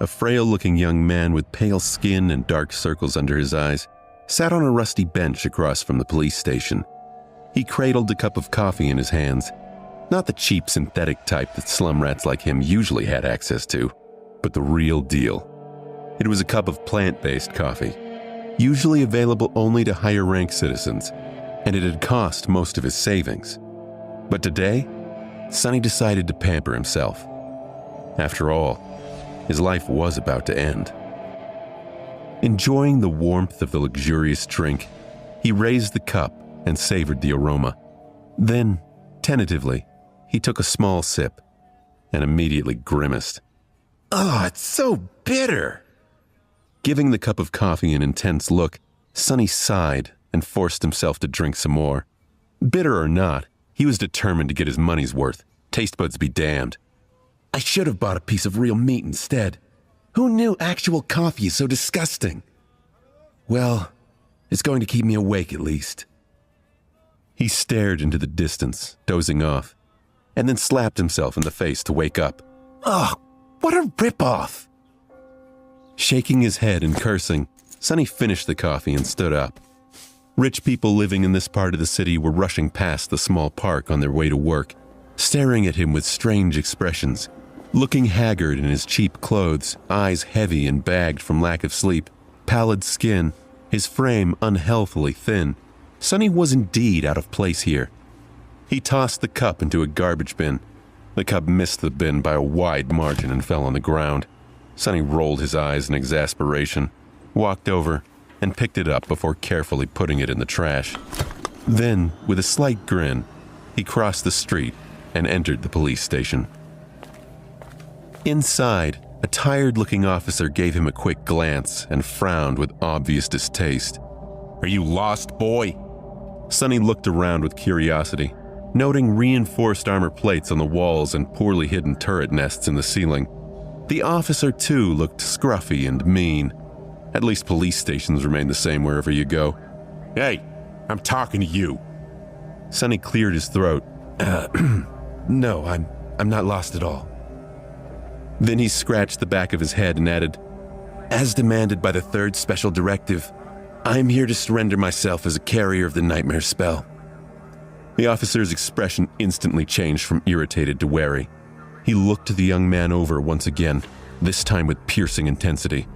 a frail-looking young man with pale skin and dark circles under his eyes, sat on a rusty bench across from the police station. He cradled a cup of coffee in his hands, not the cheap synthetic type that slum rats like him usually had access to, but the real deal. It was a cup of plant-based coffee, usually available only to higher-ranked citizens, and it had cost most of his savings. But today, Sonny decided to pamper himself. After all, his life was about to end. Enjoying the warmth of the luxurious drink, he raised the cup and savored the aroma. Then, tentatively, he took a small sip and immediately grimaced. "Oh, it's so bitter!" Giving the cup of coffee an intense look, Sonny sighed and forced himself to drink some more. Bitter or not, he was determined to get his money's worth. Taste buds be damned. "I should have bought a piece of real meat instead. Who knew actual coffee is so disgusting? Well, it's going to keep me awake at least." He stared into the distance, dozing off, and then slapped himself in the face to wake up. "Ugh, what a ripoff!" Shaking his head and cursing, Sonny finished the coffee and stood up. Rich people living in this part of the city were rushing past the small park on their way to work, staring at him with strange expressions. Looking haggard in his cheap clothes, eyes heavy and bagged from lack of sleep, pallid skin, his frame unhealthily thin, Sonny was indeed out of place here. He tossed the cup into a garbage bin. The cup missed the bin by a wide margin and fell on the ground. Sonny rolled his eyes in exasperation, walked over, and picked it up before carefully putting it in the trash. Then, with a slight grin, he crossed the street and entered the police station. Inside, a tired-looking officer gave him a quick glance and frowned with obvious distaste. "Are you lost, boy?" Sonny looked around with curiosity, noting reinforced armor plates on the walls and poorly hidden turret nests in the ceiling. The officer, too, looked scruffy and mean. At least police stations remain the same wherever you go. "Hey, I'm talking to you." Sonny cleared his throat. No, I'm not lost at all." Then he scratched the back of his head and added, "As demanded by the third special directive, I am here to surrender myself as a carrier of the nightmare spell." The officer's expression instantly changed from irritated to wary. He looked the young man over once again, this time with piercing intensity.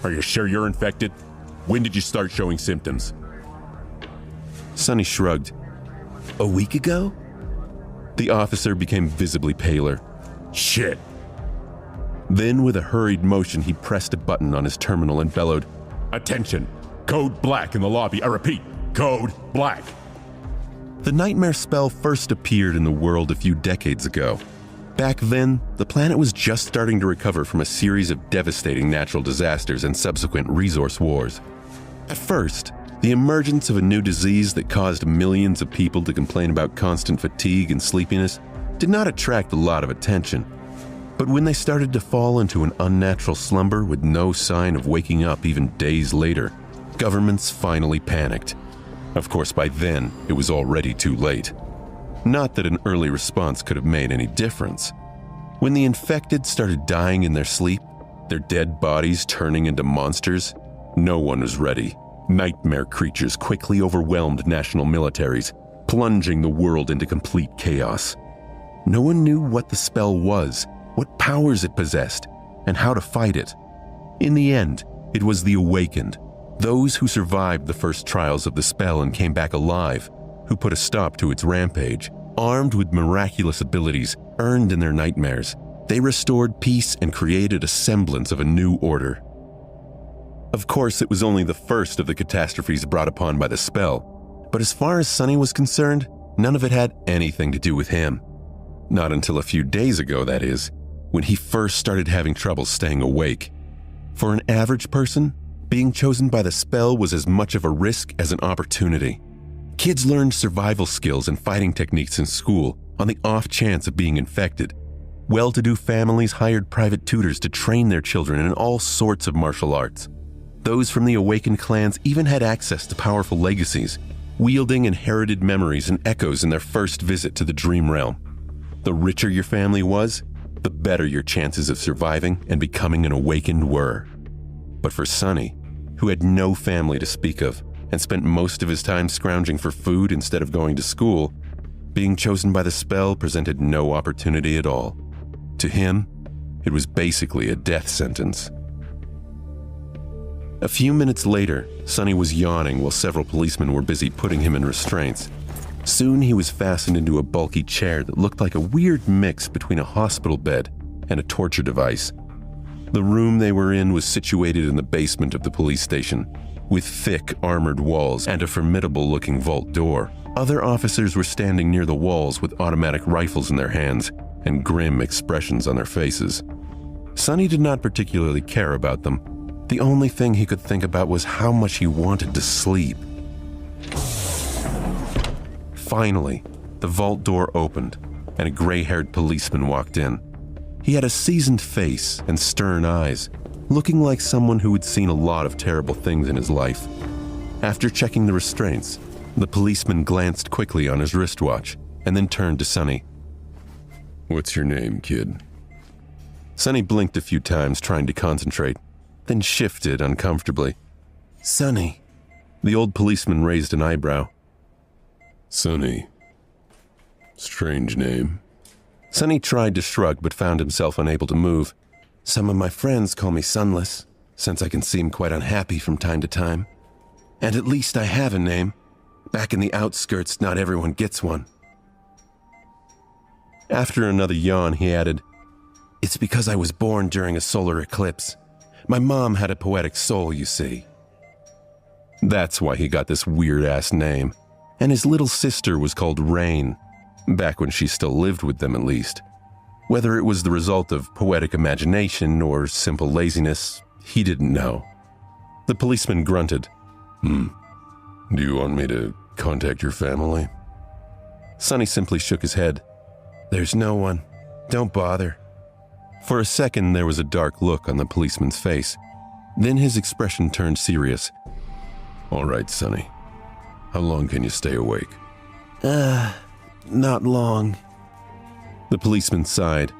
"Are you sure you're infected? When did you start showing symptoms?" Sonny shrugged. "A week ago?" The officer became visibly paler. "Shit." Then, with a hurried motion, he pressed a button on his terminal and bellowed, "Attention! Code black in the lobby. I repeat, code black." The nightmare spell first appeared in the world a few decades ago. Back then, the planet was just starting to recover from a series of devastating natural disasters and subsequent resource wars. At first, the emergence of a new disease that caused millions of people to complain about constant fatigue and sleepiness did not attract a lot of attention. But when they started to fall into an unnatural slumber with no sign of waking up even days later, governments finally panicked. Of course, by then, it was already too late. Not that an early response could have made any difference. When the infected started dying in their sleep, their dead bodies turning into monsters, no one was ready. Nightmare creatures quickly overwhelmed national militaries, plunging the world into complete chaos. No one knew what the spell was, what powers it possessed, and how to fight it. In the end, it was the awakened, those who survived the first trials of the spell and came back alive, who put a stop to its rampage. Armed with miraculous abilities earned in their nightmares, they restored peace and created a semblance of a new order. Of course, it was only the first of the catastrophes brought upon by the spell, but as far as Sonny was concerned, none of it had anything to do with him. Not until a few days ago, that is, when he first started having trouble staying awake. For an average person, being chosen by the spell was as much of a risk as an opportunity. Kids learned survival skills and fighting techniques in school on the off chance of being infected. Well-to-do families hired private tutors to train their children in all sorts of martial arts. Those from the awakened clans even had access to powerful legacies, wielding inherited memories and echoes in their first visit to the dream realm. The richer your family was, the better your chances of surviving and becoming an awakened were. But for Sonny, who had no family to speak of and spent most of his time scrounging for food instead of going to school, being chosen by the spell presented no opportunity at all. To him, it was basically a death sentence. A few minutes later, Sonny was yawning while several policemen were busy putting him in restraints. Soon he was fastened into a bulky chair that looked like a weird mix between a hospital bed and a torture device. The room they were in was situated in the basement of the police station, with thick armored walls and a formidable-looking vault door. Other officers were standing near the walls with automatic rifles in their hands and grim expressions on their faces. Sonny did not particularly care about them. The only thing he could think about was how much he wanted to sleep. Finally, the vault door opened, and a gray-haired policeman walked in. He had a seasoned face and stern eyes, looking like someone who had seen a lot of terrible things in his life. After checking the restraints, the policeman glanced quickly on his wristwatch and then turned to Sonny. "What's your name, kid?" Sonny blinked a few times trying to concentrate, then shifted uncomfortably. "Sonny." The old policeman raised an eyebrow. "Sonny. Strange name." Sonny tried to shrug but found himself unable to move. "Some of my friends call me Sunless, since I can seem quite unhappy from time to time. And at least I have a name. Back in the outskirts, not everyone gets one." After another yawn, he added, "It's because I was born during a solar eclipse. My mom had a poetic soul, you see. That's why he got this weird-ass name. And his little sister was called Rain, back when she still lived with them at least. Whether it was the result of poetic imagination or simple laziness, he didn't know." The policeman grunted. Do you want me to contact your family?" Sonny simply shook his head. "There's no one. Don't bother." For a second, there was a dark look on the policeman's face. Then his expression turned serious. "All right, Sonny. How long can you stay awake?" Not long." The policeman sighed.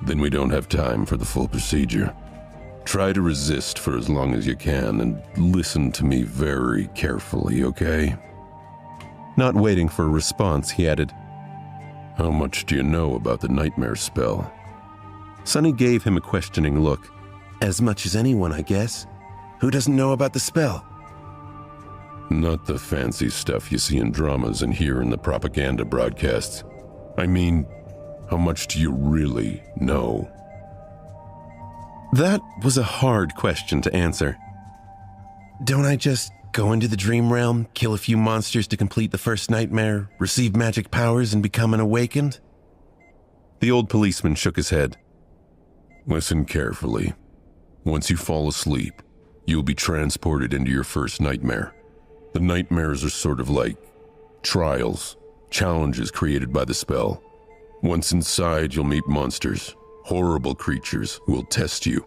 "Then we don't have time for the full procedure. Try to resist for as long as you can and listen to me very carefully, okay?" Not waiting for a response, he added, "How much do you know about the nightmare spell?" Sonny gave him a questioning look. "As much as anyone, I guess. Who doesn't know about the spell?" "Not the fancy stuff you see in dramas and hear in the propaganda broadcasts. I mean, how much do you really know?" That was a hard question to answer. "Don't I just go into the dream realm, kill a few monsters to complete the first nightmare, receive magic powers, and become an awakened?" The old policeman shook his head. "Listen carefully. Once you fall asleep, you'll be transported into your first nightmare. The nightmares are sort of like trials, challenges created by the spell. Once inside, you'll meet monsters, horrible creatures who will test you,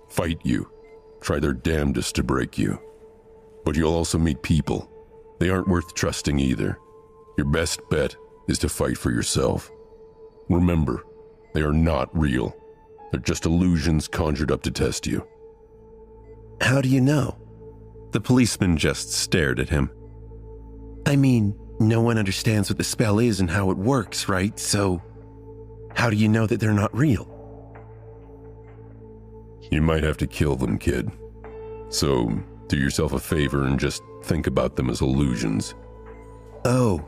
fight you, try their damnedest to break you. But you'll also meet people. They aren't worth trusting either. Your best bet is to fight for yourself. Remember, they are not real. They're just illusions conjured up to test you." "How do you know?" The policeman just stared at him. "I mean, no one understands what the spell is and how it works, right? So, how do you know that they're not real?" "You might have to kill them, kid. So, do yourself a favor and just think about them as illusions." "Oh."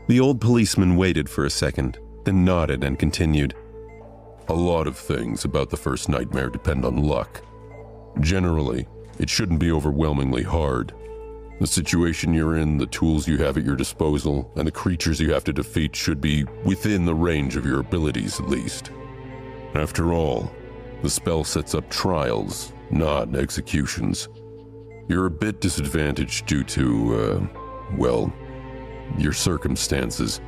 The old policeman waited for a second, then nodded and continued. "A lot of things about the first nightmare depend on luck. Generally, it shouldn't be overwhelmingly hard. The situation you're in, the tools you have at your disposal, and the creatures you have to defeat should be within the range of your abilities at least. After all, the spell sets up trials, not executions. You're a bit disadvantaged due to, your circumstances.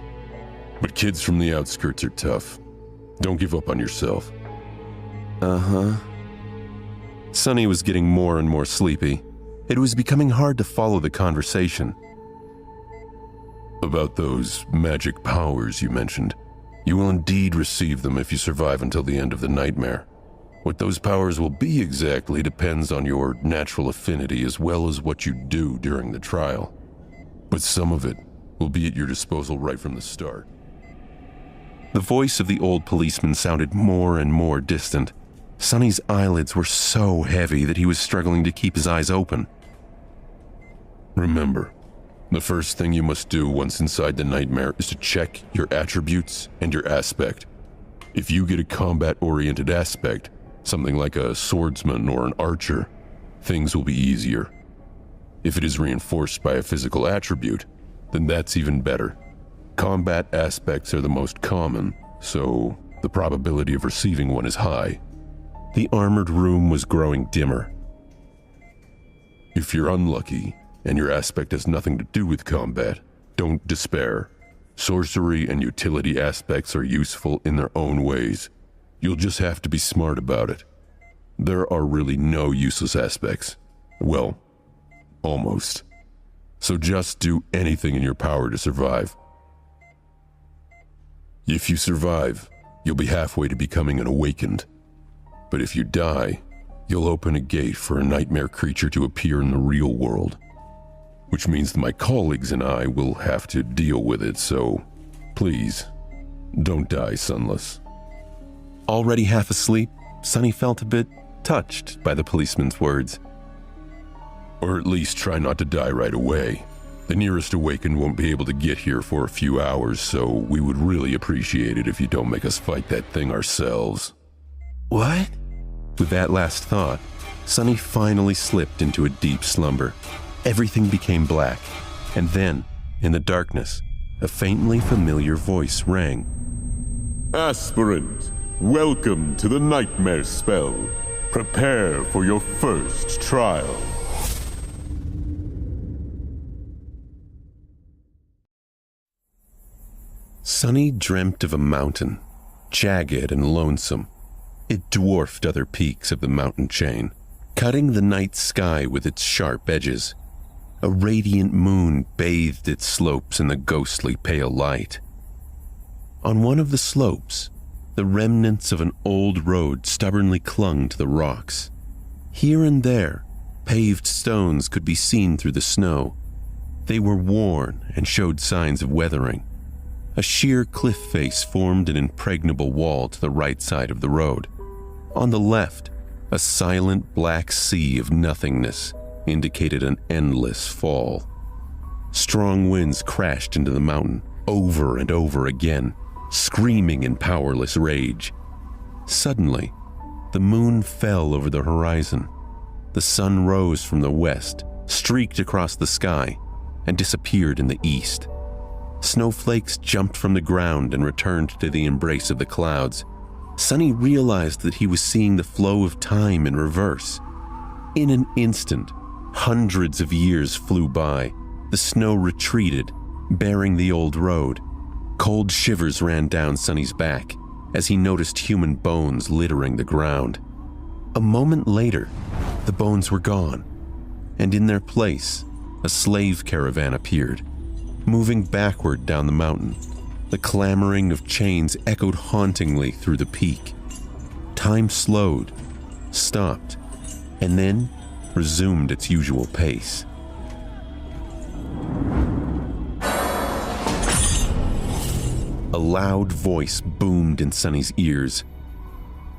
But kids from the outskirts are tough. Don't give up on yourself." Uh-huh. Sonny was getting more and more sleepy. It was becoming hard to follow the conversation. "About those magic powers you mentioned, You will indeed receive them if you survive until the end of the nightmare. What those powers will be exactly depends on your natural affinity as well as what you do during the trial. But some of it will be at your disposal right from the start. The voice of the old policeman sounded more and more distant. Sonny's eyelids were so heavy that he was struggling to keep his eyes open. Remember, the first thing you must do once inside the nightmare is to check your attributes and your aspect. If you get a combat-oriented aspect, something like a swordsman or an archer, things will be easier. If it is reinforced by a physical attribute, then that's even better. Combat aspects are the most common, so the probability of receiving one is high. The armored room was growing dimmer. If you're unlucky, and your aspect has nothing to do with combat, don't despair. Sorcery and utility aspects are useful in their own ways. You'll just have to be smart about it. There are really no useless aspects. Well, almost. So just do anything in your power to survive. If you survive, you'll be halfway to becoming an awakened. But if you die, you'll open a gate for a nightmare creature to appear in the real world. Which means that my colleagues and I will have to deal with it, so please, don't die sunless. Already half asleep, Sonny felt a bit touched by the policeman's words. Or at least try not to die right away. The nearest awakened won't be able to get here for a few hours, so we would really appreciate it if you don't make us fight that thing ourselves. What? With that last thought, Sonny finally slipped into a deep slumber. Everything became black, and then, in the darkness, a faintly familiar voice rang. Aspirant, welcome to the nightmare spell. Prepare for your first trial. Sonny dreamt of a mountain, jagged and lonesome. It dwarfed other peaks of the mountain chain, cutting the night sky with its sharp edges. A radiant moon bathed its slopes in the ghostly pale light. On one of the slopes, the remnants of an old road stubbornly clung to the rocks. Here and there, paved stones could be seen through the snow. They were worn and showed signs of weathering. A sheer cliff face formed an impregnable wall to the right side of the road. On the left, a silent black sea of nothingness indicated an endless fall. Strong winds crashed into the mountain over and over again, screaming in powerless rage. Suddenly, the moon fell over the horizon. The sun rose from the west, streaked across the sky, and disappeared in the east. Snowflakes jumped from the ground and returned to the embrace of the clouds. Sonny realized that he was seeing the flow of time in reverse. In an instant, hundreds of years flew by. The snow retreated, bearing the old road. Cold shivers ran down Sonny's back as he noticed human bones littering the ground. A moment later, the bones were gone, and in their place, a slave caravan appeared, moving backward down the mountain. The clamoring of chains echoed hauntingly through the peak. Time slowed, stopped, and then resumed its usual pace. A loud voice boomed in Sonny's ears.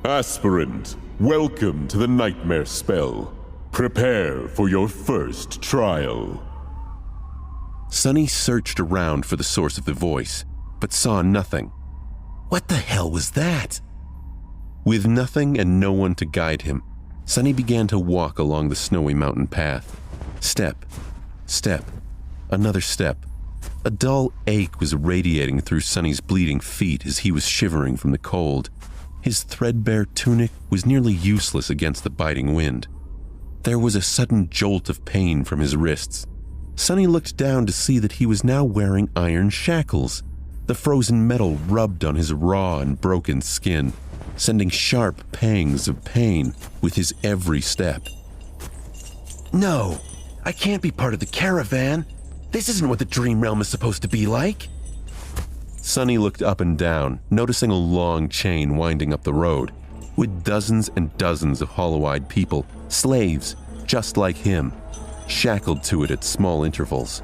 Aspirant, welcome to the nightmare spell. Prepare for your first trial. Sonny searched around for the source of the voice, but saw nothing. What the hell was that? With nothing and no one to guide him, Sonny began to walk along the snowy mountain path. Step, step, another step. A dull ache was radiating through Sonny's bleeding feet as he was shivering from the cold. His threadbare tunic was nearly useless against the biting wind. There was a sudden jolt of pain from his wrists. Sonny looked down to see that he was now wearing iron shackles. The frozen metal rubbed on his raw and broken skin, sending sharp pangs of pain with his every step. No, I can't be part of the caravan. This isn't what the dream realm is supposed to be like. Sonny looked up and down, noticing a long chain winding up the road, with dozens and dozens of hollow-eyed people, slaves, just like him, shackled to it at small intervals.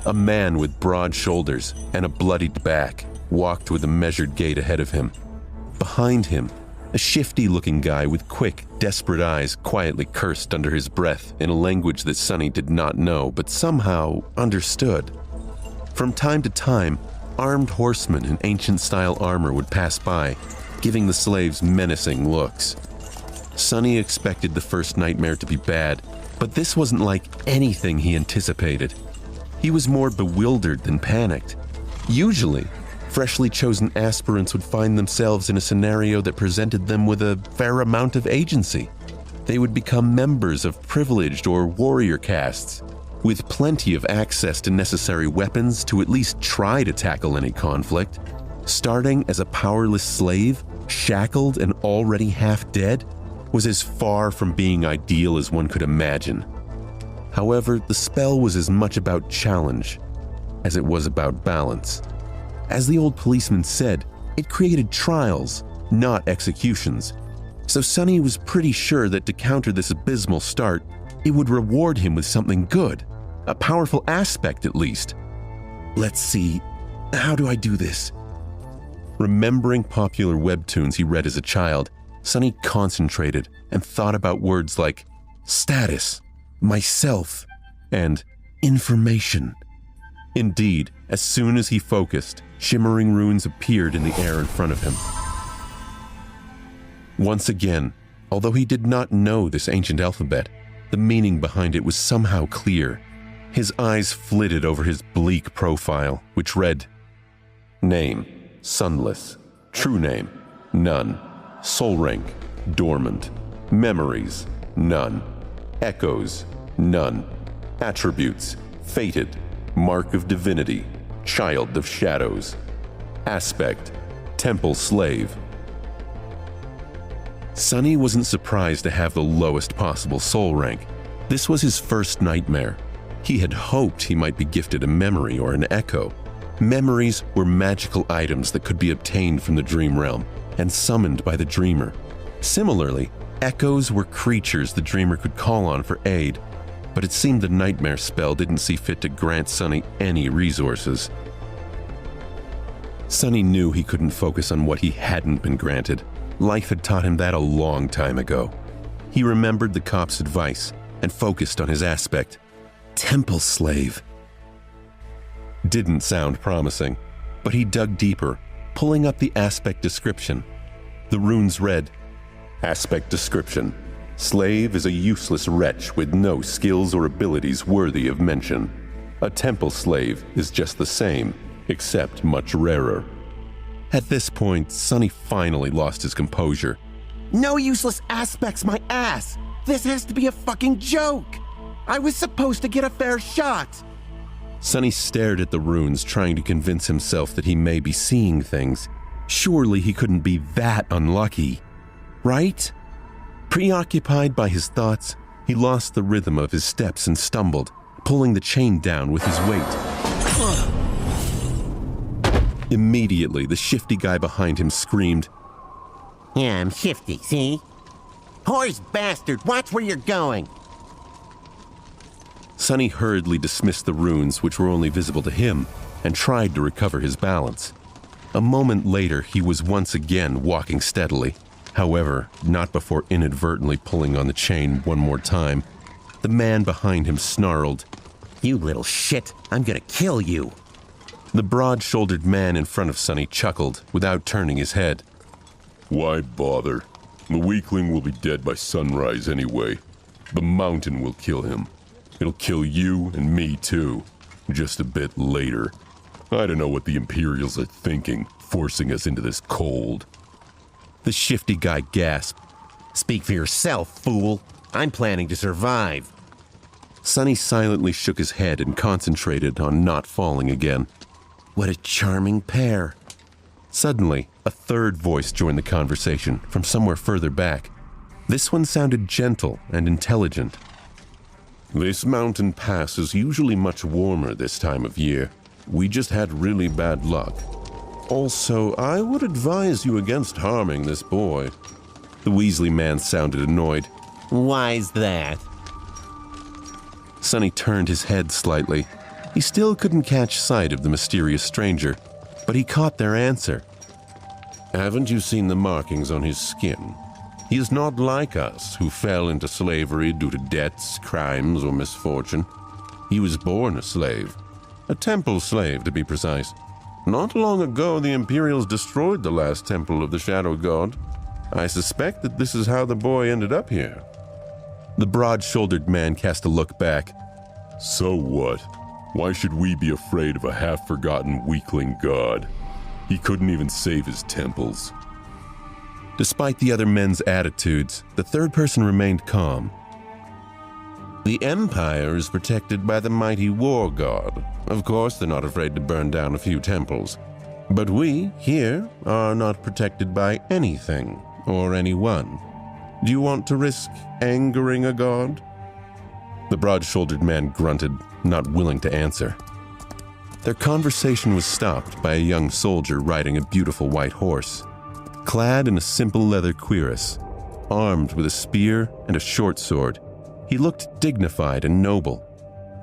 A man with broad shoulders and a bloodied back walked with a measured gait ahead of him. Behind him, a shifty-looking guy with quick, desperate eyes quietly cursed under his breath in a language that Sonny did not know but somehow understood. From time to time, armed horsemen in ancient-style armor would pass by, giving the slaves menacing looks. Sonny expected the first nightmare to be bad, but this wasn't like anything he anticipated. He was more bewildered than panicked. Usually, freshly chosen aspirants would find themselves in a scenario that presented them with a fair amount of agency. They would become members of privileged or warrior castes, with plenty of access to necessary weapons to at least try to tackle any conflict. Starting as a powerless slave, shackled and already half dead, was as far from being ideal as one could imagine. However, the spell was as much about challenge as it was about balance. As the old policeman said, it created trials, not executions. So Sonny was pretty sure that to counter this abysmal start, it would reward him with something good, a powerful aspect at least. Let's see, how do I do this? Remembering popular webtoons he read as a child, Sonny concentrated and thought about words like status, myself, and information. Indeed, as soon as he focused, shimmering runes appeared in the air in front of him. Once again, although he did not know this ancient alphabet, the meaning behind it was somehow clear. His eyes flitted over his bleak profile, which read, Name, sunless. True name, none. Soul rank, dormant. Memories, none. Echoes, none. Attributes, fated. Mark of divinity, child of shadows. Aspect, temple slave. Sonny wasn't surprised to have the lowest possible soul rank. This was his first nightmare. He had hoped he might be gifted a memory or an echo. Memories were magical items that could be obtained from the dream realm and summoned by the dreamer. Similarly, echoes were creatures the dreamer could call on for aid, but it seemed the nightmare spell didn't see fit to grant Sonny any resources. Sonny knew he couldn't focus on what he hadn't been granted. Life had taught him that a long time ago. He remembered the cop's advice and focused on his aspect. Temple slave. Didn't sound promising, but he dug deeper, pulling up the aspect description. The runes read, Aspect description. Slave is a useless wretch with no skills or abilities worthy of mention. A temple slave is just the same, except much rarer. At this point, Sonny finally lost his composure. No useless aspects, my ass! This has to be a fucking joke! I was supposed to get a fair shot! Sonny stared at the runes, trying to convince himself that he may be seeing things. Surely he couldn't be that unlucky, right? Preoccupied by his thoughts, he lost the rhythm of his steps and stumbled, pulling the chain down with his weight. Immediately, the shifty guy behind him screamed, Yeah, I'm shifty, see? Whores bastard, watch where you're going! Sonny hurriedly dismissed the runes, which were only visible to him, and tried to recover his balance. A moment later, he was once again walking steadily. However, not before inadvertently pulling on the chain one more time. The man behind him snarled, You little shit, I'm gonna kill you! The broad-shouldered man in front of Sonny chuckled without turning his head. Why bother? The weakling will be dead by sunrise anyway. The mountain will kill him. It'll kill you and me too, just a bit later. I don't know what the Imperials are thinking, forcing us into this cold. The shifty guy gasped. Speak for yourself, fool! I'm planning to survive. Sonny silently shook his head and concentrated on not falling again. What a charming pair. Suddenly, a third voice joined the conversation from somewhere further back. This one sounded gentle and intelligent. This mountain pass is usually much warmer this time of year. We just had really bad luck. Also, I would advise you against harming this boy. The Weasley man sounded annoyed. Why's that? Sonny turned his head slightly. He still couldn't catch sight of the mysterious stranger, but he caught their answer. Haven't you seen the markings on his skin? He is not like us, who fell into slavery due to debts, crimes, or misfortune. He was born a slave. A temple slave, to be precise. Not long ago, the Imperials destroyed the last temple of the Shadow God. I suspect that this is how the boy ended up here. The broad-shouldered man cast a look back. So what? Why should we be afraid of a half-forgotten weakling god? He couldn't even save his temples. Despite the other men's attitudes, the third person remained calm. The Empire is protected by the mighty war god. Of course, they're not afraid to burn down a few temples. But we, here, are not protected by anything or anyone. Do you want to risk angering a god? The broad-shouldered man grunted, not willing to answer. Their conversation was stopped by a young soldier riding a beautiful white horse. Clad in a simple leather cuirass, armed with a spear and a short sword, he looked dignified and noble.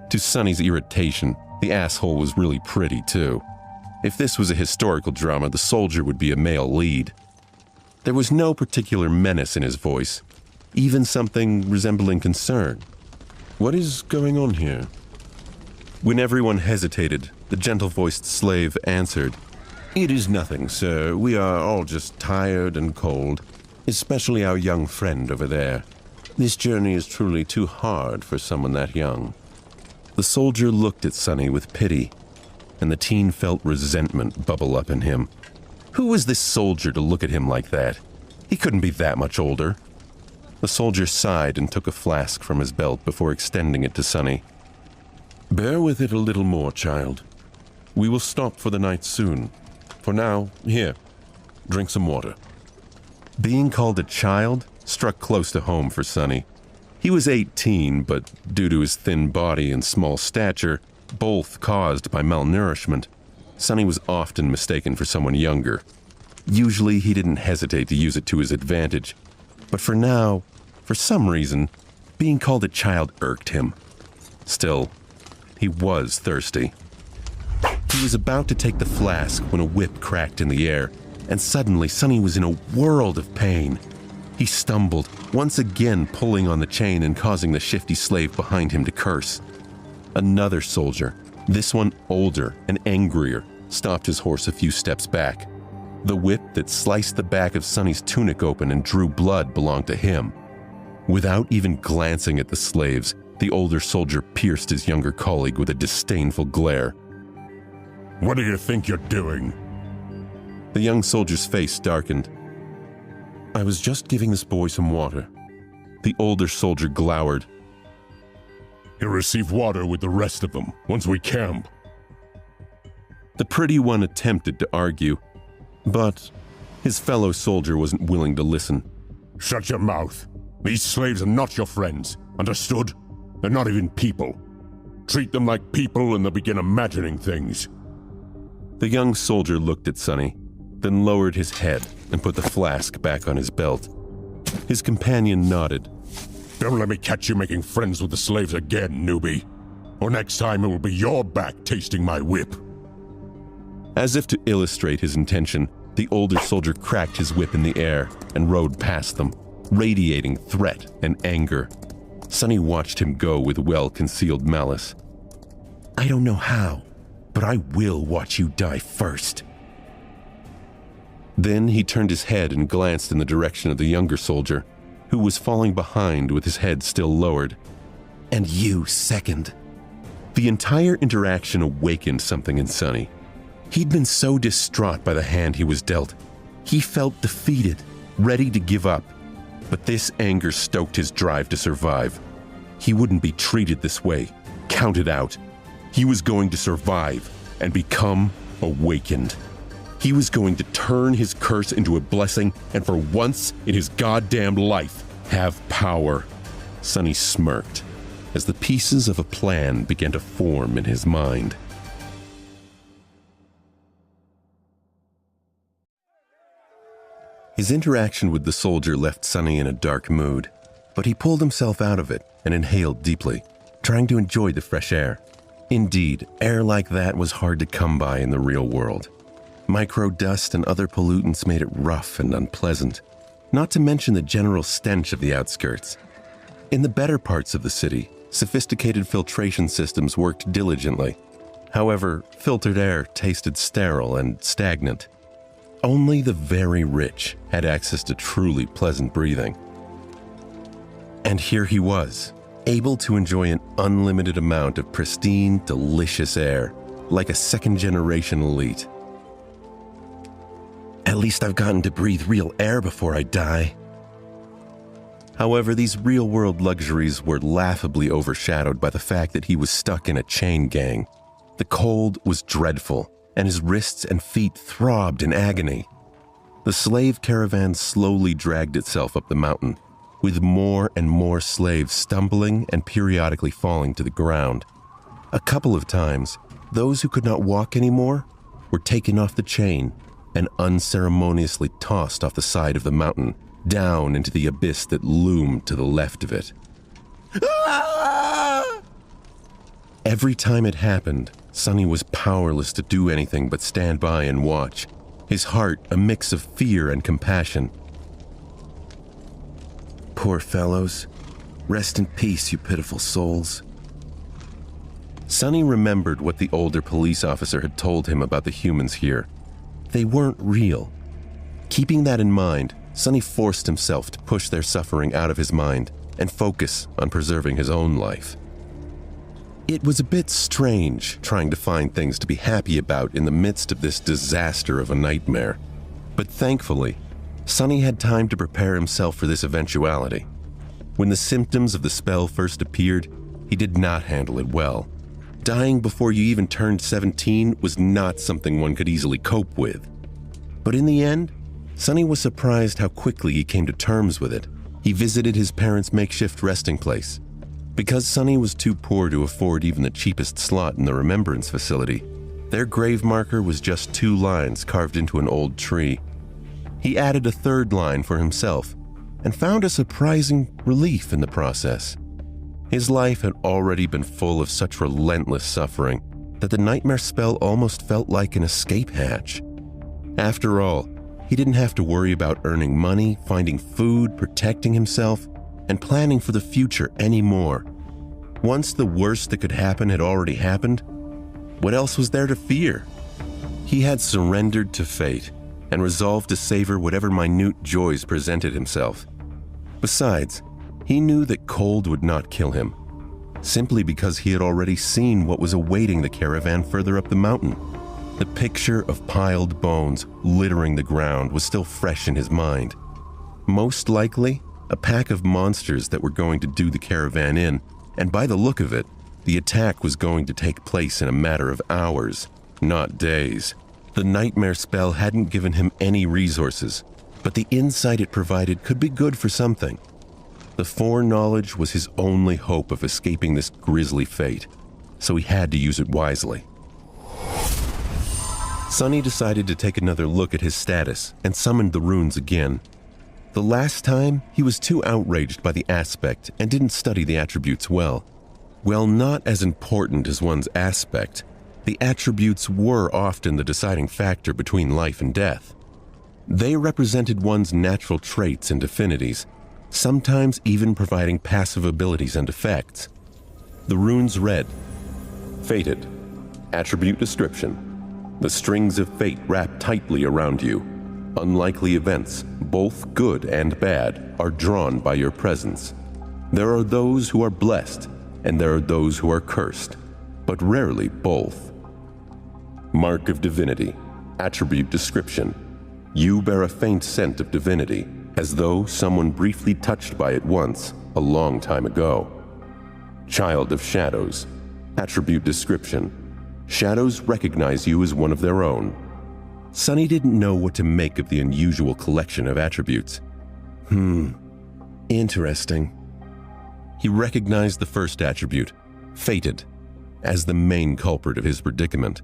To Sonny's irritation, the asshole was really pretty too. If this was a historical drama, the soldier would be a male lead. There was no particular menace in his voice, even something resembling concern. What is going on here? When everyone hesitated, the gentle-voiced slave answered, It is nothing, sir. We are all just tired and cold, especially our young friend over there. This journey is truly too hard for someone that young. The soldier looked at Sonny with pity, and the teen felt resentment bubble up in him. Who was this soldier to look at him like that? He couldn't be that much older. The soldier sighed and took a flask from his belt before extending it to Sonny. Bear with it a little more, child. We will stop for the night soon. For now, here, drink some water. Being called a child struck close to home for Sonny. He was 18, but due to his thin body and small stature, both caused by malnourishment, Sonny was often mistaken for someone younger. Usually, he didn't hesitate to use it to his advantage. But for now, for some reason, being called a child irked him. Still, he was thirsty. He was about to take the flask when a whip cracked in the air, and suddenly Sonny was in a world of pain. He stumbled, once again pulling on the chain and causing the shifty slave behind him to curse. Another soldier, this one older and angrier, stopped his horse a few steps back. The whip that sliced the back of Sonny's tunic open and drew blood belonged to him. Without even glancing at the slaves, the older soldier pierced his younger colleague with a disdainful glare. What do you think you're doing? The young soldier's face darkened. I was just giving this boy some water. The older soldier glowered. He'll receive water with the rest of them once we camp. The pretty one attempted to argue, but his fellow soldier wasn't willing to listen. Shut your mouth. These slaves are not your friends. Understood? They're not even people. Treat them like people and they'll begin imagining things. The young soldier looked at Sonny, then lowered his head and put the flask back on his belt. His companion nodded. Don't let me catch you making friends with the slaves again, newbie. Or next time it will be your back tasting my whip. As if to illustrate his intention, the older soldier cracked his whip in the air and rode past them, radiating threat and anger. Sonny watched him go with well-concealed malice. I don't know how, but I will watch you die first. Then he turned his head and glanced in the direction of the younger soldier, who was falling behind with his head still lowered. And you second. The entire interaction awakened something in Sonny. He'd been so distraught by the hand he was dealt. He felt defeated, ready to give up. But this anger stoked his drive to survive. He wouldn't be treated this way, counted out. He was going to survive and become awakened. He was going to turn his curse into a blessing and for once in his goddamn life, have power. Sonny smirked as the pieces of a plan began to form in his mind. His interaction with the soldier left Sonny in a dark mood, but he pulled himself out of it and inhaled deeply, trying to enjoy the fresh air. Indeed, air like that was hard to come by in the real world. Microdust and other pollutants made it rough and unpleasant, not to mention the general stench of the outskirts. In the better parts of the city, sophisticated filtration systems worked diligently. However, filtered air tasted sterile and stagnant. Only the very rich had access to truly pleasant breathing. And here he was, able to enjoy an unlimited amount of pristine, delicious air, like a second-generation elite. At least I've gotten to breathe real air before I die. However, these real-world luxuries were laughably overshadowed by the fact that he was stuck in a chain gang. The cold was dreadful, and his wrists and feet throbbed in agony. The slave caravan slowly dragged itself up the mountain, with more and more slaves stumbling and periodically falling to the ground. A couple of times, those who could not walk anymore were taken off the chain and unceremoniously tossed off the side of the mountain, down into the abyss that loomed to the left of it. Every time it happened, Sonny was powerless to do anything but stand by and watch, his heart a mix of fear and compassion. Poor fellows. Rest in peace, you pitiful souls. Sonny remembered what the older police officer had told him about the humans here. They weren't real. Keeping that in mind, Sonny forced himself to push their suffering out of his mind and focus on preserving his own life. It was a bit strange trying to find things to be happy about in the midst of this disaster of a nightmare. But thankfully, Sonny had time to prepare himself for this eventuality. When the symptoms of the spell first appeared, he did not handle it well. Dying before you even turned 17 was not something one could easily cope with. But in the end, Sonny was surprised how quickly he came to terms with it. He visited his parents' makeshift resting place. Because Sonny was too poor to afford even the cheapest slot in the remembrance facility, their grave marker was just 2 lines carved into an old tree. He added a 3rd line for himself and found a surprising relief in the process. His life had already been full of such relentless suffering that the nightmare spell almost felt like an escape hatch. After all, he didn't have to worry about earning money, finding food, protecting himself, and planning for the future anymore. Once the worst that could happen had already happened, what else was there to fear? He had surrendered to fate and resolved to savor whatever minute joys presented himself. Besides, he knew that cold would not kill him, simply because he had already seen what was awaiting the caravan further up the mountain. The picture of piled bones littering the ground was still fresh in his mind. Most likely, a pack of monsters that were going to do the caravan in, and by the look of it, the attack was going to take place in a matter of hours, not days. The nightmare spell hadn't given him any resources, but the insight it provided could be good for something. The foreknowledge was his only hope of escaping this grisly fate, so he had to use it wisely. Sonny decided to take another look at his status and summoned the runes again. The last time, he was too outraged by the aspect and didn't study the attributes well. While not as important as one's aspect, the attributes were often the deciding factor between life and death. They represented one's natural traits and affinities, sometimes even providing passive abilities and effects. The runes read, Fated. Attribute description. The strings of fate wrap tightly around you. Unlikely events, both good and bad, are drawn by your presence. There are those who are blessed, and there are those who are cursed, but rarely both. Mark of divinity. Attribute description. You bear a faint scent of divinity, as though someone briefly touched by it once, a long time ago. Child of shadows. Attribute description. Shadows recognize you as one of their own. Sonny didn't know what to make of the unusual collection of attributes. Interesting. He recognized the first attribute, fated, as the main culprit of his predicament.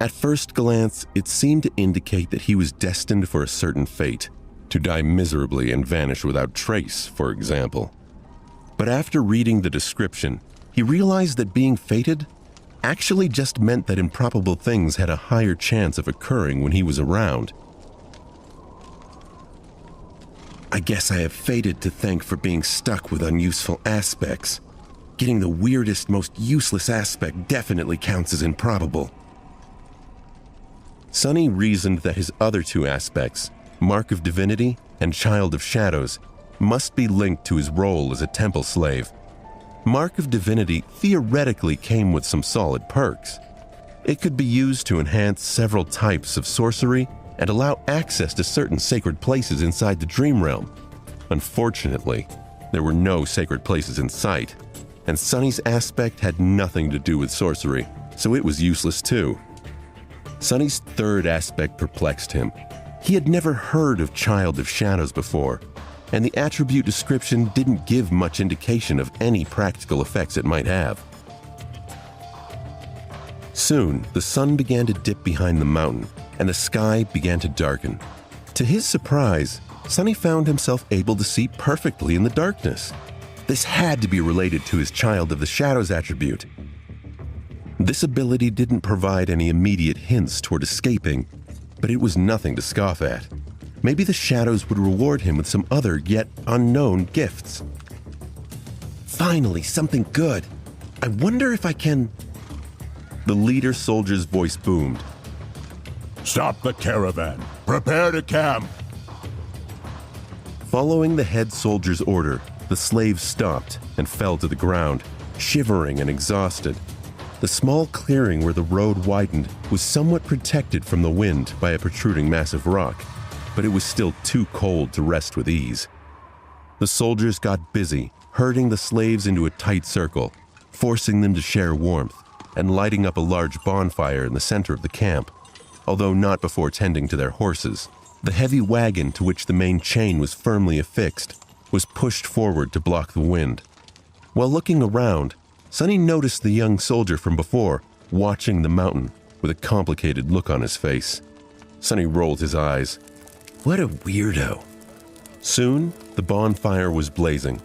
At first glance, it seemed to indicate that he was destined for a certain fate, To die miserably and vanish without trace, for example. But after reading the description, he realized that being fated actually just meant that improbable things had a higher chance of occurring when he was around. I guess I have fated to thank for being stuck with unuseful aspects. Getting the weirdest, most useless aspect definitely counts as improbable. Sonny reasoned that his other two aspects, Mark of Divinity and Child of Shadows, must be linked to his role as a temple slave. Mark of Divinity theoretically came with some solid perks. It could be used to enhance several types of sorcery and allow access to certain sacred places inside the Dream Realm. Unfortunately, there were no sacred places in sight, and Sonny's aspect had nothing to do with sorcery, so it was useless too. Sonny's third aspect perplexed him. He had never heard of Child of Shadows before, and the attribute description didn't give much indication of any practical effects it might have. Soon, the sun began to dip behind the mountain, and the sky began to darken. To his surprise, Sonny found himself able to see perfectly in the darkness. This had to be related to his Child of the Shadows attribute. This ability didn't provide any immediate hints toward escaping, but it was nothing to scoff at. Maybe the shadows would reward him with some other yet unknown gifts. Finally, something good. I wonder if I can... The leader soldier's voice boomed. Stop the caravan. Prepare to camp. Following the head soldier's order, the slaves stopped and fell to the ground, shivering and exhausted. The small clearing where the road widened was somewhat protected from the wind by a protruding mass of rock, but it was still too cold to rest with ease. The soldiers got busy, herding the slaves into a tight circle, forcing them to share warmth, and lighting up a large bonfire in the center of the camp, although not before tending to their horses. The heavy wagon to which the main chain was firmly affixed was pushed forward to block the wind. While looking around, Sonny noticed the young soldier from before watching the mountain with a complicated look on his face. Sonny rolled his eyes. What a weirdo. Soon, the bonfire was blazing.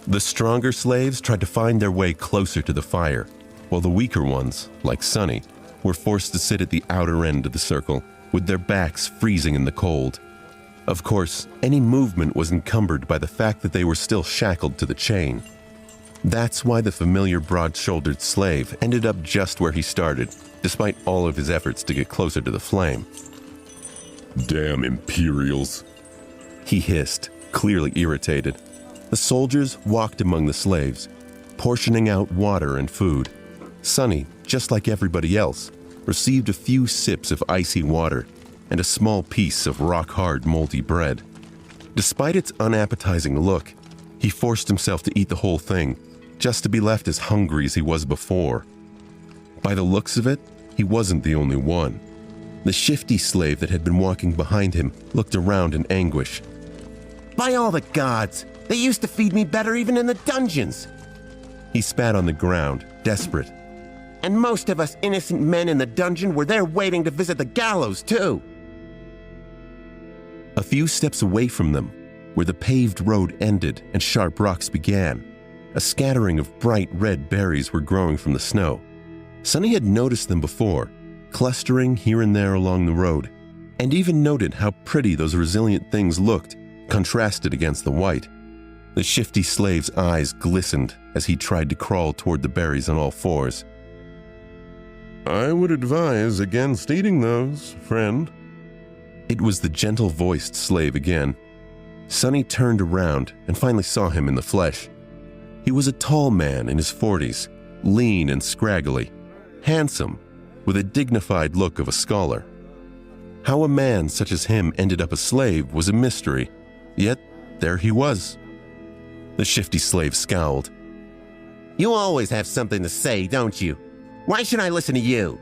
The stronger slaves tried to find their way closer to the fire, while the weaker ones, like Sonny, were forced to sit at the outer end of the circle, with their backs freezing in the cold. Of course, any movement was encumbered by the fact that they were still shackled to the chain. That's why the familiar broad-shouldered slave ended up just where he started, despite all of his efforts to get closer to the flame. Damn Imperials, he hissed, clearly irritated. The soldiers walked among the slaves, portioning out water and food. Sonny, just like everybody else, received a few sips of icy water and a small piece of rock-hard moldy bread. Despite its unappetizing look, he forced himself to eat the whole thing, just to be left as hungry as he was before. By the looks of it, he wasn't the only one. The shifty slave that had been walking behind him looked around in anguish. By all the gods, they used to feed me better even in the dungeons. He spat on the ground, desperate. And most of us innocent men in the dungeon were there waiting to visit the gallows, too. A few steps away from them, where the paved road ended and sharp rocks began, a scattering of bright red berries were growing from the snow. Sonny had noticed them before, clustering here and there along the road, and even noted how pretty those resilient things looked, contrasted against the white. The shifty slave's eyes glistened as he tried to crawl toward the berries on all fours. I would advise against eating those, friend. It was the gentle-voiced slave again. Sonny turned around and finally saw him in the flesh. He was a tall man in his 40s, lean and scraggly, handsome, with a dignified look of a scholar. How a man such as him ended up a slave was a mystery, yet there he was. The shifty slave scowled. You always have something to say, don't you? Why should I listen to you?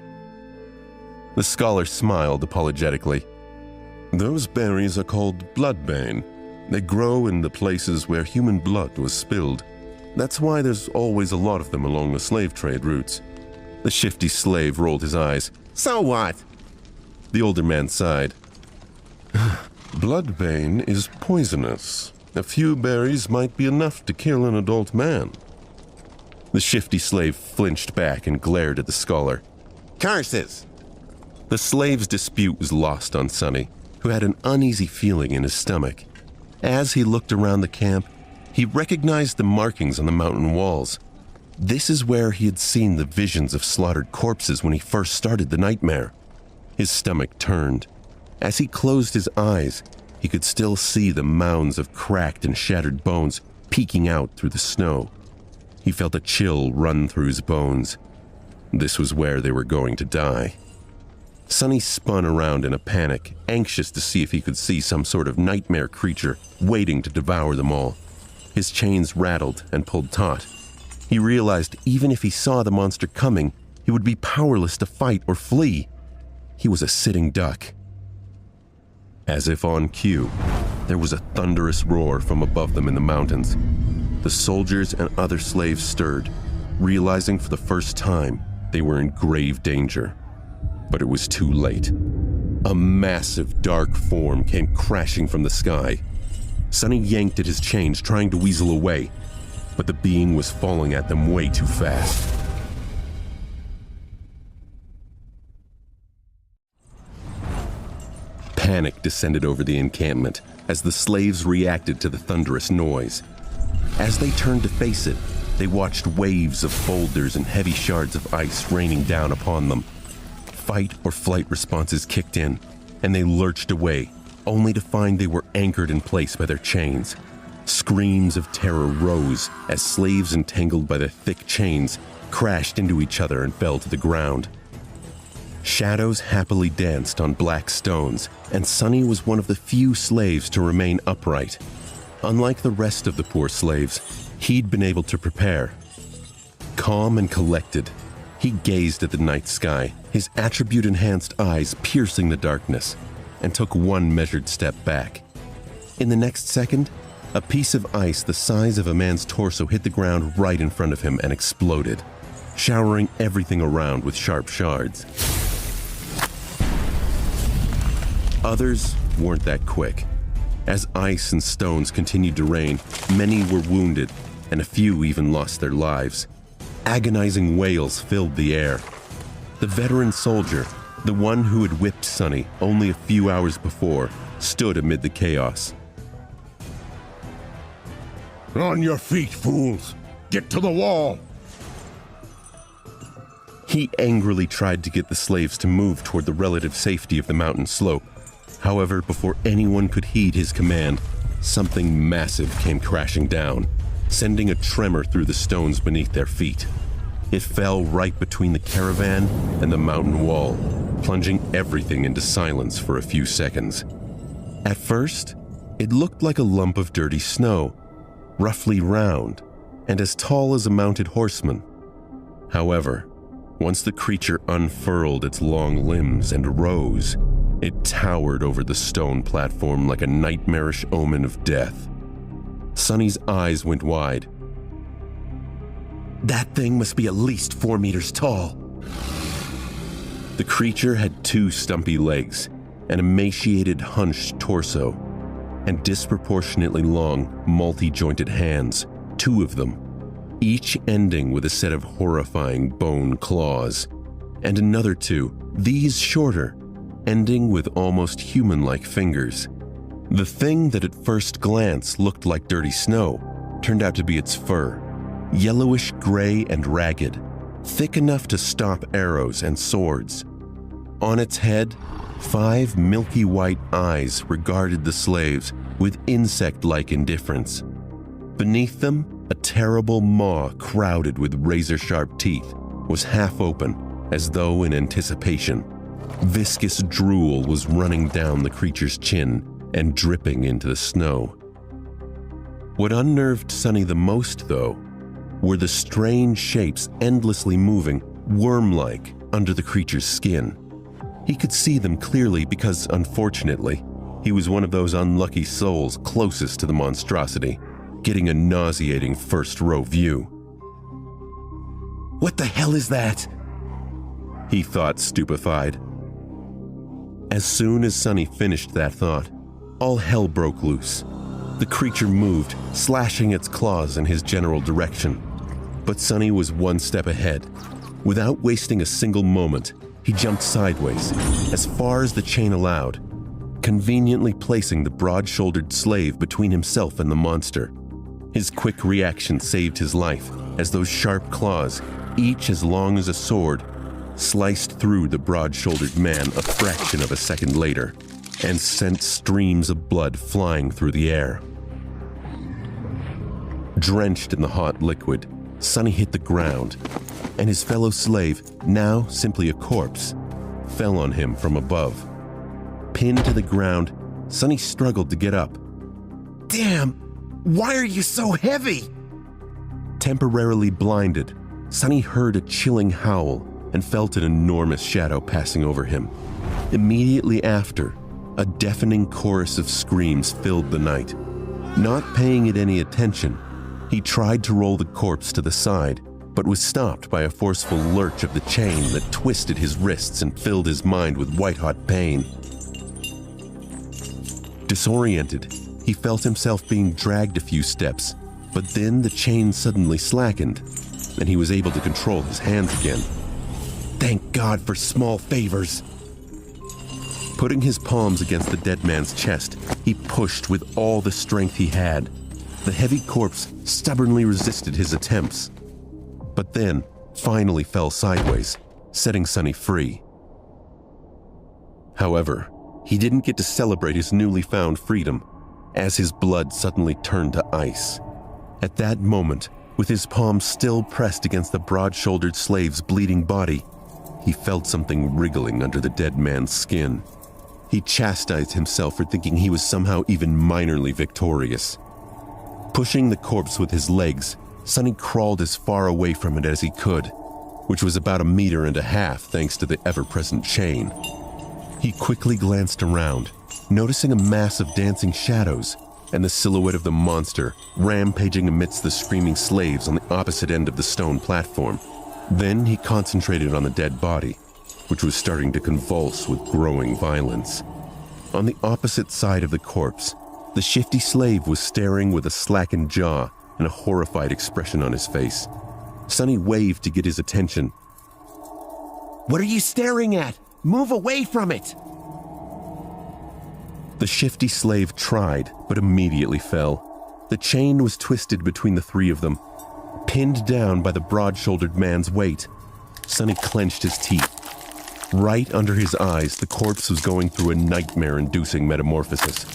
The scholar smiled apologetically. Those berries are called bloodbane. They grow in the places where human blood was spilled. That's why there's always a lot of them along the slave trade routes. The shifty slave rolled his eyes. So what? The older man sighed. Bloodbane is poisonous. A few berries might be enough to kill an adult man. The shifty slave flinched back and glared at the scholar. Curses! The slave's dispute was lost on Sonny, who had an uneasy feeling in his stomach. As he looked around the camp, he recognized the markings on the mountain walls. This is where he had seen the visions of slaughtered corpses when he first started the nightmare. His stomach turned. As he closed his eyes, he could still see the mounds of cracked and shattered bones peeking out through the snow. He felt a chill run through his bones. This was where they were going to die. Sonny spun around in a panic, anxious to see if he could see some sort of nightmare creature waiting to devour them all. His chains rattled and pulled taut. He realized even if he saw the monster coming, he would be powerless to fight or flee. He was a sitting duck. As if on cue, there was a thunderous roar from above them in the mountains. The soldiers and other slaves stirred, realizing for the first time they were in grave danger. But it was too late. A massive dark form came crashing from the sky. Sonny yanked at his chains, trying to weasel away, but the being was falling at them way too fast. Panic descended over the encampment as the slaves reacted to the thunderous noise. As they turned to face it, they watched waves of boulders and heavy shards of ice raining down upon them. Fight or flight responses kicked in, and they lurched away, only to find they were anchored in place by their chains. Screams of terror rose as slaves entangled by the thick chains crashed into each other and fell to the ground. Shadows happily danced on black stones, and Sonny was one of the few slaves to remain upright. Unlike the rest of the poor slaves, he'd been able to prepare. Calm and collected, he gazed at the night sky, his attribute-enhanced eyes piercing the darkness, and took one measured step back. In the next second, a piece of ice the size of a man's torso hit the ground right in front of him and exploded, showering everything around with sharp shards. Others weren't that quick. As ice and stones continued to rain, many were wounded, and a few even lost their lives. Agonizing wails filled the air. The veteran soldier, the one who had whipped Sonny only a few hours before, stood amid the chaos. On your feet, fools! Get to the wall! He angrily tried to get the slaves to move toward the relative safety of the mountain slope. However, before anyone could heed his command, something massive came crashing down, sending a tremor through the stones beneath their feet. It fell right between the caravan and the mountain wall, plunging everything into silence for a few seconds. At first, it looked like a lump of dirty snow, roughly round, and as tall as a mounted horseman. However, once the creature unfurled its long limbs and rose, it towered over the stone platform like a nightmarish omen of death. Sonny's eyes went wide. That thing must be at least 4 meters tall. The creature had 2 stumpy legs, an emaciated, hunched torso, and disproportionately long, multi-jointed hands, 2 of them, each ending with a set of horrifying bone claws, and another 2, these shorter, ending with almost human-like fingers. The thing that at first glance looked like dirty snow turned out to be its fur, yellowish gray and ragged, thick enough to stop arrows and swords. On its head, 5 milky white eyes regarded the slaves with insect-like indifference. Beneath them, a terrible maw crowded with razor-sharp teeth was half open, as though in anticipation. Viscous drool was running down the creature's chin and dripping into the snow. What unnerved Sonny the most, though, were the strange shapes endlessly moving, worm-like, under the creature's skin. He could see them clearly because, unfortunately, he was one of those unlucky souls closest to the monstrosity, getting a nauseating first-row view. "What the hell is that?" he thought, stupefied. As soon as Sonny finished that thought, all hell broke loose. The creature moved, slashing its claws in his general direction. But Sonny was one step ahead. Without wasting a single moment, he jumped sideways, as far as the chain allowed, conveniently placing the broad-shouldered slave between himself and the monster. His quick reaction saved his life, as those sharp claws, each as long as a sword, sliced through the broad-shouldered man a fraction of a second later, and sent streams of blood flying through the air. Drenched in the hot liquid, Sonny hit the ground, and his fellow slave, now simply a corpse, fell on him from above. Pinned to the ground, Sonny struggled to get up. Damn! Why are you so heavy? Temporarily blinded, Sonny heard a chilling howl and felt an enormous shadow passing over him. Immediately after, a deafening chorus of screams filled the night. Not paying it any attention, he tried to roll the corpse to the side, but was stopped by a forceful lurch of the chain that twisted his wrists and filled his mind with white-hot pain. Disoriented, he felt himself being dragged a few steps, but then the chain suddenly slackened, and he was able to control his hands again. Thank God for small favors. Putting his palms against the dead man's chest, he pushed with all the strength he had. The heavy corpse stubbornly resisted his attempts, but then finally fell sideways, setting Sonny free. However, he didn't get to celebrate his newly found freedom, as his blood suddenly turned to ice. At that moment, with his palms still pressed against the broad-shouldered slave's bleeding body, he felt something wriggling under the dead man's skin. He chastised himself for thinking he was somehow even minorly victorious. Pushing the corpse with his legs, Sonny crawled as far away from it as he could, which was about 1.5 meters thanks to the ever-present chain. He quickly glanced around, noticing a mass of dancing shadows and the silhouette of the monster rampaging amidst the screaming slaves on the opposite end of the stone platform. Then he concentrated on the dead body, which was starting to convulse with growing violence. On the opposite side of the corpse, the shifty slave was staring with a slackened jaw and a horrified expression on his face. Sonny waved to get his attention. What are you staring at? Move away from it! The shifty slave tried, but immediately fell. The chain was twisted between the three of them, pinned down by the broad-shouldered man's weight. Sonny clenched his teeth. Right under his eyes, the corpse was going through a nightmare-inducing metamorphosis.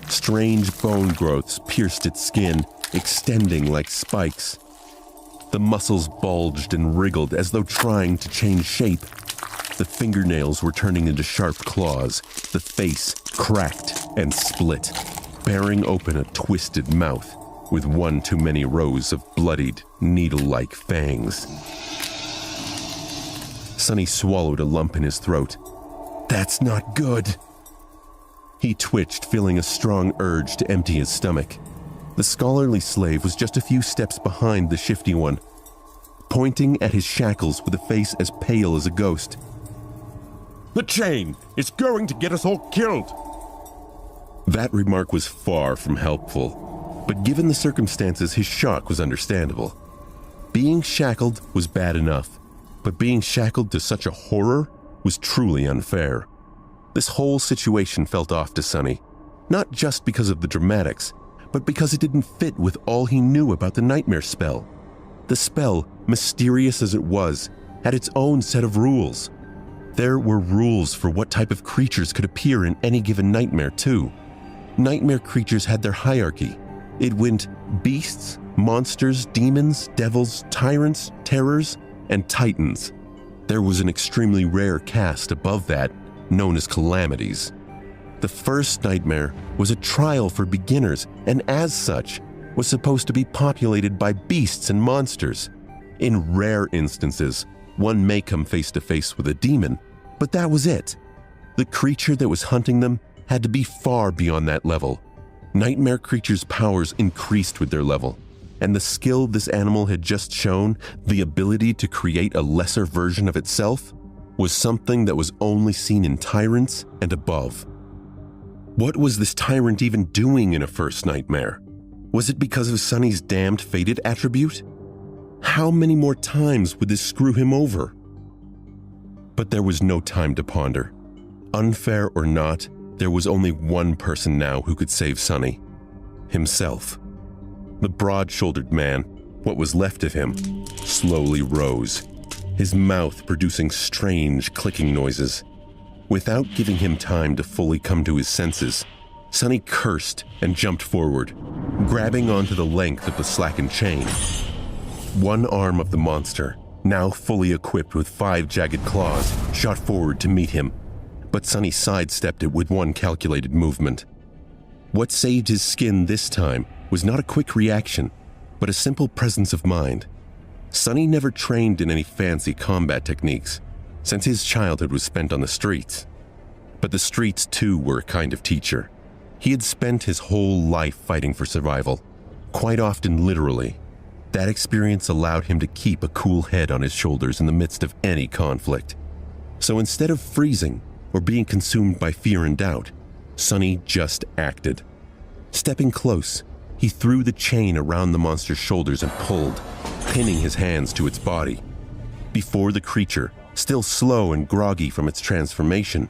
Strange bone growths pierced its skin, extending like spikes. The muscles bulged and wriggled as though trying to change shape. The fingernails were turning into sharp claws. The face cracked and split, bearing open a twisted mouth with one too many rows of bloodied, needle-like fangs. Sonny swallowed a lump in his throat. That's not good. He twitched, feeling a strong urge to empty his stomach. The scholarly slave was just a few steps behind the shifty one, pointing at his shackles with a face as pale as a ghost. The chain is going to get us all killed. That remark was far from helpful, but given the circumstances, his shock was understandable. Being shackled was bad enough, but being shackled to such a horror was truly unfair. This whole situation felt off to Sonny, not just because of the dramatics, but because it didn't fit with all he knew about the nightmare spell. The spell, mysterious as it was, had its own set of rules. There were rules for what type of creatures could appear in any given nightmare, too. Nightmare creatures had their hierarchy. It went beasts, monsters, demons, devils, tyrants, terrors, and titans. There was an extremely rare caste above that, known as calamities. The first nightmare was a trial for beginners, and as such, was supposed to be populated by beasts and monsters. In rare instances, one may come face to face with a demon, but that was it. The creature that was hunting them had to be far beyond that level. Nightmare creatures' powers increased with their level, and the skill this animal had just shown, the ability to create a lesser version of itself, was something that was only seen in tyrants and above. What was this tyrant even doing in a first nightmare? Was it because of Sonny's damned fated attribute? How many more times would this screw him over? But there was no time to ponder. Unfair or not, there was only one person now who could save Sonny. Himself. The broad-shouldered man, what was left of him, slowly rose, his mouth producing strange clicking noises. Without giving him time to fully come to his senses, Sonny cursed and jumped forward, grabbing onto the length of the slackened chain. One arm of the monster, now fully equipped with 5 jagged claws, shot forward to meet him, but Sonny sidestepped it with one calculated movement. What saved his skin this time was not a quick reaction, but a simple presence of mind. Sonny never trained in any fancy combat techniques, since his childhood was spent on the streets. But the streets too were a kind of teacher. He had spent his whole life fighting for survival, quite often literally. That experience allowed him to keep a cool head on his shoulders in the midst of any conflict. So instead of freezing or being consumed by fear and doubt, Sonny just acted. Stepping close, he threw the chain around the monster's shoulders and pulled, pinning his hands to its body. Before the creature, still slow and groggy from its transformation,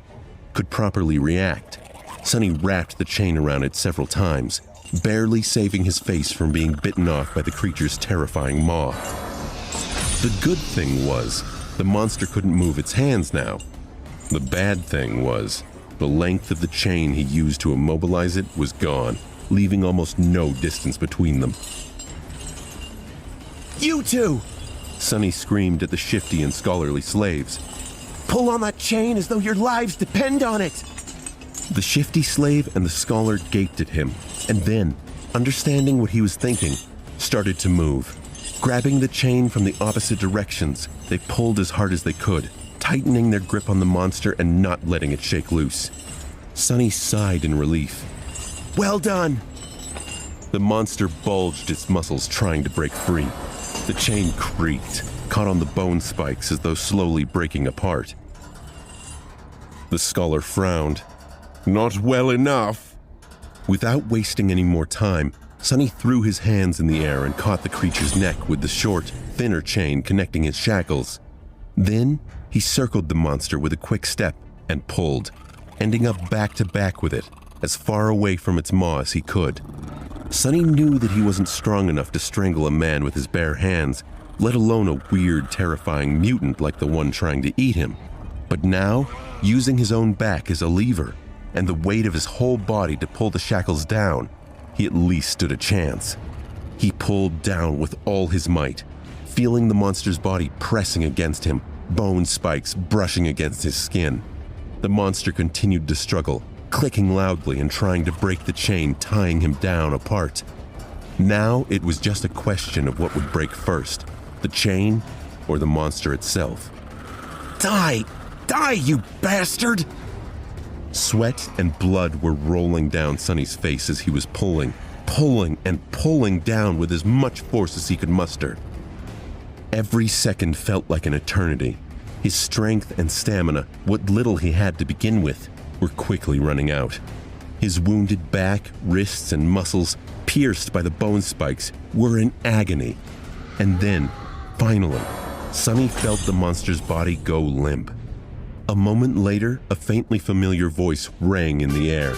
could properly react, Sonny wrapped the chain around it several times, barely saving his face from being bitten off by the creature's terrifying maw. The good thing was, the monster couldn't move its hands now. The bad thing was, the length of the chain he used to immobilize it was gone, leaving almost no distance between them. You two! Sonny screamed at the shifty and scholarly slaves. Pull on that chain as though your lives depend on it! The shifty slave and the scholar gaped at him, and then, understanding what he was thinking, started to move. Grabbing the chain from the opposite directions, they pulled as hard as they could, tightening their grip on the monster and not letting it shake loose. Sonny sighed in relief. Well done! The monster bulged its muscles trying to break free. The chain creaked, caught on the bone spikes as though slowly breaking apart. The scholar frowned. Not well enough. Without wasting any more time, Sonny threw his hands in the air and caught the creature's neck with the short, thinner chain connecting his shackles. Then, he circled the monster with a quick step and pulled, ending up back to back with it, as far away from its maw as he could. Sonny knew that he wasn't strong enough to strangle a man with his bare hands, let alone a weird, terrifying mutant like the one trying to eat him. But now, using his own back as a lever, and the weight of his whole body to pull the shackles down, he at least stood a chance. He pulled down with all his might, feeling the monster's body pressing against him, bone spikes brushing against his skin. The monster continued to struggle, clicking loudly and trying to break the chain tying him down apart. Now it was just a question of what would break first, the chain or the monster itself. Die! Die, you bastard! Sweat and blood were rolling down Sonny's face as he was pulling down with as much force as he could muster. Every second felt like an eternity. His strength and stamina, what little he had to begin with, were quickly running out. His wounded back, wrists, and muscles, pierced by the bone spikes, were in agony. And then, finally, Sonny felt the monster's body go limp. A moment later, a faintly familiar voice rang in the air.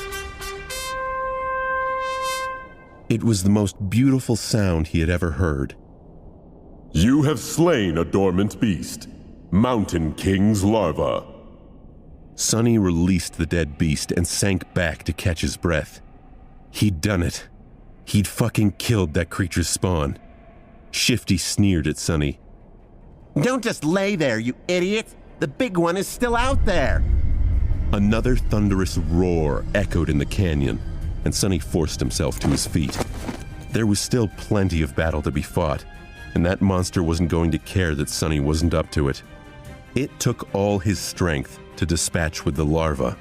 It was the most beautiful sound he had ever heard. You have slain a dormant beast, Mountain King's larva. Sonny released the dead beast and sank back to catch his breath. He'd done it. He'd fucking killed that creature's spawn. Shifty sneered at Sonny. Don't just lay there, you idiot! The big one is still out there! Another thunderous roar echoed in the canyon, and Sonny forced himself to his feet. There was still plenty of battle to be fought, and that monster wasn't going to care that Sonny wasn't up to it. It took all his strength to dispatch with the larva.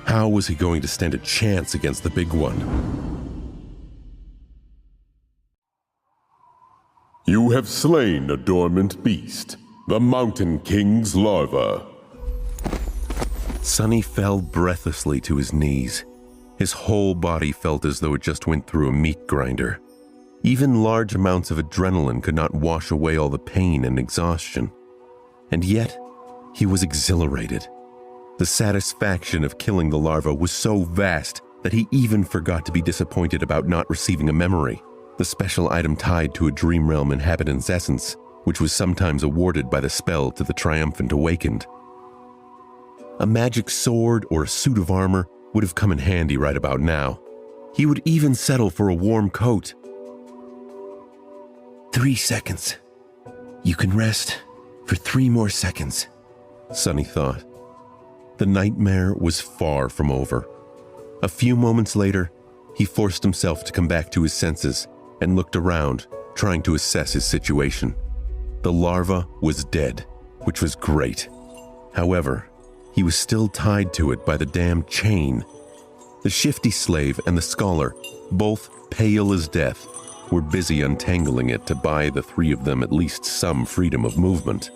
How was he going to stand a chance against the big one? You have slain a dormant beast, the Mountain King's larva. Sonny fell breathlessly to his knees. His whole body felt as though it just went through a meat grinder. Even large amounts of adrenaline could not wash away all the pain and exhaustion. And yet, he was exhilarated. The satisfaction of killing the larva was so vast that he even forgot to be disappointed about not receiving a memory, the special item tied to a Dream Realm inhabitant's essence, which was sometimes awarded by the spell to the triumphant awakened. A magic sword or a suit of armor would have come in handy right about now. He would even settle for a warm coat. 3 seconds. You can rest for 3 more seconds, Sonny thought. The nightmare was far from over. A few moments later, he forced himself to come back to his senses and looked around, trying to assess his situation. The larva was dead, which was great. However, he was still tied to it by the damn chain. The shifty slave and the scholar, both pale as death, were busy untangling it to buy the 3 of them at least some freedom of movement.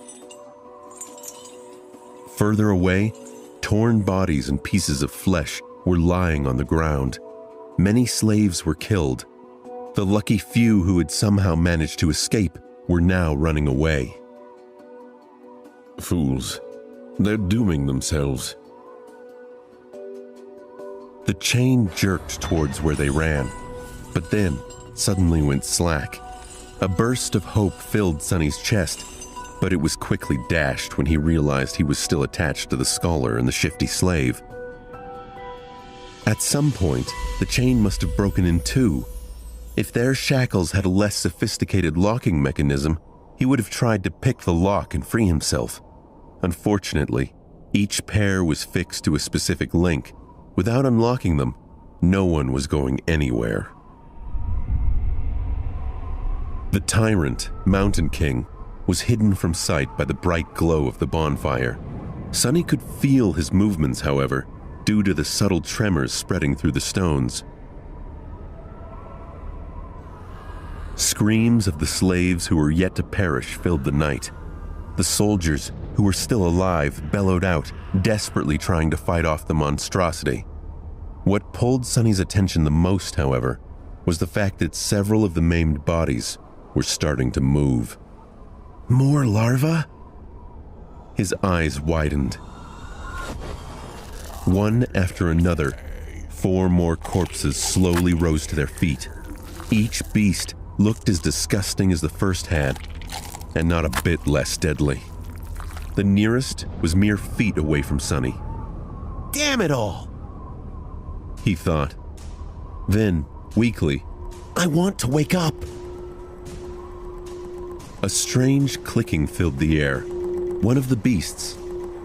Further away, torn bodies and pieces of flesh were lying on the ground. Many slaves were killed. The lucky few who had somehow managed to escape were now running away. Fools. They're dooming themselves. The chain jerked towards where they ran, but then suddenly went slack. A burst of hope filled Sonny's chest, but it was quickly dashed when he realized he was still attached to the scholar and the shifty slave. At some point, the chain must have broken in 2. If their shackles had a less sophisticated locking mechanism, he would have tried to pick the lock and free himself. Unfortunately, each pair was fixed to a specific link. Without unlocking them, no one was going anywhere. The tyrant, Mountain King, was hidden from sight by the bright glow of the bonfire. Sonny could feel his movements, however, due to the subtle tremors spreading through the stones. Screams of the slaves who were yet to perish filled the night. The soldiers, who were still alive, bellowed out, desperately trying to fight off the monstrosity. What pulled Sonny's attention the most, however, was the fact that several of the maimed bodies were starting to move. More larvae? His eyes widened. One after another, 4 more corpses slowly rose to their feet. Each beast looked as disgusting as the first had, and not a bit less deadly. The nearest was mere feet away from Sonny. Damn it all! He thought. Then, weakly, I want to wake up. A strange clicking filled the air. One of the beasts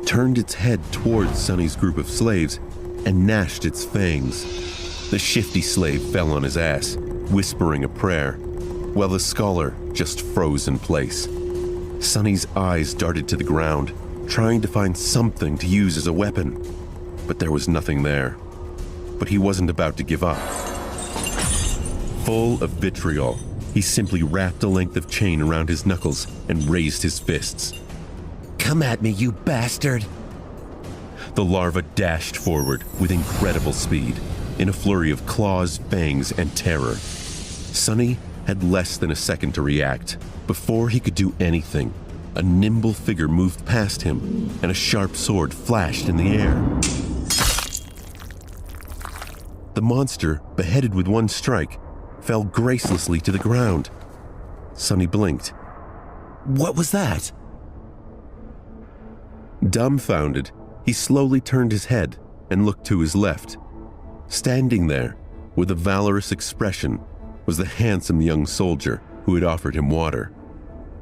turned its head towards Sonny's group of slaves and gnashed its fangs. The shifty slave fell on his ass, whispering a prayer, while the scholar just froze in place. Sonny's eyes darted to the ground, trying to find something to use as a weapon, but there was nothing there. But he wasn't about to give up. Full of vitriol, he simply wrapped a length of chain around his knuckles and raised his fists. Come at me, you bastard! The larva dashed forward with incredible speed, in a flurry of claws, fangs, and terror. Sonny had less than a second to react. Before he could do anything, a nimble figure moved past him, and a sharp sword flashed in the air. The monster, beheaded with one strike, fell gracelessly to the ground. Sonny blinked. What was that? Dumbfounded, he slowly turned his head and looked to his left. Standing there, with a valorous expression, was the handsome young soldier who had offered him water.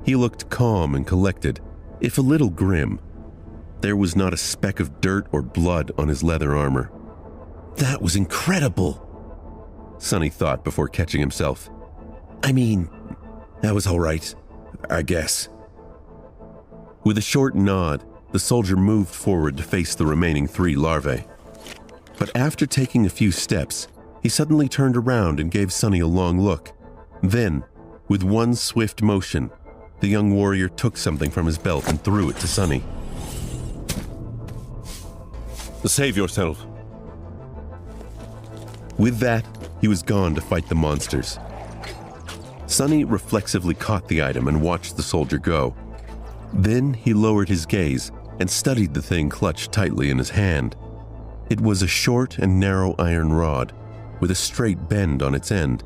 He looked calm and collected, if a little grim. There was not a speck of dirt or blood on his leather armor. That was incredible, Sonny thought before catching himself. I mean, that was all right, I guess. With a short nod, the soldier moved forward to face the remaining 3 larvae. But after taking a few steps, he suddenly turned around and gave Sonny a long look. Then, with one swift motion, the young warrior took something from his belt and threw it to Sonny. Save yourself. With that, he was gone to fight the monsters. Sonny reflexively caught the item and watched the soldier go. Then he lowered his gaze and studied the thing clutched tightly in his hand. It was a short and narrow iron rod with a straight bend on its end.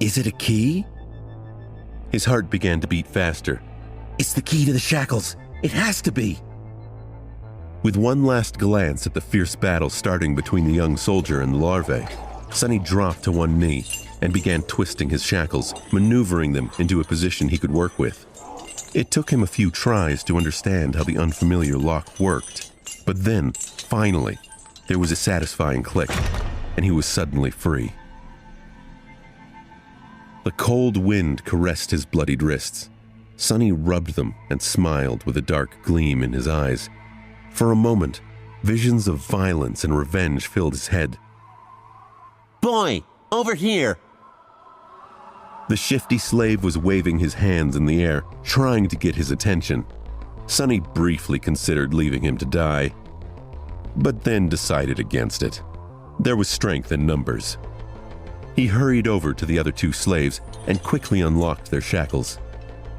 Is it a key? His heart began to beat faster. It's the key to the shackles. It has to be. With one last glance at the fierce battle starting between the young soldier and the larvae, Sonny dropped to one knee and began twisting his shackles, maneuvering them into a position he could work with. It took him a few tries to understand how the unfamiliar lock worked, but then, finally, there was a satisfying click, and he was suddenly free. The cold wind caressed his bloodied wrists. Sonny rubbed them and smiled with a dark gleam in his eyes. For a moment, visions of violence and revenge filled his head. Boy, over here! The shifty slave was waving his hands in the air, trying to get his attention. Sonny briefly considered leaving him to die, but then decided against it. There was strength in numbers. He hurried over to the other two slaves and quickly unlocked their shackles.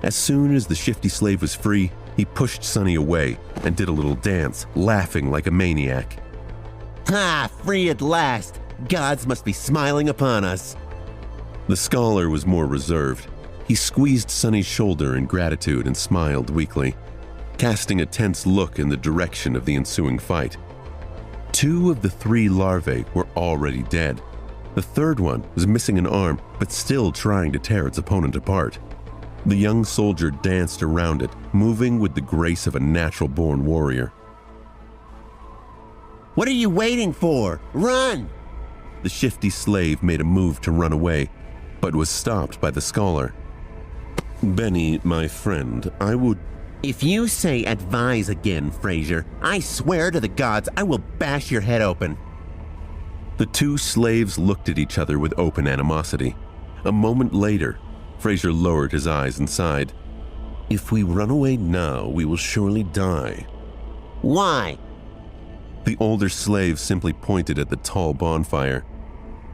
As soon as the shifty slave was free, he pushed Sonny away and did a little dance, laughing like a maniac. Ha! Free at last! Gods must be smiling upon us. The scholar was more reserved. He squeezed Sonny's shoulder in gratitude and smiled weakly, casting a tense look in the direction of the ensuing fight. 2 of the 3 larvae were already dead. The third one was missing an arm, but still trying to tear its opponent apart. The young soldier danced around it, moving with the grace of a natural-born warrior. What are you waiting for? Run! The shifty slave made a move to run away, but was stopped by the scholar. Benny, my friend, I would... If you say advise again, Fraser, I swear to the gods I will bash your head open. The 2 slaves looked at each other with open animosity. A moment later, Fraser lowered his eyes and sighed. If we run away now, we will surely die. Why? The older slave simply pointed at the tall bonfire.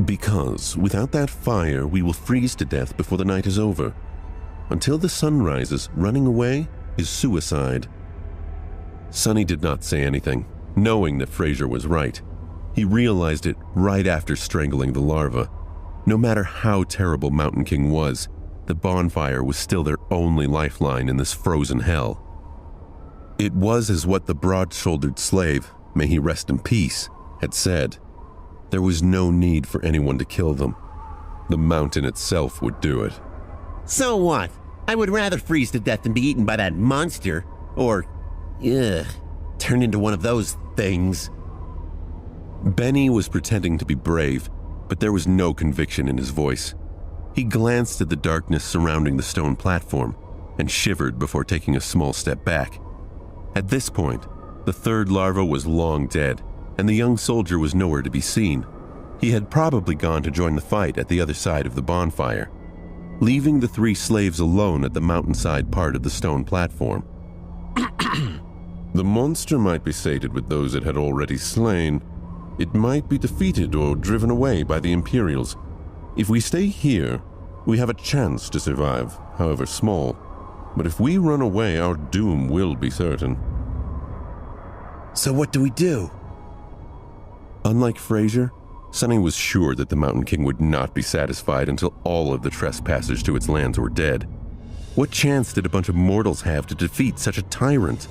Because without that fire, we will freeze to death before the night is over. Until the sun rises, running away is suicide. Sonny did not say anything, knowing that Fraser was right. He realized it right after strangling the larva. No matter how terrible Mountain King was, the bonfire was still their only lifeline in this frozen hell. It was as what the broad-shouldered slave, may he rest in peace, had said. There was no need for anyone to kill them. The mountain itself would do it. So what? I would rather freeze to death than be eaten by that monster. Or, turn into one of those things. Benny was pretending to be brave, but there was no conviction in his voice. He glanced at the darkness surrounding the stone platform and shivered before taking a small step back. At this point, the third larva was long dead, and the young soldier was nowhere to be seen. He had probably gone to join the fight at the other side of the bonfire, leaving the 3 slaves alone at the mountainside part of the stone platform. The monster might be sated with those it had already slain. It might be defeated or driven away by the Imperials. If we stay here, we have a chance to survive, however small. But if we run away, our doom will be certain. So what do we do? Unlike Fraser, Sonny was sure that the Mountain King would not be satisfied until all of the trespassers to its lands were dead. What chance did a bunch of mortals have to defeat such a tyrant?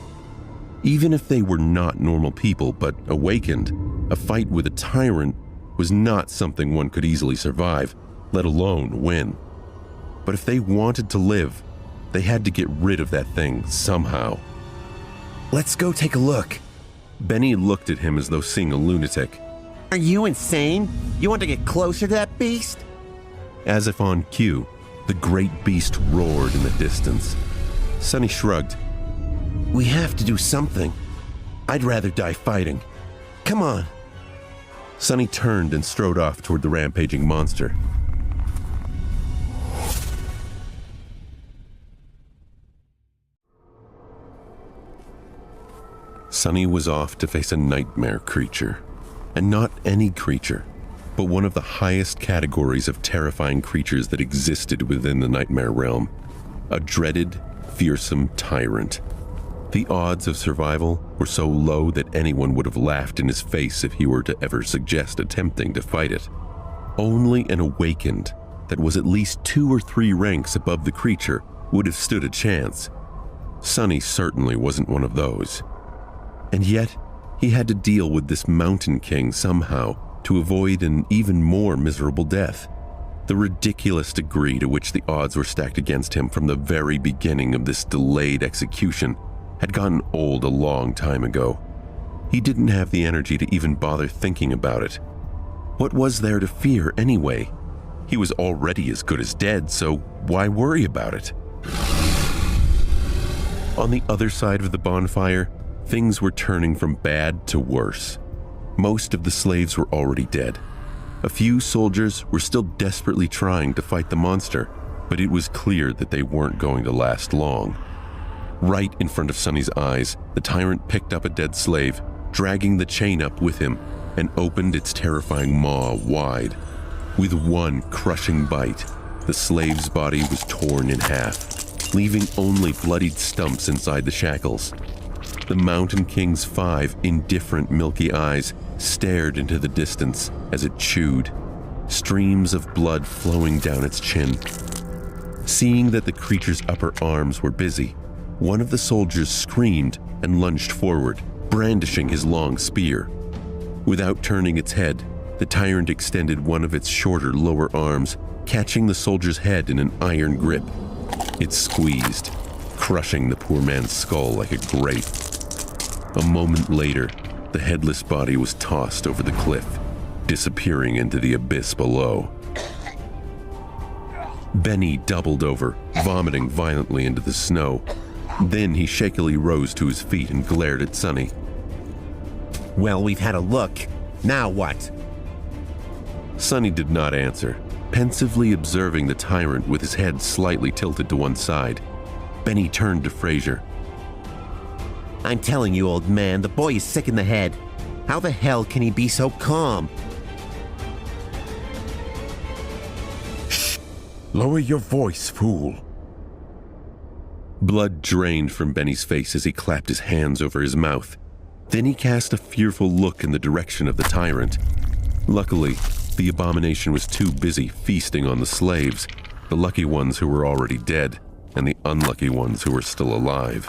Even if they were not normal people but awakened, a fight with a tyrant was not something one could easily survive, let alone win. But if they wanted to live, they had to get rid of that thing somehow. Let's go take a look. Benny looked at him as though seeing a lunatic. Are you insane? You want to get closer to that beast? As if on cue, the great beast roared in the distance. Sonny shrugged. We have to do something. I'd rather die fighting. Come on. Sonny turned and strode off toward the rampaging monster. Sonny was off to face a nightmare creature. And not any creature. but one of the highest categories of terrifying creatures that existed within the nightmare realm. A dreaded, fearsome tyrant. The odds of survival were so low that anyone would have laughed in his face if he were to ever suggest attempting to fight it. Only an awakened that was at least 2 or 3 ranks above the creature would have stood a chance. Sonny certainly wasn't one of those. And yet, he had to deal with this Mountain King somehow to avoid an even more miserable death. The ridiculous degree to which the odds were stacked against him from the very beginning of this delayed execution had gotten old a long time ago. He didn't have the energy to even bother thinking about it. What was there to fear anyway? He was already as good as dead, so why worry about it? On the other side of the bonfire, things were turning from bad to worse. Most of the slaves were already dead. A few soldiers were still desperately trying to fight the monster, but it was clear that they weren't going to last long. Right in front of Sonny's eyes, the tyrant picked up a dead slave, dragging the chain up with him, and opened its terrifying maw wide. With one crushing bite, the slave's body was torn in half, leaving only bloodied stumps inside the shackles. The Mountain King's 5 indifferent milky eyes stared into the distance as it chewed, streams of blood flowing down its chin. Seeing that the creature's upper arms were busy, one of the soldiers screamed and lunged forward, brandishing his long spear. Without turning its head, the tyrant extended one of its shorter lower arms, catching the soldier's head in an iron grip. It squeezed, crushing the poor man's skull like a grape. A moment later, the headless body was tossed over the cliff, disappearing into the abyss below. Benny doubled over, vomiting violently into the snow. Then he shakily rose to his feet and glared at Sonny. Well, we've had a look. Now what? Sonny did not answer, pensively observing the tyrant with his head slightly tilted to one side. Benny turned to Fraser. I'm telling you, old man, the boy is sick in the head. How the hell can he be so calm? Shh! Lower your voice, fool. Blood drained from Benny's face as he clapped his hands over his mouth. Then he cast a fearful look in the direction of the tyrant. Luckily, the abomination was too busy feasting on the slaves, the lucky ones who were already dead, and the unlucky ones who were still alive,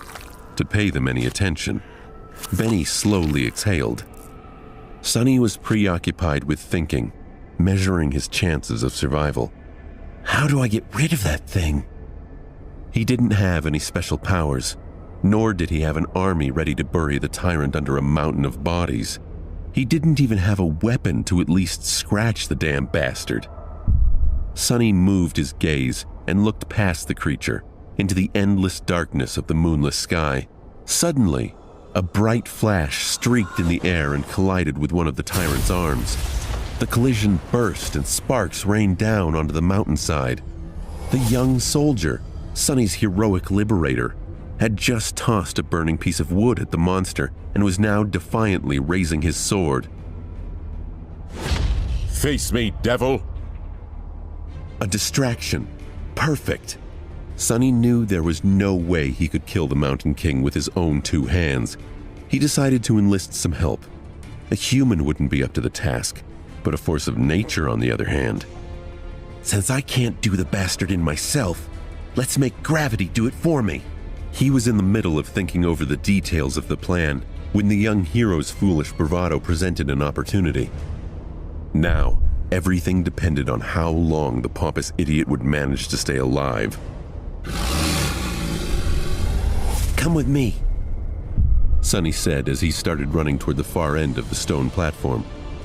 to pay them any attention. Benny slowly exhaled. Sonny was preoccupied with thinking, measuring his chances of survival. How do I get rid of that thing? He didn't have any special powers, nor did he have an army ready to bury the tyrant under a mountain of bodies. He didn't even have a weapon to at least scratch the damn bastard. Sonny moved his gaze and looked past the creature into the endless darkness of the moonless sky. Suddenly, a bright flash streaked in the air and collided with one of the tyrant's arms. The collision burst and sparks rained down onto the mountainside. The young soldier, Sonny's heroic liberator, had just tossed a burning piece of wood at the monster and was now defiantly raising his sword. Face me, devil! A distraction. Perfect. Sonny knew there was no way he could kill the Mountain King with his own 2 hands. He decided to enlist some help. A human wouldn't be up to the task, but a force of nature on the other hand. Since I can't do the bastard in myself, let's make gravity do it for me. He was in the middle of thinking over the details of the plan when the young hero's foolish bravado presented an opportunity. Now, everything depended on how long the pompous idiot would manage to stay alive. Come with me, Sonny said as he started running toward the far end of the stone platform,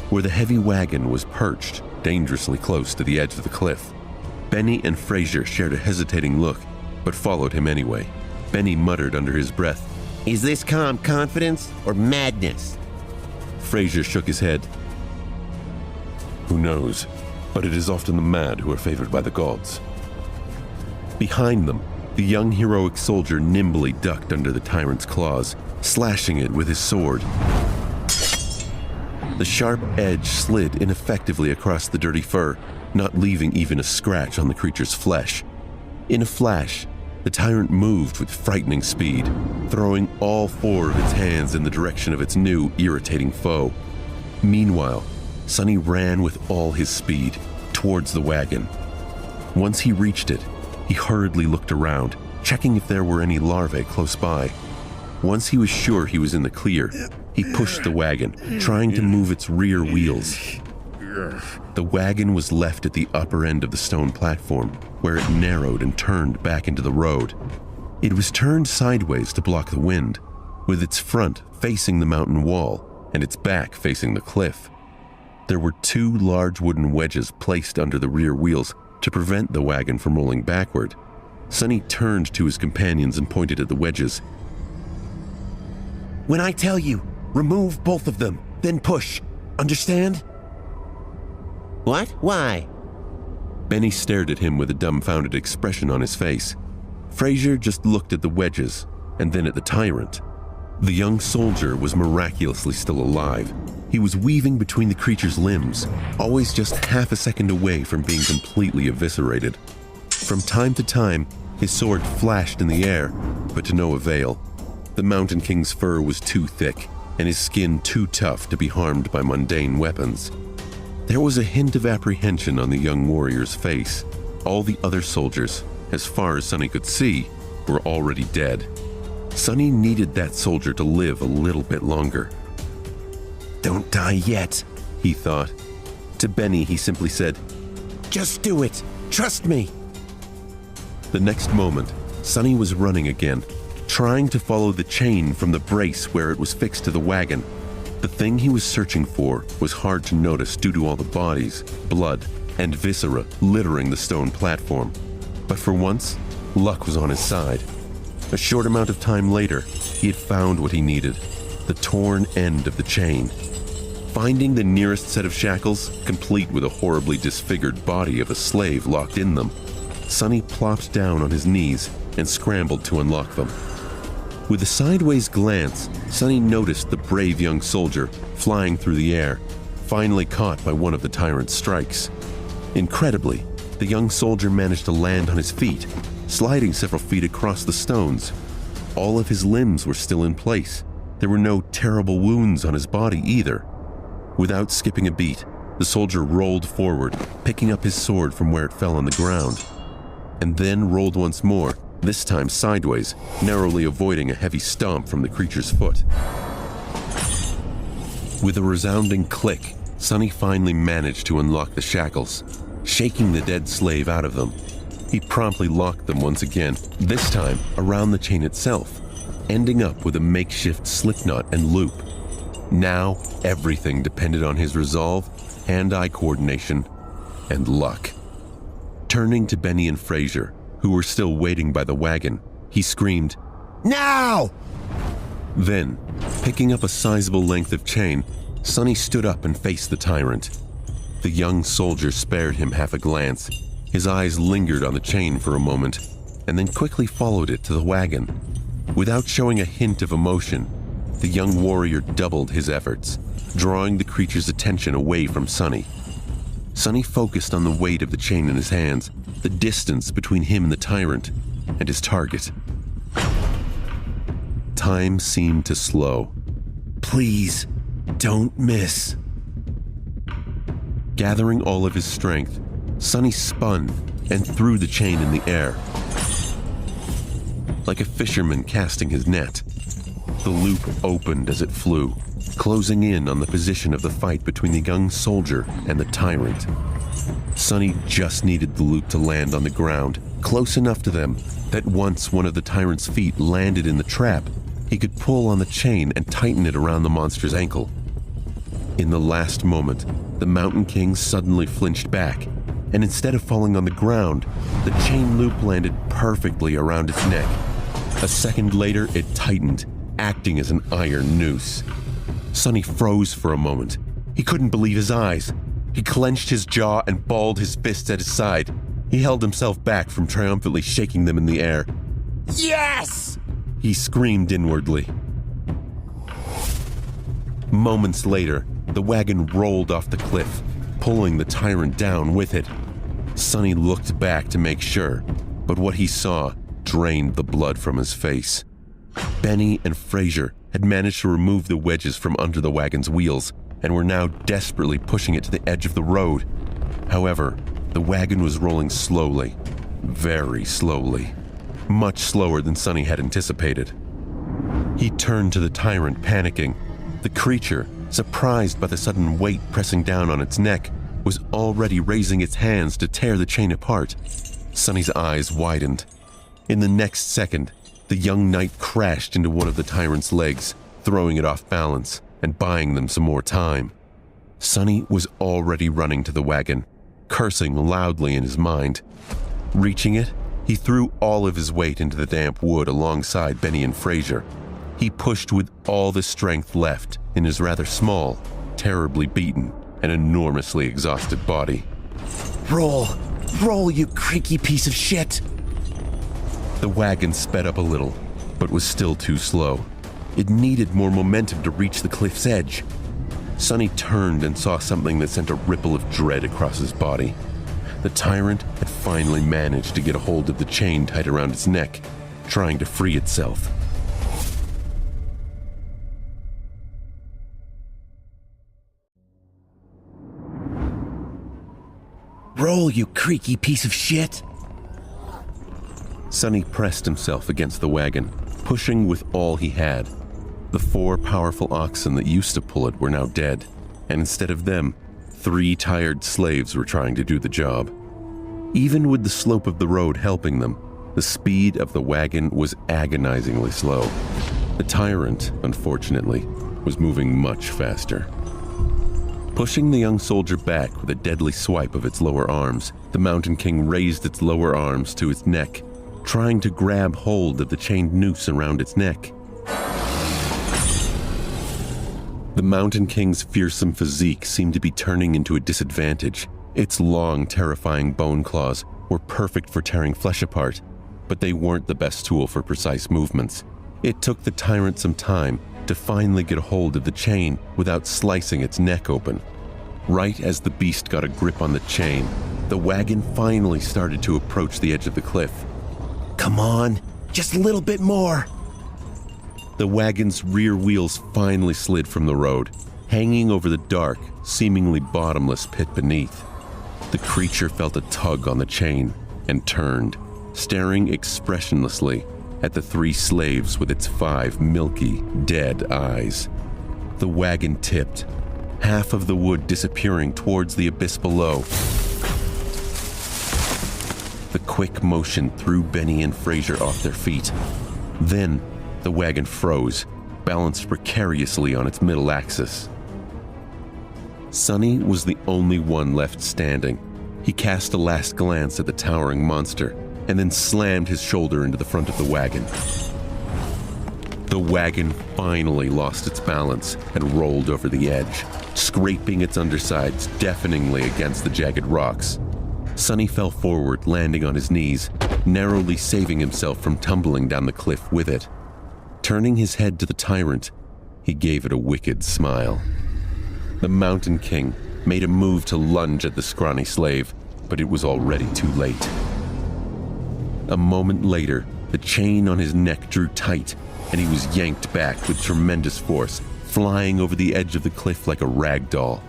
where the heavy wagon was perched dangerously close to the edge of the cliff. Benny and Fraser shared a hesitating look, but followed him anyway. Benny muttered under his breath, Is this calm confidence or madness? Fraser shook his head. Who knows? But it is often the mad who are favored by the gods. Behind them, the young heroic soldier nimbly ducked under the tyrant's claws, slashing it with his sword. The sharp edge slid ineffectively across the dirty fur, not leaving even a scratch on the creature's flesh. In a flash, the tyrant moved with frightening speed, throwing all 4 of its hands in the direction of its new, irritating foe. Meanwhile, Sonny ran with all his speed towards the wagon. Once he reached it, he hurriedly looked around, checking if there were any larvae close by. Once he was sure he was in the clear, he pushed the wagon, trying to move its rear wheels. The wagon was left at the upper end of the stone platform, where it narrowed and turned back into the road. It was turned sideways to block the wind, with its front facing the mountain wall and its back facing the cliff. There were 2 large wooden wedges placed under the rear wheels to prevent the wagon from rolling backward. Sonny turned to his companions and pointed at the wedges. When I tell you, remove both of them, then push. Understand? What? Why? Benny stared at him with a dumbfounded expression on his face. Fraser just looked at the wedges and then at the tyrant. The young soldier was miraculously still alive. He was weaving between the creature's limbs, always just half a second away from being completely eviscerated. From time to time, his sword flashed in the air, but to no avail. The Mountain King's fur was too thick, and his skin too tough to be harmed by mundane weapons. There was a hint of apprehension on the young warrior's face. All the other soldiers, as far as Sonny could see, were already dead. Sonny needed that soldier to live a little bit longer. Don't die yet, he thought. To Benny, he simply said, just do it. Trust me. The next moment, Sonny was running again, trying to follow the chain from the brace where it was fixed to the wagon. The thing he was searching for was hard to notice due to all the bodies, blood, and viscera littering the stone platform. But for once, luck was on his side. A short amount of time later, he had found what he needed, the torn end of the chain. Finding the nearest set of shackles, complete with a horribly disfigured body of a slave locked in them, Sonny plopped down on his knees and scrambled to unlock them. With a sideways glance, Sonny noticed the brave young soldier flying through the air, finally caught by one of the tyrant's strikes. Incredibly, the young soldier managed to land on his feet, sliding several feet across the stones. All of his limbs were still in place. There were no terrible wounds on his body either. Without skipping a beat, the soldier rolled forward, picking up his sword from where it fell on the ground, and then rolled once more, this time sideways, narrowly avoiding a heavy stomp from the creature's foot. With a resounding click, Sonny finally managed to unlock the shackles, shaking the dead slave out of them. He promptly locked them once again, this time around the chain itself, ending up with a makeshift slipknot and loop. Now, everything depended on his resolve, hand-eye coordination, and luck. Turning to Benny and Fraser, who were still waiting by the wagon, he screamed, Now! Then, picking up a sizable length of chain, Sonny stood up and faced the tyrant. The young soldier spared him half a glance. His eyes lingered on the chain for a moment, and then quickly followed it to the wagon. Without showing a hint of emotion, the young warrior doubled his efforts, drawing the creature's attention away from Sonny. Sonny focused on the weight of the chain in his hands, the distance between him and the tyrant, and his target. Time seemed to slow. Please, don't miss. Gathering all of his strength, Sonny spun and threw the chain in the air. Like a fisherman casting his net, the loop opened as it flew, closing in on the position of the fight between the young soldier and the tyrant. Sonny just needed the loop to land on the ground, close enough to them that once one of the tyrant's feet landed in the trap, he could pull on the chain and tighten it around the monster's ankle. In the last moment, the Mountain King suddenly flinched back, and instead of falling on the ground, the chain loop landed perfectly around its neck. A second later, it tightened, acting as an iron noose. Sonny froze for a moment. He couldn't believe his eyes. He clenched his jaw and balled his fists at his side. He held himself back from triumphantly shaking them in the air. Yes! He screamed inwardly. Moments later, The wagon rolled off the cliff, pulling the tyrant down with it. Sonny looked back to make sure, but what he saw drained the blood from his face. Benny and Fraser had managed to remove the wedges from under the wagon's wheels and were now desperately pushing it to the edge of the road. However, the wagon was rolling slowly, very slowly, much slower than Sonny had anticipated. He turned to the tyrant, panicking. The creature, surprised by the sudden weight pressing down on its neck, was already raising its hands to tear the chain apart. Sonny's eyes widened. In the next second, the young knight crashed into one of the tyrant's legs, throwing it off balance and buying them some more time. Sonny was already running to the wagon, cursing loudly in his mind. Reaching it, he threw all of his weight into the damp wood alongside Benny and Fraser. He pushed with all the strength left in his rather small, terribly beaten, and enormously exhausted body. Roll! Roll, you creaky piece of shit! The wagon sped up a little, but was still too slow. It needed more momentum to reach the cliff's edge. Sonny turned and saw something that sent a ripple of dread across his body. The tyrant had finally managed to get a hold of the chain tied around its neck, trying to free itself. Roll, you creaky piece of shit! Sonny pressed himself against the wagon, pushing with all he had. The 4 powerful oxen that used to pull it were now dead, and instead of them, 3 tired slaves were trying to do the job. Even with the slope of the road helping them, the speed of the wagon was agonizingly slow. The tyrant, unfortunately, was moving much faster. Pushing the young soldier back with a deadly swipe of its lower arms, the Mountain King raised its lower arms to its neck, trying to grab hold of the chained noose around its neck. The Mountain King's fearsome physique seemed to be turning into a disadvantage. Its long, terrifying bone claws were perfect for tearing flesh apart, but they weren't the best tool for precise movements. It took the tyrant some time to finally get a hold of the chain without slicing its neck open. Right as the beast got a grip on the chain, the wagon finally started to approach the edge of the cliff. Come on, just a little bit more! The wagon's rear wheels finally slid from the road, hanging over the dark, seemingly bottomless pit beneath. The creature felt a tug on the chain and turned, staring expressionlessly at the 3 slaves with its 5 milky, dead eyes. The wagon tipped, half of the wood disappearing towards the abyss below. The quick motion threw Benny and Fraser off their feet. Then, the wagon froze, balanced precariously on its middle axis. Sonny was the only one left standing. He cast a last glance at the towering monster and then slammed his shoulder into the front of the wagon. The wagon finally lost its balance and rolled over the edge, scraping its undersides deafeningly against the jagged rocks. Sonny fell forward, landing on his knees, narrowly saving himself from tumbling down the cliff with it. Turning his head to the tyrant, he gave it a wicked smile. The Mountain King made a move to lunge at the scrawny slave, but it was already too late. A moment later, the chain on his neck drew tight, and he was yanked back with tremendous force, flying over the edge of the cliff like a rag doll.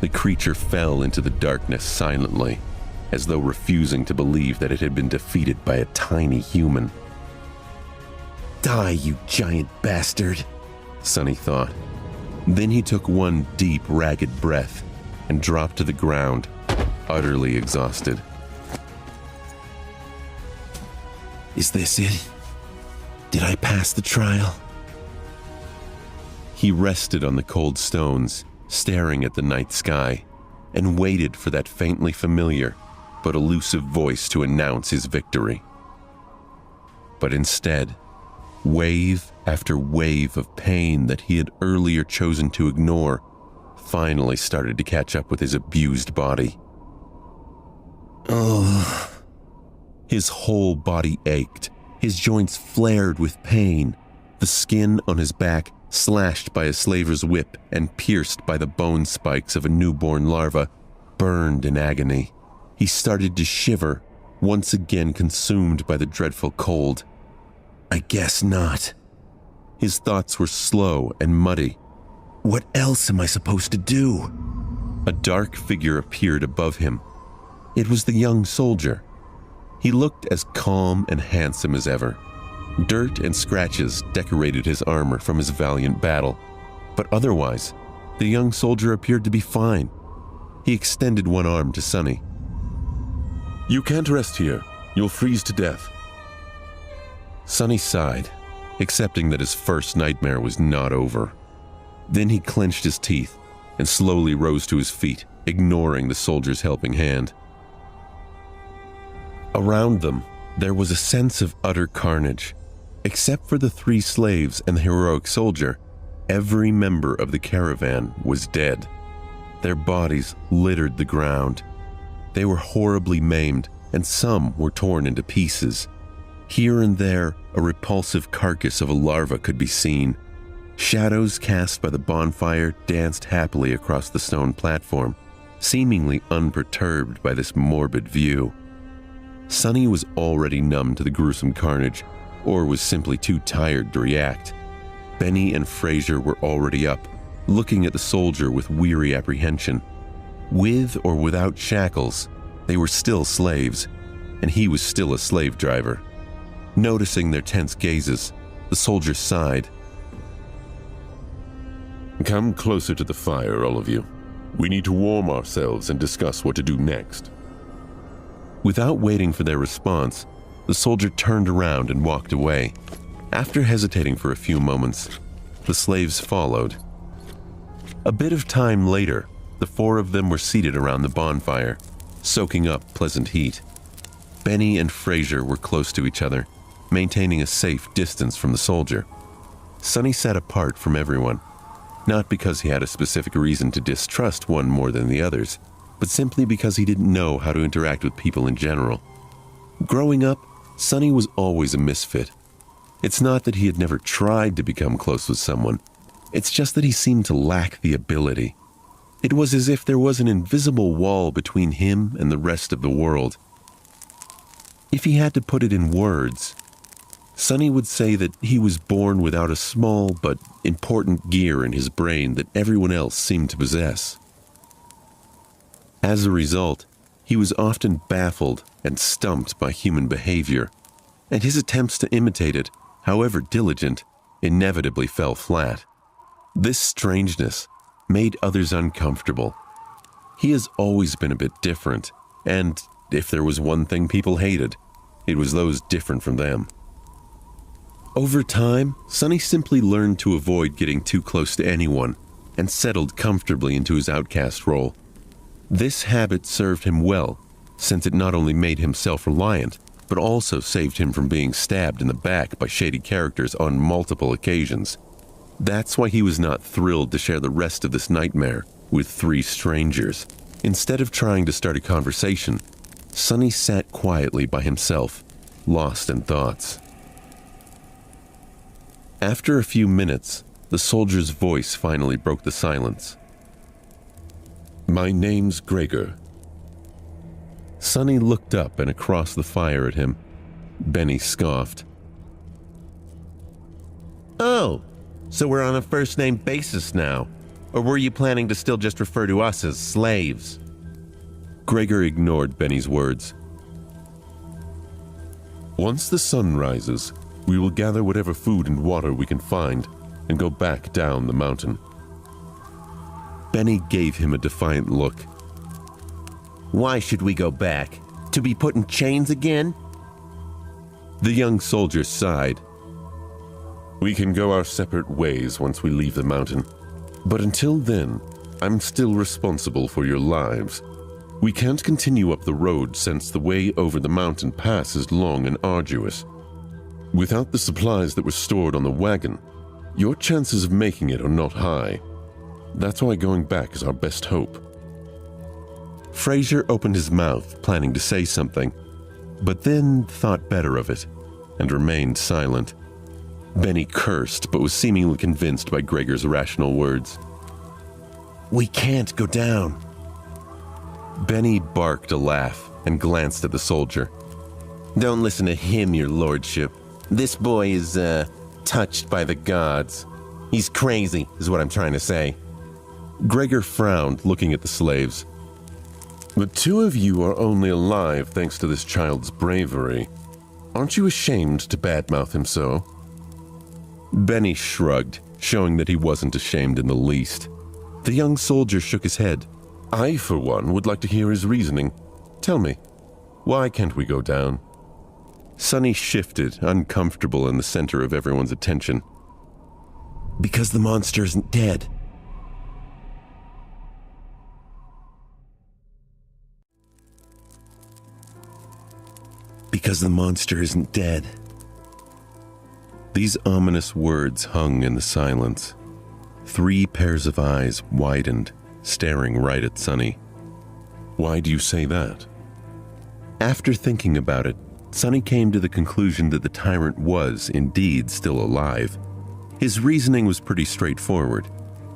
The creature fell into the darkness silently, as though refusing to believe that it had been defeated by a tiny human. Die, you giant bastard, Sonny thought. Then he took one deep, ragged breath and dropped to the ground, utterly exhausted. Is this it? Did I pass the trial? He rested on the cold stones, staring at the night sky, and waited for that faintly familiar but elusive voice to announce his victory. But instead, wave after wave of pain that he had earlier chosen to ignore finally started to catch up with his abused body. Oh. His whole body ached, his joints flared with pain, the skin on his back slashed by a slaver's whip and pierced by the bone spikes of a newborn larva, burned in agony. He started to shiver, once again consumed by the dreadful cold. I guess not. His thoughts were slow and muddy. What else am I supposed to do? A dark figure appeared above him. It was the young soldier. He looked as calm and handsome as ever. Dirt and scratches decorated his armor from his valiant battle, but otherwise, the young soldier appeared to be fine. He extended one arm to Sonny. You can't rest here. You'll freeze to death. Sonny sighed, accepting that his first nightmare was not over. Then he clenched his teeth and slowly rose to his feet, ignoring the soldier's helping hand. Around them, there was a sense of utter carnage. Except for the 3 slaves and the heroic soldier, every member of the caravan was dead. Their bodies littered the ground. They were horribly maimed, and some were torn into pieces. Here and there, a repulsive carcass of a larva could be seen. Shadows cast by the bonfire danced happily across the stone platform, seemingly unperturbed by this morbid view. Sonny was already numb to the gruesome carnage, or was simply too tired to react. Benny and Fraser were already up, looking at the soldier with weary apprehension. With or without shackles, they were still slaves, and he was still a slave driver. Noticing their tense gazes, the soldier sighed. Come closer to the fire, all of you. We need to warm ourselves and discuss what to do next. Without waiting for their response, the soldier turned around and walked away. After hesitating for a few moments, the slaves followed. A bit of time later, the 4 of them were seated around the bonfire, soaking up pleasant heat. Benny and Fraser were close to each other, maintaining a safe distance from the soldier. Sonny sat apart from everyone, not because he had a specific reason to distrust one more than the others, but simply because he didn't know how to interact with people in general. Growing up, Sonny was always a misfit. It's not that he had never tried to become close with someone. It's just that he seemed to lack the ability. It was as if there was an invisible wall between him and the rest of the world. If he had to put it in words, Sonny would say that he was born without a small but important gear in his brain that everyone else seemed to possess. As a result, he was often baffled and stumped by human behavior, and his attempts to imitate it, however diligent, inevitably fell flat. This strangeness made others uncomfortable. He has always been a bit different, and if there was one thing people hated, it was those different from them. Over time, Sonny simply learned to avoid getting too close to anyone and settled comfortably into his outcast role. This habit served him well, since it not only made him self-reliant, but also saved him from being stabbed in the back by shady characters on multiple occasions. That's why he was not thrilled to share the rest of this nightmare with 3 strangers. Instead of trying to start a conversation, Sonny sat quietly by himself, lost in thoughts. After a few minutes, the soldier's voice finally broke the silence. My name's Gregor. Sonny looked up and across the fire at him. Benny scoffed. Oh, so we're on a first-name basis now. Or were you planning to still just refer to us as slaves? Gregor ignored Benny's words. Once the sun rises, we will gather whatever food and water we can find and go back down the mountain. Benny gave him a defiant look. Why should we go back? To be put in chains again? The young soldier sighed. We can go our separate ways once we leave the mountain. But until then, I'm still responsible for your lives. We can't continue up the road since the way over the mountain pass is long and arduous. Without the supplies that were stored on the wagon, your chances of making it are not high. That's why going back is our best hope. Fraser opened his mouth, planning to say something, but then thought better of it and remained silent. Benny cursed, but was seemingly convinced by Gregor's irrational words. We can't go down. Benny barked a laugh and glanced at the soldier. Don't listen to him, your lordship. This boy is, touched by the gods. He's crazy, is what I'm trying to say. Gregor frowned, looking at the slaves. The two of you are only alive thanks to this child's bravery. Aren't you ashamed to badmouth him so? Benny shrugged, showing that he wasn't ashamed in the least. The young soldier shook his head. I, for one, would like to hear his reasoning. Tell me, why can't we go down? Sonny shifted, uncomfortable in the center of everyone's attention. Because the monster isn't dead. Because the monster isn't dead. These ominous words hung in the silence. 3 pairs of eyes widened, staring right at Sonny. Why do you say that? After thinking about it, Sonny came to the conclusion that the tyrant was indeed still alive. His reasoning was pretty straightforward.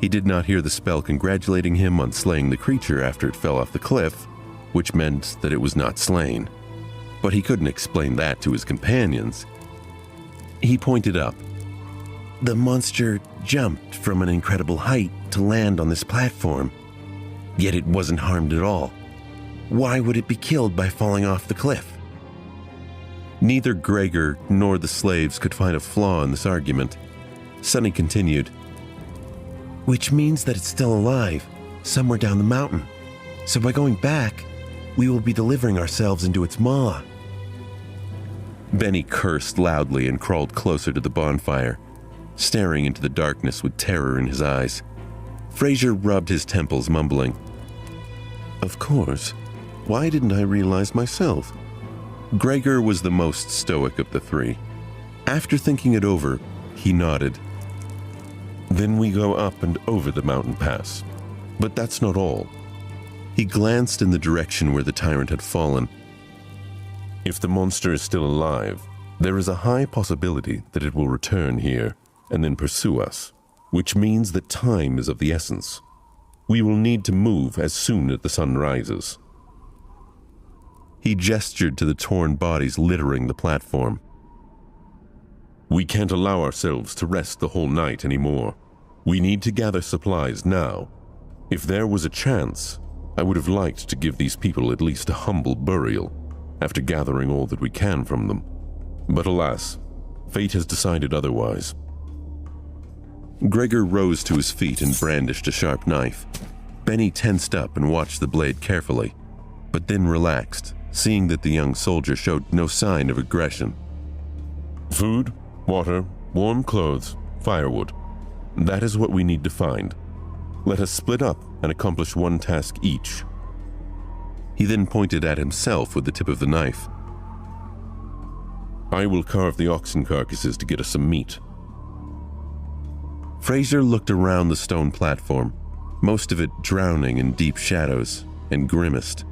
He did not hear the spell congratulating him on slaying the creature after it fell off the cliff, which meant that it was not slain. But he couldn't explain that to his companions. He pointed up. The monster jumped from an incredible height to land on this platform, yet it wasn't harmed at all. Why would it be killed by falling off the cliff? Neither Gregor nor the slaves could find a flaw in this argument. Sonny continued. Which means that it's still alive, somewhere down the mountain. So by going back, we will be delivering ourselves into its maw. Benny cursed loudly and crawled closer to the bonfire, staring into the darkness with terror in his eyes. Fraser rubbed his temples, mumbling, Of course. Why didn't I realize myself? Gregor was the most stoic of the 3. After thinking it over, he nodded. Then we go up and over the mountain pass. But that's not all. He glanced in the direction where the tyrant had fallen. If the monster is still alive, there is a high possibility that it will return here and then pursue us, which means that time is of the essence. We will need to move as soon as the sun rises. He gestured to the torn bodies littering the platform. We can't allow ourselves to rest the whole night anymore. We need to gather supplies now. If there was a chance, I would have liked to give these people at least a humble burial after gathering all that we can from them. But alas, fate has decided otherwise. Gregor rose to his feet and brandished a sharp knife. Benny tensed up and watched the blade carefully, but then relaxed, seeing that the young soldier showed no sign of aggression. Food, water, warm clothes, firewood. That is what we need to find. Let us split up and accomplish one task each. He then pointed at himself with the tip of the knife. I will carve the oxen carcasses to get us some meat. Fraser looked around the stone platform, most of it drowning in deep shadows, and grimaced.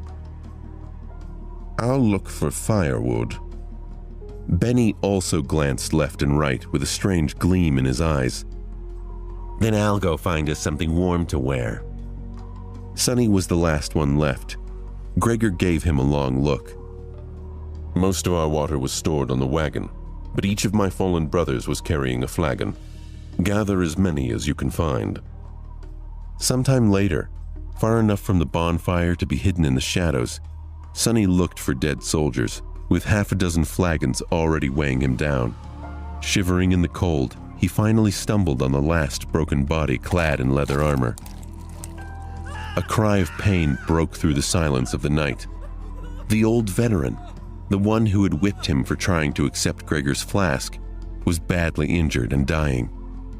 I'll look for firewood. Benny also glanced left and right with a strange gleam in his eyes. Then I'll go find us something warm to wear. Sonny was the last one left. Gregor gave him a long look. Most of our water was stored on the wagon, but each of my fallen brothers was carrying a flagon. Gather as many as you can find. Sometime later, far enough from the bonfire to be hidden in the shadows, Sonny looked for dead soldiers, with 6 flagons already weighing him down. Shivering in the cold, he finally stumbled on the last broken body clad in leather armor. A cry of pain broke through the silence of the night. The old veteran, the one who had whipped him for trying to accept Gregor's flask, was badly injured and dying,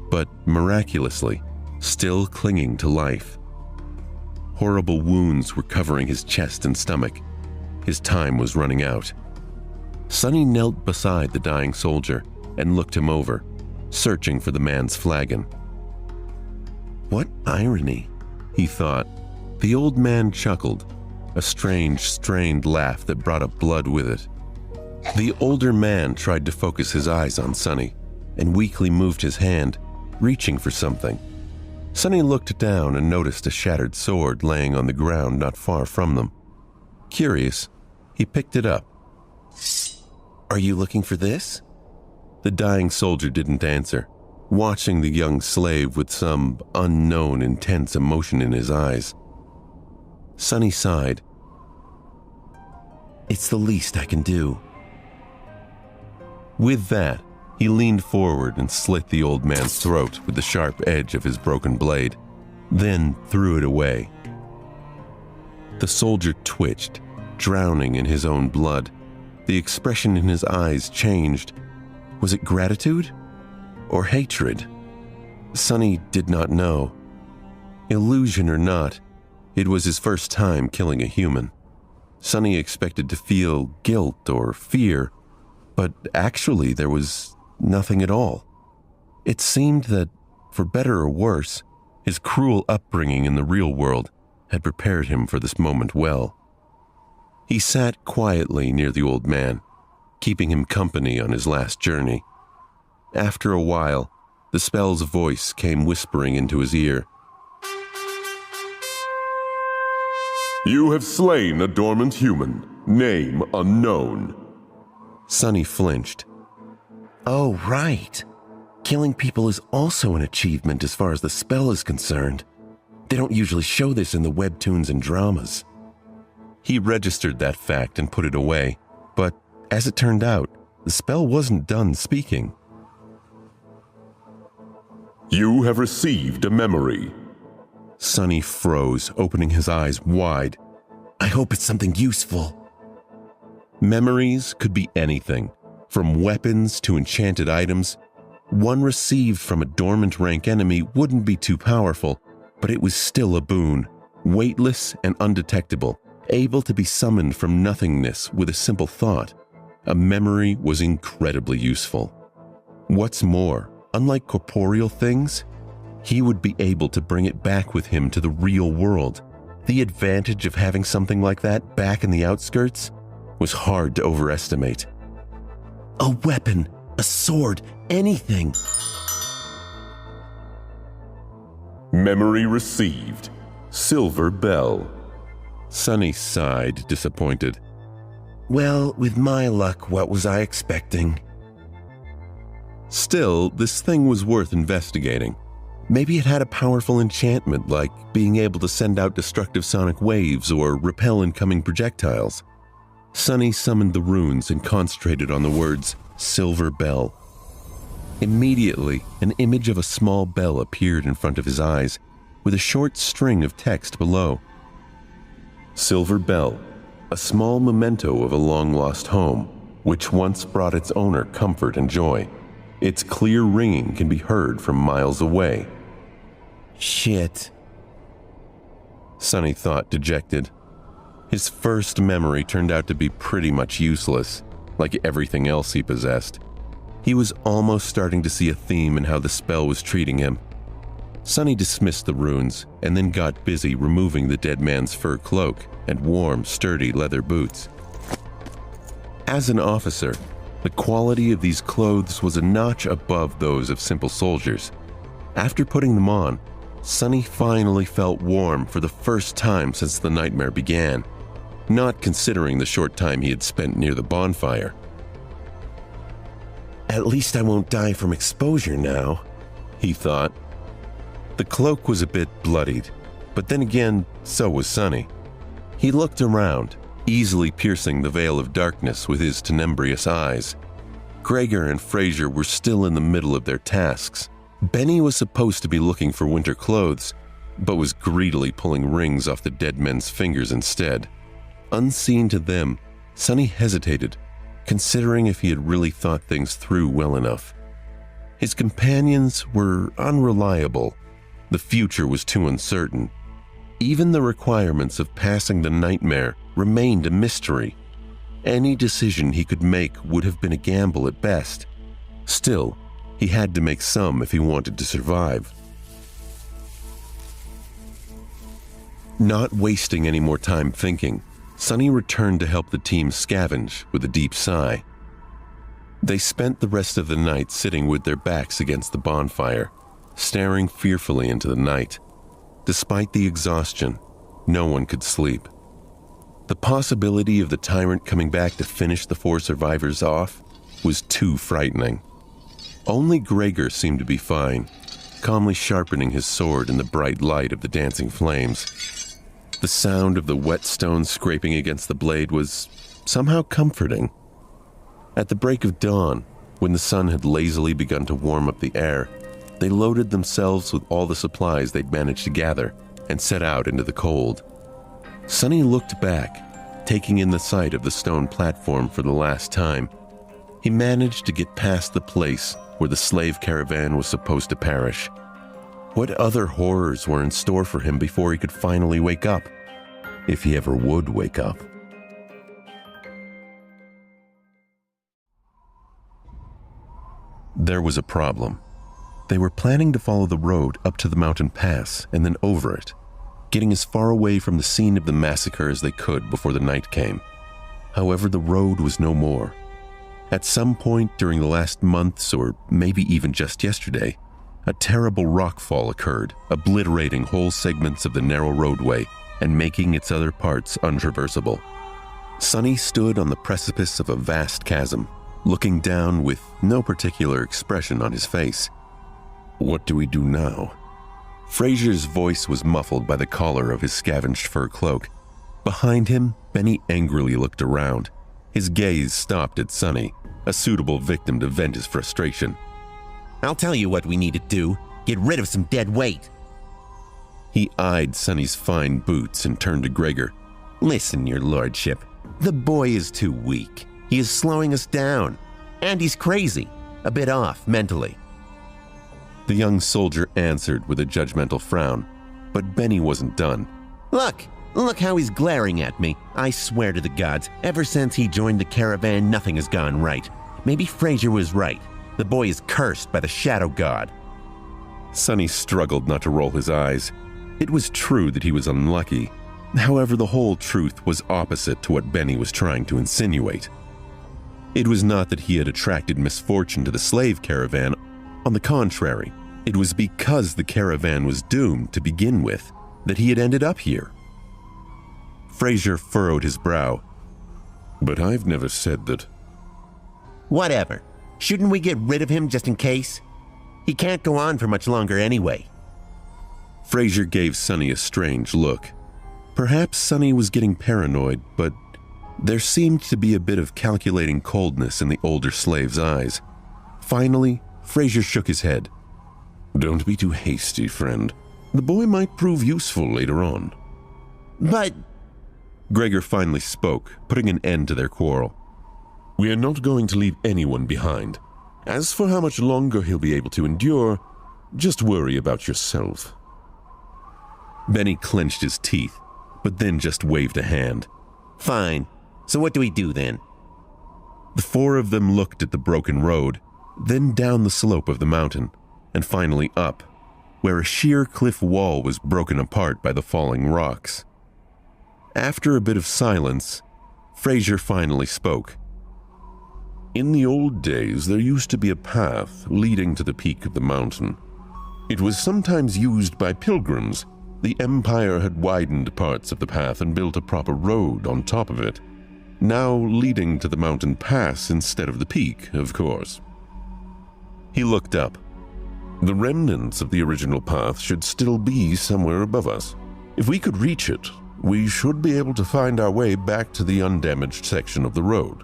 but miraculously, still clinging to life. Horrible wounds were covering his chest and stomach. His time was running out. Sonny knelt beside the dying soldier and looked him over, searching for the man's flagon. What irony, he thought. The old man chuckled, a strange, strained laugh that brought up blood with it. The older man tried to focus his eyes on Sonny, and weakly moved his hand, reaching for something. Sonny looked down and noticed a shattered sword laying on the ground not far from them. Curious, he picked it up. Are you looking for this? The dying soldier didn't answer, watching the young slave with some unknown intense emotion in his eyes. Sonny sighed. It's the least I can do. With that, he leaned forward and slit the old man's throat with the sharp edge of his broken blade, then threw it away. The soldier twitched, drowning in his own blood. The expression in his eyes changed. Was it gratitude or hatred? Sonny did not know. Illusion or not, it was his first time killing a human. Sonny expected to feel guilt or fear, but actually there was nothing at all. It seemed that, for better or worse, his cruel upbringing in the real world had prepared him for this moment well. He sat quietly near the old man, keeping him company on his last journey. After a while, the spell's voice came whispering into his ear. You have slain a dormant human, name unknown. Sonny flinched. Oh, right. Killing people is also an achievement as far as the spell is concerned. They don't usually show this in the webtoons and dramas. He registered that fact and put it away, but as it turned out, the spell wasn't done speaking. You have received a memory. Sonny froze, opening his eyes wide. I hope it's something useful. Memories could be anything, from weapons to enchanted items. One received from a dormant rank enemy wouldn't be too powerful, but it was still a boon, weightless and undetectable, able to be summoned from nothingness with a simple thought. A memory was incredibly useful. What's more, unlike corporeal things, he would be able to bring it back with him to the real world. The advantage of having something like that back in the outskirts was hard to overestimate. A weapon, a sword, anything. Memory received. Silver bell. Sonny sighed, disappointed. Well, with my luck, what was I expecting? Still, this thing was worth investigating. Maybe it had a powerful enchantment like being able to send out destructive sonic waves or repel incoming projectiles. Sonny summoned the runes and concentrated on the words, Silver Bell. Immediately, an image of a small bell appeared in front of his eyes, with a short string of text below. Silver Bell, a small memento of a long-lost home, which once brought its owner comfort and joy. Its clear ringing can be heard from miles away. Shit. Sonny thought, dejected. His first memory turned out to be pretty much useless, like everything else he possessed. He was almost starting to see a theme in how the spell was treating him. Sonny dismissed the runes and then got busy removing the dead man's fur cloak and warm, sturdy leather boots. As an officer, the quality of these clothes was a notch above those of simple soldiers. After putting them on, Sonny finally felt warm for the first time since the nightmare began, not considering the short time he had spent near the bonfire. At least I won't die from exposure now, he thought. The cloak was a bit bloodied, but then again, so was Sonny. He looked around, easily piercing the veil of darkness with his tenebrious eyes. Gregor and Fraser were still in the middle of their tasks. Benny was supposed to be looking for winter clothes, but was greedily pulling rings off the dead men's fingers instead. Unseen to them, Sonny hesitated, considering if he had really thought things through well enough. His companions were unreliable. The future was too uncertain. Even the requirements of passing the nightmare remained a mystery. Any decision he could make would have been a gamble at best. Still, he had to make some if he wanted to survive. Not wasting any more time thinking, Sonny returned to help the team scavenge with a deep sigh. They spent the rest of the night sitting with their backs against the bonfire, staring fearfully into the night. Despite the exhaustion, no one could sleep. The possibility of the tyrant coming back to finish the 4 survivors off was too frightening. Only Gregor seemed to be fine, calmly sharpening his sword in the bright light of the dancing flames. The sound of the wet stone scraping against the blade was somehow comforting. At the break of dawn, when the sun had lazily begun to warm up the air, they loaded themselves with all the supplies they'd managed to gather and set out into the cold. Sonny looked back, taking in the sight of the stone platform for the last time. He managed to get past the place where the slave caravan was supposed to perish. What other horrors were in store for him before he could finally wake up? If he ever would wake up. There was a problem. They were planning to follow the road up to the mountain pass and then over it, getting as far away from the scene of the massacre as they could before the night came. However, the road was no more. At some point during the last months, or maybe even just yesterday, a terrible rockfall occurred, obliterating whole segments of the narrow roadway and making its other parts untraversable. Sonny stood on the precipice of a vast chasm, looking down with no particular expression on his face. What do we do now? Fraser's voice was muffled by the collar of his scavenged fur cloak. Behind him, Benny angrily looked around. His gaze stopped at Sonny, a suitable victim to vent his frustration. I'll tell you what we need to do. Get rid of some dead weight. He eyed Sonny's fine boots and turned to Gregor. Listen, your lordship. The boy is too weak. He is slowing us down. And he's crazy. A bit off mentally. The young soldier answered with a judgmental frown, but Benny wasn't done. Look how he's glaring at me. I swear to the gods, ever since he joined the caravan, nothing has gone right. Maybe Fraser was right. The boy is cursed by the shadow god. Sonny struggled not to roll his eyes. It was true that he was unlucky. However, the whole truth was opposite to what Benny was trying to insinuate. It was not that he had attracted misfortune to the slave caravan. On the contrary, it was because the caravan was doomed to begin with that he had ended up here. Fraser furrowed his brow. But I've never said that. Whatever. Shouldn't we get rid of him just in case? He can't go on for much longer anyway. Fraser gave Sonny a strange look. Perhaps Sonny was getting paranoid, but there seemed to be a bit of calculating coldness in the older slave's eyes. Finally, Fraser shook his head. Don't be too hasty, friend. The boy might prove useful later on. But... Gregor finally spoke, putting an end to their quarrel. We are not going to leave anyone behind. As for how much longer he'll be able to endure, just worry about yourself. Benny clenched his teeth, but then just waved a hand. Fine. So what do we do then? The 4 of them looked at the broken road, then down the slope of the mountain, and finally up, where a sheer cliff wall was broken apart by the falling rocks. After a bit of silence, Fraser finally spoke. In the old days, there used to be a path leading to the peak of the mountain. It was sometimes used by pilgrims. The Empire had widened parts of the path and built a proper road on top of it, now leading to the mountain pass instead of the peak, of course. He looked up. The remnants of the original path should still be somewhere above us. If we could reach it, we should be able to find our way back to the undamaged section of the road.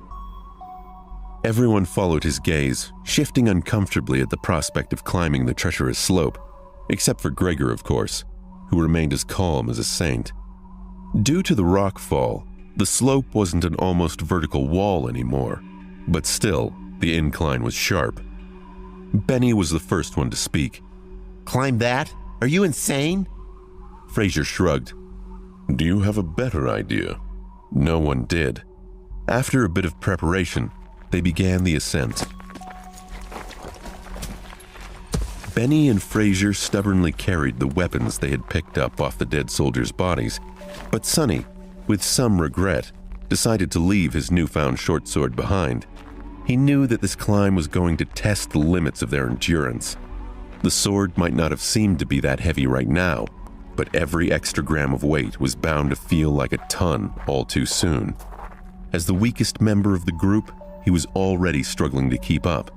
Everyone followed his gaze, shifting uncomfortably at the prospect of climbing the treacherous slope, except for Gregor, of course, who remained as calm as a saint. Due to the rockfall, the slope wasn't an almost vertical wall anymore, but still, the incline was sharp. Benny was the first one to speak. Climb that? Are you insane? Fraser shrugged. Do you have a better idea? No one did. After a bit of preparation, they began the ascent. Benny and Fraser stubbornly carried the weapons they had picked up off the dead soldiers' bodies, but Sonny, with some regret, decided to leave his newfound short sword behind. He knew that this climb was going to test the limits of their endurance. The sword might not have seemed to be that heavy right now, but every extra gram of weight was bound to feel like a ton all too soon. As the weakest member of the group, he was already struggling to keep up,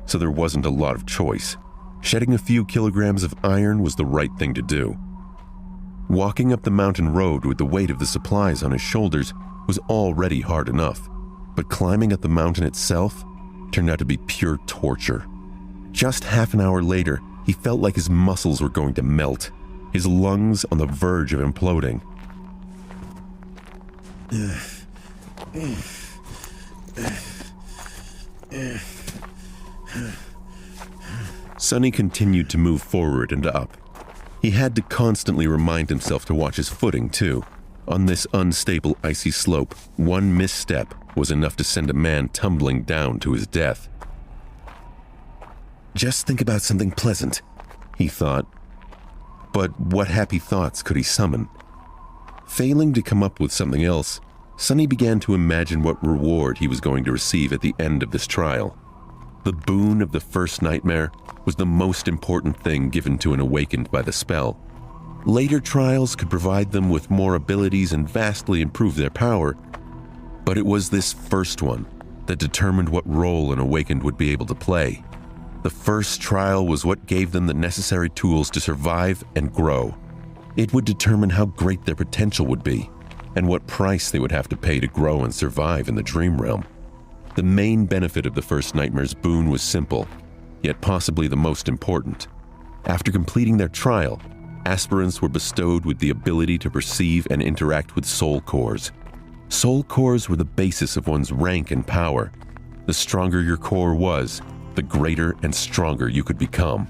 so there wasn't a lot of choice. Shedding a few kilograms of iron was the right thing to do. Walking up the mountain road with the weight of the supplies on his shoulders was already hard enough, but climbing up the mountain itself turned out to be pure torture. Just half an hour later, he felt like his muscles were going to melt, his lungs on the verge of imploding. Sonny continued to move forward and up. He had to constantly remind himself to watch his footing, too. On this unstable, icy slope, one misstep was enough to send a man tumbling down to his death. Just think about something pleasant, he thought. But what happy thoughts could he summon? Failing to come up with something else, Sonny began to imagine what reward he was going to receive at the end of this trial. The boon of the first nightmare was the most important thing given to an awakened by the spell. Later trials could provide them with more abilities and vastly improve their power, but it was this first one that determined what role an awakened would be able to play. The first trial was what gave them the necessary tools to survive and grow. It would determine how great their potential would be, and what price they would have to pay to grow and survive in the dream realm. The main benefit of the first nightmare's boon was simple, yet possibly the most important. After completing their trial, aspirants were bestowed with the ability to perceive and interact with soul cores. Soul cores were the basis of one's rank and power. The stronger your core was, the greater and stronger you could become.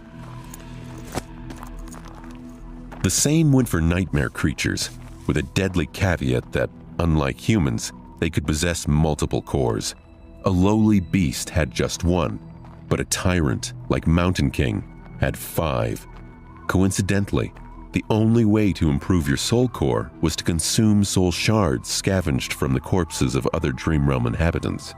The same went for nightmare creatures, with a deadly caveat that, unlike humans, they could possess multiple cores. A lowly beast had just one, but a tyrant, like Mountain King, had 5. Coincidentally, the only way to improve your soul core was to consume soul shards scavenged from the corpses of other Dream Realm inhabitants.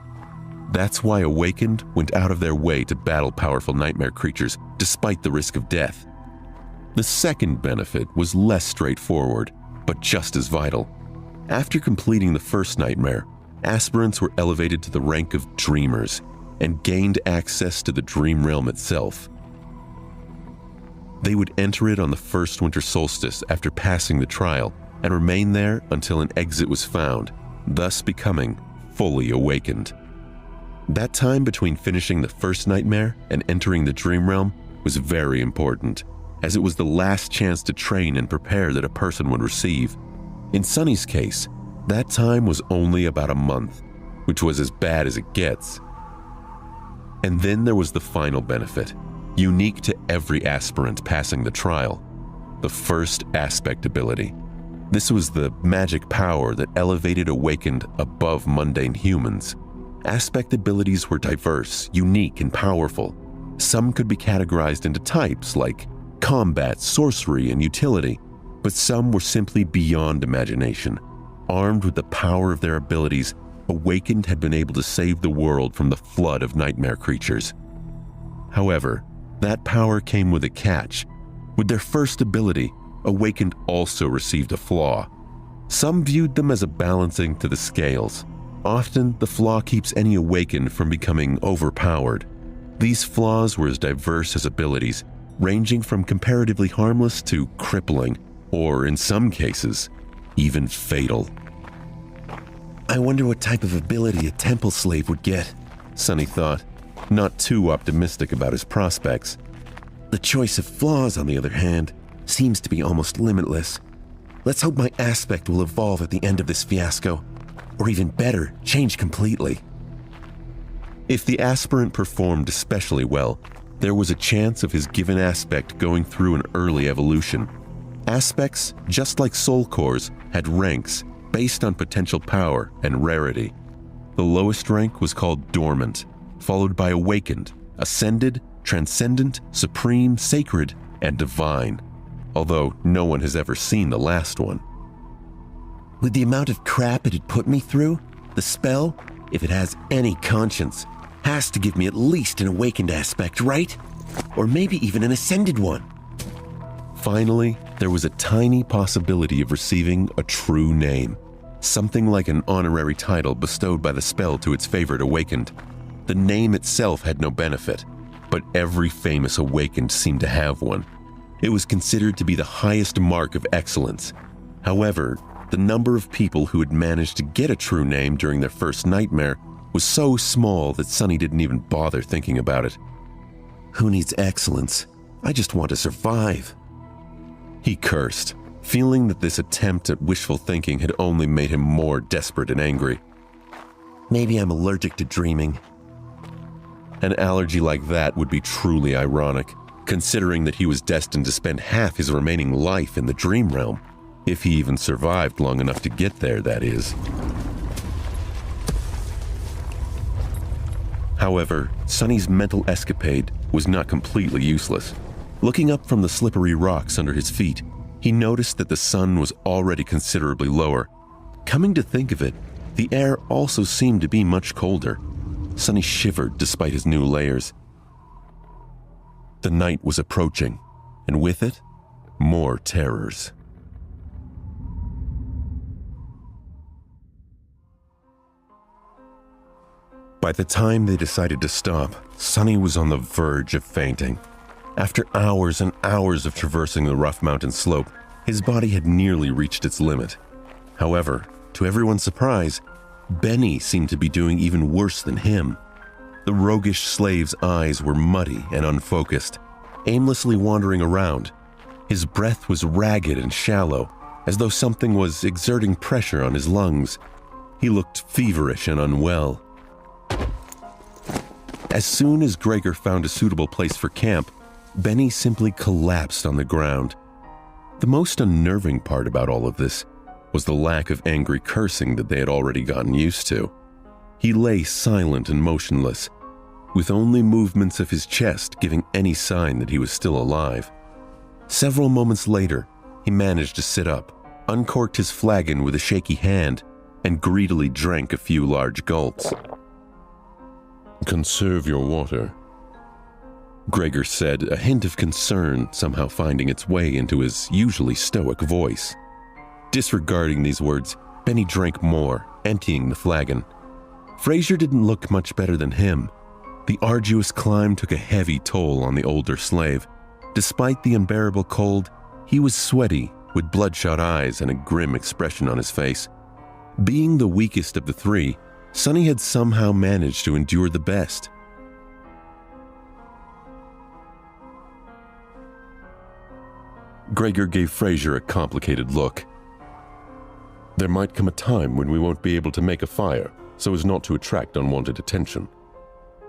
That's why Awakened went out of their way to battle powerful nightmare creatures despite the risk of death. The second benefit was less straightforward, but just as vital. After completing the first nightmare, aspirants were elevated to the rank of Dreamers and gained access to the Dream Realm itself. They would enter it on the first winter solstice after passing the trial and remain there until an exit was found, thus becoming fully awakened. That time between finishing the first nightmare and entering the Dream Realm was very important, as it was the last chance to train and prepare that a person would receive. In Sonny's case, that time was only about a month, which was as bad as it gets. And then there was the final benefit, unique to every aspirant passing the trial: the first aspect ability. This was the magic power that elevated Awakened above mundane humans. Aspect abilities were diverse, unique, and powerful. Some could be categorized into types like combat, sorcery, and utility, but some were simply beyond imagination. Armed with the power of their abilities, Awakened had been able to save the world from the flood of nightmare creatures. However, that power came with a catch. With their first ability, Awakened also received a flaw. Some viewed them as a balancing to the scales. Often, the flaw keeps any Awakened from becoming overpowered. These flaws were as diverse as abilities, ranging from comparatively harmless to crippling, or in some cases, even fatal. I wonder what type of ability a temple slave would get, Sonny thought, not too optimistic about his prospects. The choice of flaws, on the other hand, seems to be almost limitless. Let's hope my aspect will evolve at the end of this fiasco, or even better, change completely. If the aspirant performed especially well, there was a chance of his given aspect going through an early evolution. Aspects, just like soul cores, had ranks based on potential power and rarity. The lowest rank was called Dormant, followed by Awakened, Ascended, Transcendent, Supreme, Sacred, and Divine, although no one has ever seen the last one. With the amount of crap it had put me through, the spell, if it has any conscience, has to give me at least an awakened aspect, right? Or maybe even an ascended one. Finally, there was a tiny possibility of receiving a true name, something like an honorary title bestowed by the spell to its favorite awakened. The name itself had no benefit, but every famous awakened seemed to have one. It was considered to be the highest mark of excellence. However, the number of people who had managed to get a true name during their first nightmare was so small that Sonny didn't even bother thinking about it. Who needs excellence? I just want to survive. He cursed, feeling that this attempt at wishful thinking had only made him more desperate and angry. Maybe I'm allergic to dreaming. An allergy like that would be truly ironic, considering that he was destined to spend half his remaining life in the dream realm, if he even survived long enough to get there, that is. However, Sonny's mental escapade was not completely useless. Looking up from the slippery rocks under his feet, he noticed that the sun was already considerably lower. Coming to think of it, the air also seemed to be much colder. Sonny shivered despite his new layers. The night was approaching, and with it, more terrors. By the time they decided to stop, Sonny was on the verge of fainting. After hours and hours of traversing the rough mountain slope, his body had nearly reached its limit. However, to everyone's surprise, Benny seemed to be doing even worse than him. The roguish slave's eyes were muddy and unfocused, aimlessly wandering around. His breath was ragged and shallow, as though something was exerting pressure on his lungs. He looked feverish and unwell. As soon as Gregor found a suitable place for camp, Benny simply collapsed on the ground. The most unnerving part about all of this was the lack of angry cursing that they had already gotten used to. He lay silent and motionless, with only movements of his chest giving any sign that he was still alive. Several moments later, he managed to sit up, uncorked his flagon with a shaky hand, and greedily drank a few large gulps. "Conserve your water," Gregor said, a hint of concern somehow finding its way into his usually stoic voice. Disregarding these words, Benny drank more, emptying the flagon. Fraser didn't look much better than him. The arduous climb took a heavy toll on the older slave. Despite the unbearable cold, he was sweaty, with bloodshot eyes and a grim expression on his face. Being the weakest of the three, Sonny had somehow managed to endure the best. Gregor gave Fraser a complicated look. "There might come a time when we won't be able to make a fire, so as not to attract unwanted attention."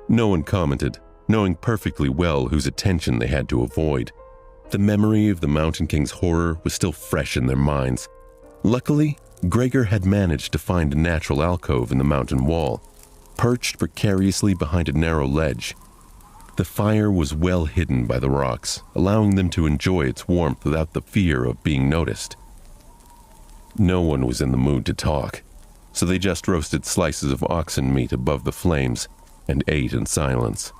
No one commented, knowing perfectly well whose attention they had to avoid. The memory of the Mountain King's horror was still fresh in their minds. Luckily, Gregor had managed to find a natural alcove in the mountain wall, perched precariously behind a narrow ledge. The fire was well hidden by the rocks, allowing them to enjoy its warmth without the fear of being noticed. No one was in the mood to talk, so they just roasted slices of oxen meat above the flames and ate in silence.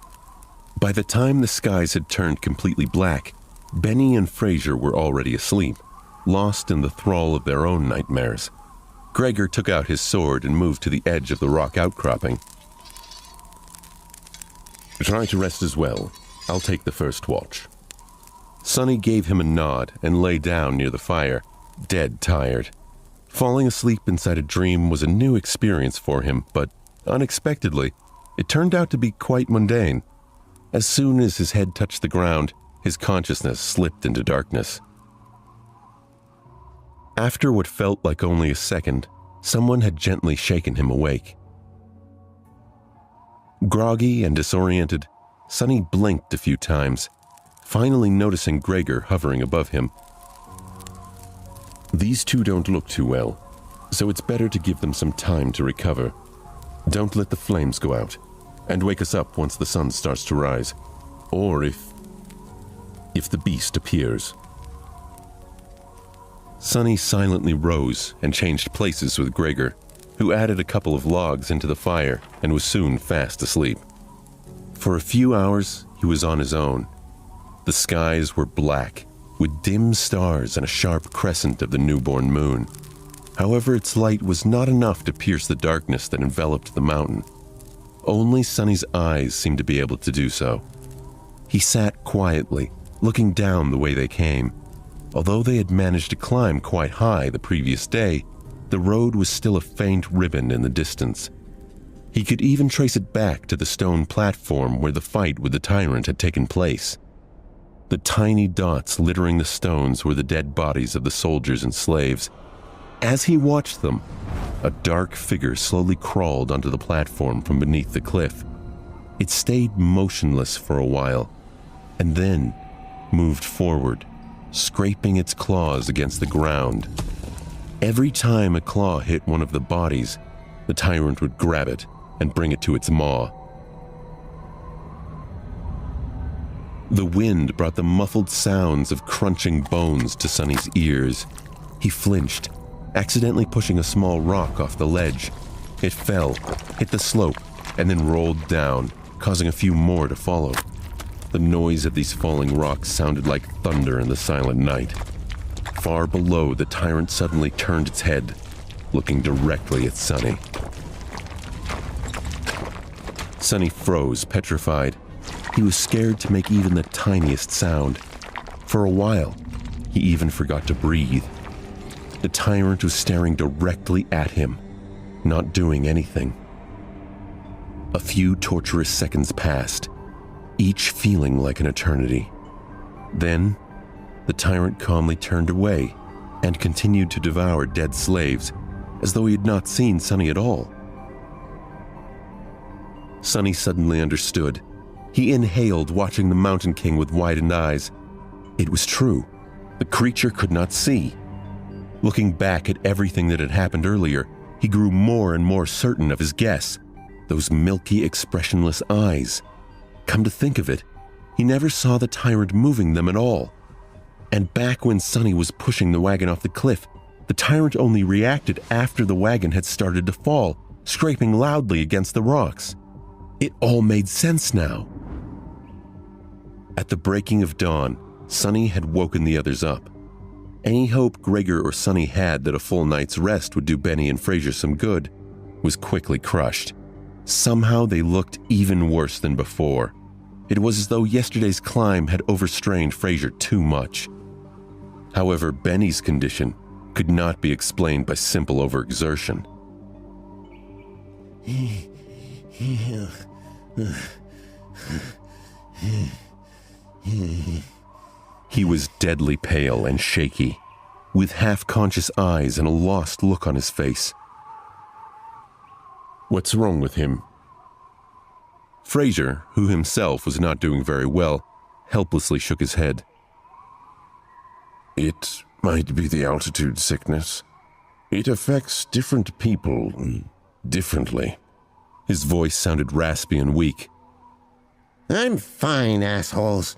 By the time the skies had turned completely black, Benny and Fraser were already asleep, lost in the thrall of their own nightmares. Gregor took out his sword and moved to the edge of the rock outcropping. "Try to rest as well. I'll take the first watch." Sonny gave him a nod and lay down near the fire, dead tired. Falling asleep inside a dream was a new experience for him, but unexpectedly, it turned out to be quite mundane. As soon as his head touched the ground, his consciousness slipped into darkness. After what felt like only a second, someone had gently shaken him awake. Groggy and disoriented, Sonny blinked a few times, finally noticing Gregor hovering above him. "These two don't look too well, so it's better to give them some time to recover. Don't let the flames go out, and wake us up once the sun starts to rise, or if the beast appears." Sonny silently rose and changed places with Gregor, who added a couple of logs into the fire and was soon fast asleep. For a few hours, he was on his own. The skies were black, with dim stars and a sharp crescent of the newborn moon. However, its light was not enough to pierce the darkness that enveloped the mountain. Only Sonny's eyes seemed to be able to do so. He sat quietly, looking down the way they came. Although they had managed to climb quite high the previous day, the road was still a faint ribbon in the distance. He could even trace it back to the stone platform where the fight with the tyrant had taken place. The tiny dots littering the stones were the dead bodies of the soldiers and slaves. As he watched them, a dark figure slowly crawled onto the platform from beneath the cliff. It stayed motionless for a while, and then moved forward, scraping its claws against the ground. Every time a claw hit one of the bodies, the tyrant would grab it and bring it to its maw. The wind brought the muffled sounds of crunching bones to Sonny's ears. He flinched, accidentally pushing a small rock off the ledge. It fell, hit the slope, and then rolled down, causing a few more to follow. The noise of these falling rocks sounded like thunder in the silent night. Far below, the tyrant suddenly turned its head, looking directly at Sonny. Sonny froze, petrified. He was scared to make even the tiniest sound. For a while, he even forgot to breathe. The tyrant was staring directly at him, not doing anything. A few torturous seconds passed, each feeling like an eternity. Then, the tyrant calmly turned away and continued to devour dead slaves as though he had not seen Sonny at all. Sonny suddenly understood. He inhaled, watching the Mountain King with widened eyes. It was true. The creature could not see. Looking back at everything that had happened earlier, he grew more and more certain of his guess. Those milky, expressionless eyes. Come to think of it, he never saw the tyrant moving them at all. And back when Sonny was pushing the wagon off the cliff, the tyrant only reacted after the wagon had started to fall, scraping loudly against the rocks. It all made sense now. At the breaking of dawn, Sonny had woken the others up. Any hope Gregor or Sonny had that a full night's rest would do Benny and Fraser some good was quickly crushed. Somehow they looked even worse than before. It was as though yesterday's climb had overstrained Fraser too much. However, Benny's condition could not be explained by simple overexertion. He was deadly pale and shaky, with half-conscious eyes and a lost look on his face. What's wrong with him? Fraser, who himself was not doing very well, helplessly shook his head. It might be the altitude sickness. It affects different people differently. His voice sounded raspy and weak. I'm fine, assholes.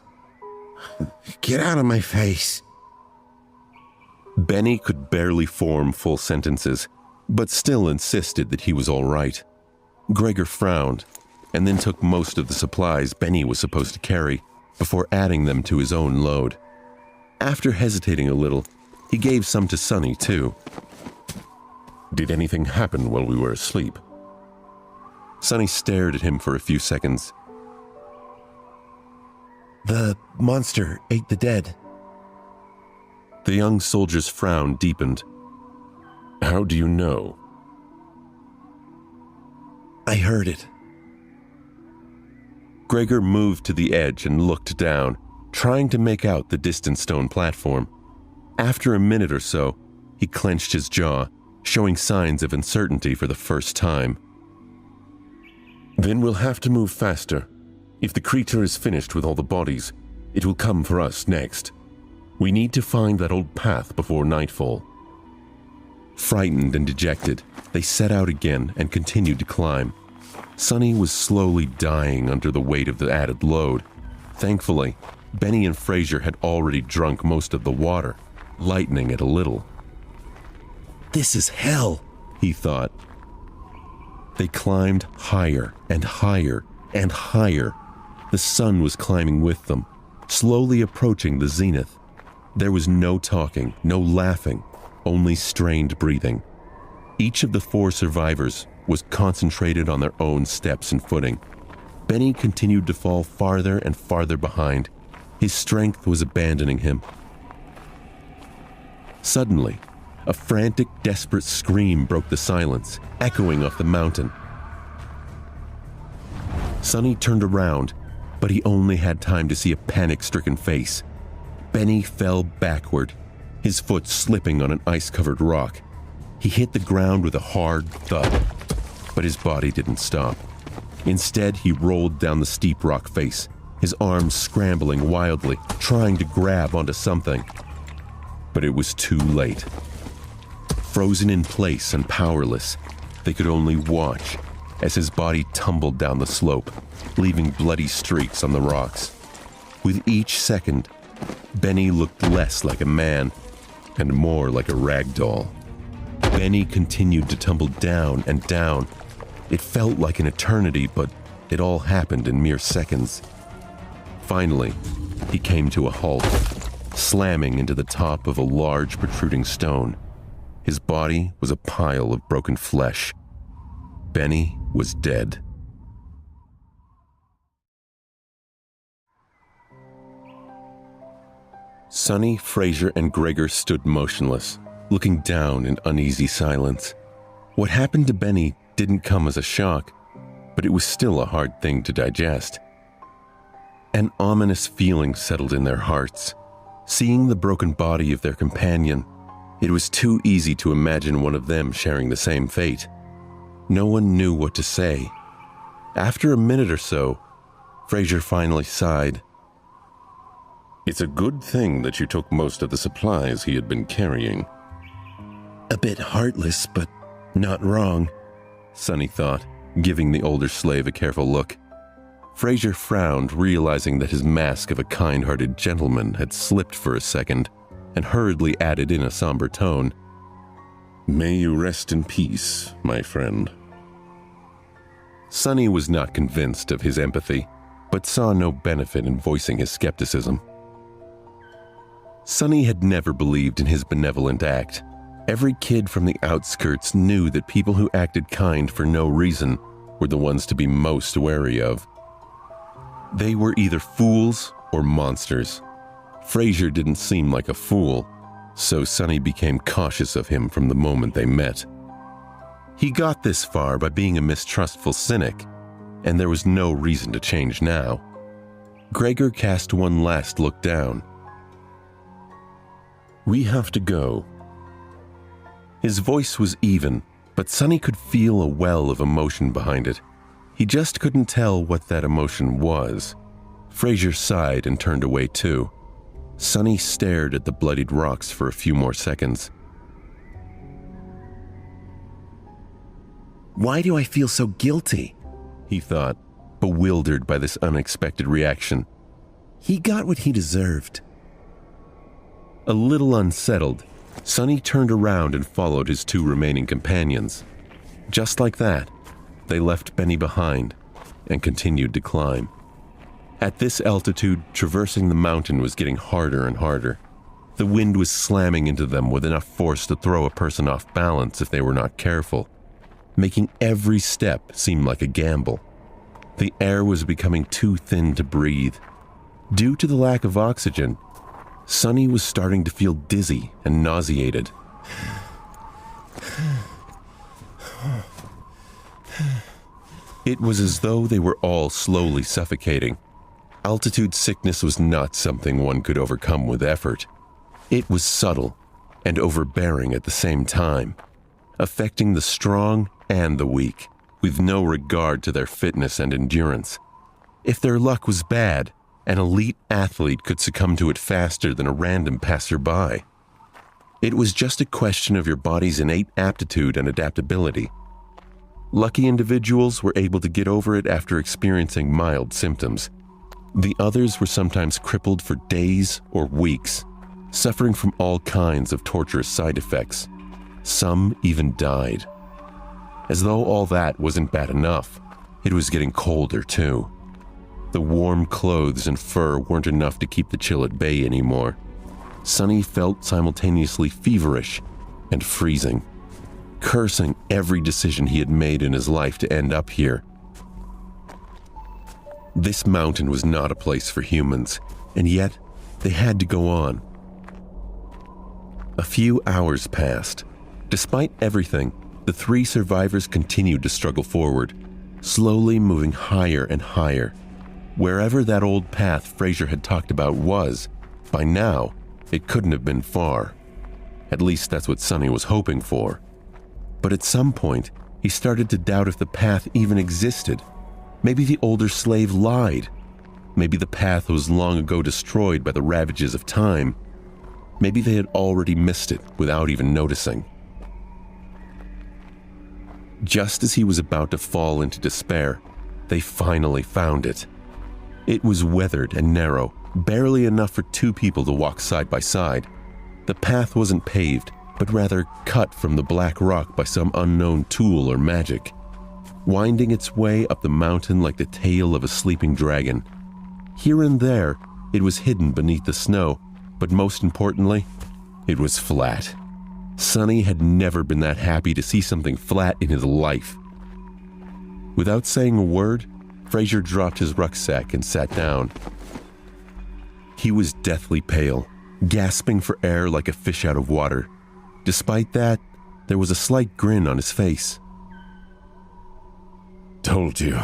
Get out of my face. Benny could barely form full sentences, but still insisted that he was all right. Gregor frowned, and then took most of the supplies Benny was supposed to carry before adding them to his own load. After hesitating a little, he gave some to Sonny, too. Did anything happen while we were asleep? Sonny stared at him for a few seconds. The monster ate the dead. The young soldier's frown deepened. How do you know? I heard it. Gregor moved to the edge and looked down, trying to make out the distant stone platform. After a minute or so, he clenched his jaw, showing signs of uncertainty for the first time. Then we'll have to move faster. If the creature is finished with all the bodies, it will come for us next. We need to find that old path before nightfall. Frightened and dejected, they set out again and continued to climb. Sonny was slowly dying under the weight of the added load. Thankfully, Benny and Fraser had already drunk most of the water, lightening it a little. This is hell, he thought. They climbed higher and higher and higher The sun was climbing with them, slowly approaching the zenith. There was no talking, no laughing, only strained breathing. Each of the 4 survivors was concentrated on their own steps and footing. Benny continued to fall farther and farther behind. His strength was abandoning him. Suddenly, a frantic, desperate scream broke the silence, echoing off the mountain. Sonny turned around, but he only had time to see a panic-stricken face. Benny fell backward, his foot slipping on an ice-covered rock. He hit the ground with a hard thud, but his body didn't stop. Instead, he rolled down the steep rock face, his arms scrambling wildly, trying to grab onto something. But it was too late. Frozen in place and powerless, they could only watch as his body tumbled down the slope, leaving bloody streaks on the rocks. With each second, Benny looked less like a man and more like a rag doll. Benny continued to tumble down and down. It felt like an eternity, but it all happened in mere seconds. Finally, he came to a halt, slamming into the top of a large protruding stone. His body was a pile of broken flesh. Benny was dead. Sonny, Fraser, and Gregor stood motionless, looking down in uneasy silence. What happened to Benny didn't come as a shock, but it was still a hard thing to digest. An ominous feeling settled in their hearts. Seeing the broken body of their companion, it was too easy to imagine one of them sharing the same fate. No one knew what to say. After a minute or so, Fraser finally sighed. It's a good thing that you took most of the supplies he had been carrying. A bit heartless, but not wrong, Sonny thought, giving the older slave a careful look. Fraser frowned, realizing that his mask of a kind-hearted gentleman had slipped for a second, and hurriedly added in a somber tone, May you rest in peace, my friend. Sonny was not convinced of his empathy, but saw no benefit in voicing his skepticism. Sonny had never believed in his benevolent act. Every kid from the outskirts knew that people who acted kind for no reason were the ones to be most wary of. They were either fools or monsters. Fraser didn't seem like a fool, so Sonny became cautious of him from the moment they met. He got this far by being a mistrustful cynic, and there was no reason to change now. Gregor cast one last look down. We have to go. His voice was even, but Sonny could feel a well of emotion behind it. He just couldn't tell what that emotion was. Fraser sighed and turned away too. Sonny stared at the bloodied rocks for a few more seconds. Why do I feel so guilty? He thought, bewildered by this unexpected reaction. He got what he deserved. A little unsettled, Sonny turned around and followed his 2 remaining companions. Just like that, they left Benny behind and continued to climb. At this altitude, traversing the mountain was getting harder and harder. The wind was slamming into them with enough force to throw a person off balance if they were not careful, making every step seem like a gamble. The air was becoming too thin to breathe. Due to the lack of oxygen, Sonny was starting to feel dizzy and nauseated. It was as though they were all slowly suffocating. Altitude sickness was not something one could overcome with effort. It was subtle and overbearing at the same time, affecting the strong and the weak, with no regard to their fitness and endurance. If their luck was bad, an elite athlete could succumb to it faster than a random passerby. It was just a question of your body's innate aptitude and adaptability. Lucky individuals were able to get over it after experiencing mild symptoms. The others were sometimes crippled for days or weeks, suffering from all kinds of torturous side effects. Some even died. As though all that wasn't bad enough, it was getting colder too. The warm clothes and fur weren't enough to keep the chill at bay anymore. Sonny felt simultaneously feverish and freezing, cursing every decision he had made in his life to end up here. This mountain was not a place for humans, and yet they had to go on. A few hours passed. Despite everything, the three survivors continued to struggle forward, slowly moving higher and higher. Wherever that old path Fraser had talked about was, by now, it couldn't have been far. At least that's what Sonny was hoping for. But at some point, he started to doubt if the path even existed. Maybe the older slave lied. Maybe the path was long ago destroyed by the ravages of time. Maybe they had already missed it without even noticing. Just as he was about to fall into despair, they finally found it. It was weathered and narrow, barely enough for two people to walk side by side. The path wasn't paved, but rather cut from the black rock by some unknown tool or magic, winding its way up the mountain like the tail of a sleeping dragon. Here and there, it was hidden beneath the snow, but most importantly, it was flat. Sonny had never been that happy to see something flat in his life. Without saying a word, Fraser dropped his rucksack and sat down. He was deathly pale, gasping for air like a fish out of water. Despite that, there was a slight grin on his face. Told you.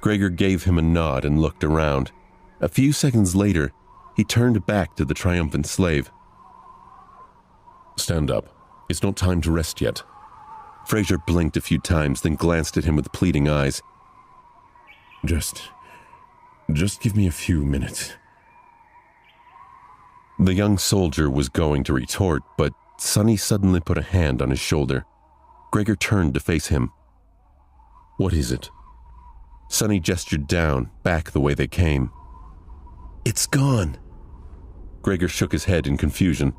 Gregor gave him a nod and looked around. A few seconds later, he turned back to the triumphant slave. Stand up. It's not time to rest yet. Fraser blinked a few times, then glanced at him with pleading eyes. Just give me a few minutes. The young soldier was going to retort, but Sonny suddenly put a hand on his shoulder. Gregor turned to face him. What is it? Sonny gestured down, back the way they came. It's gone. Gregor shook his head in confusion.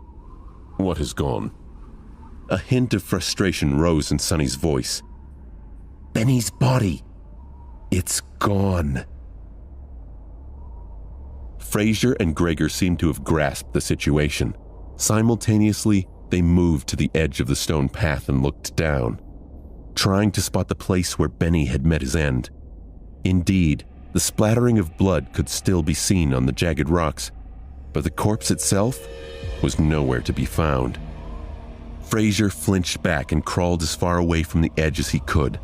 What is gone? A hint of frustration rose in Sonny's voice. Benny's body. It's gone. Fraser and Gregor seemed to have grasped the situation. Simultaneously, they moved to the edge of the stone path and looked down, trying to spot the place where Benny had met his end. Indeed, the splattering of blood could still be seen on the jagged rocks, but the corpse itself was nowhere to be found. Fraser flinched back and crawled as far away from the edge as he could.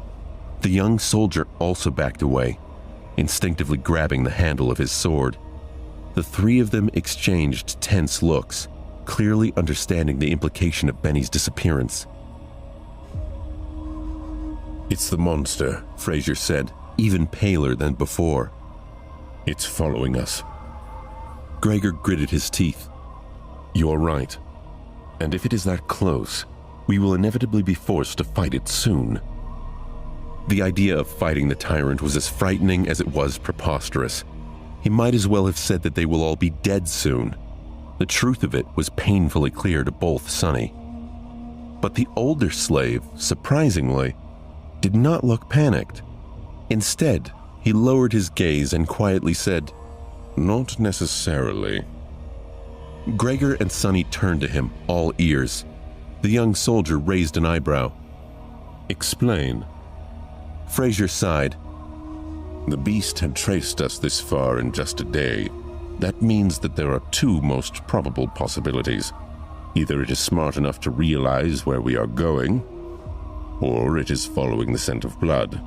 The young soldier also backed away, instinctively grabbing the handle of his sword. The three of them exchanged tense looks, clearly understanding the implication of Benny's disappearance. It's the monster, Fraser said, even paler than before. It's following us. Gregor gritted his teeth. You're right. And if it is that close, we will inevitably be forced to fight it soon. The idea of fighting the tyrant was as frightening as it was preposterous. He might as well have said that they will all be dead soon. The truth of it was painfully clear to both Sonny. But the older slave, surprisingly, did not look panicked. Instead, he lowered his gaze and quietly said, Not necessarily. Gregor and Sonny turned to him, all ears. The young soldier raised an eyebrow. Explain. Fraser sighed. The beast had traced us this far in just a day. That means that there are two most probable possibilities. Either it is smart enough to realize where we are going, or it is following the scent of blood.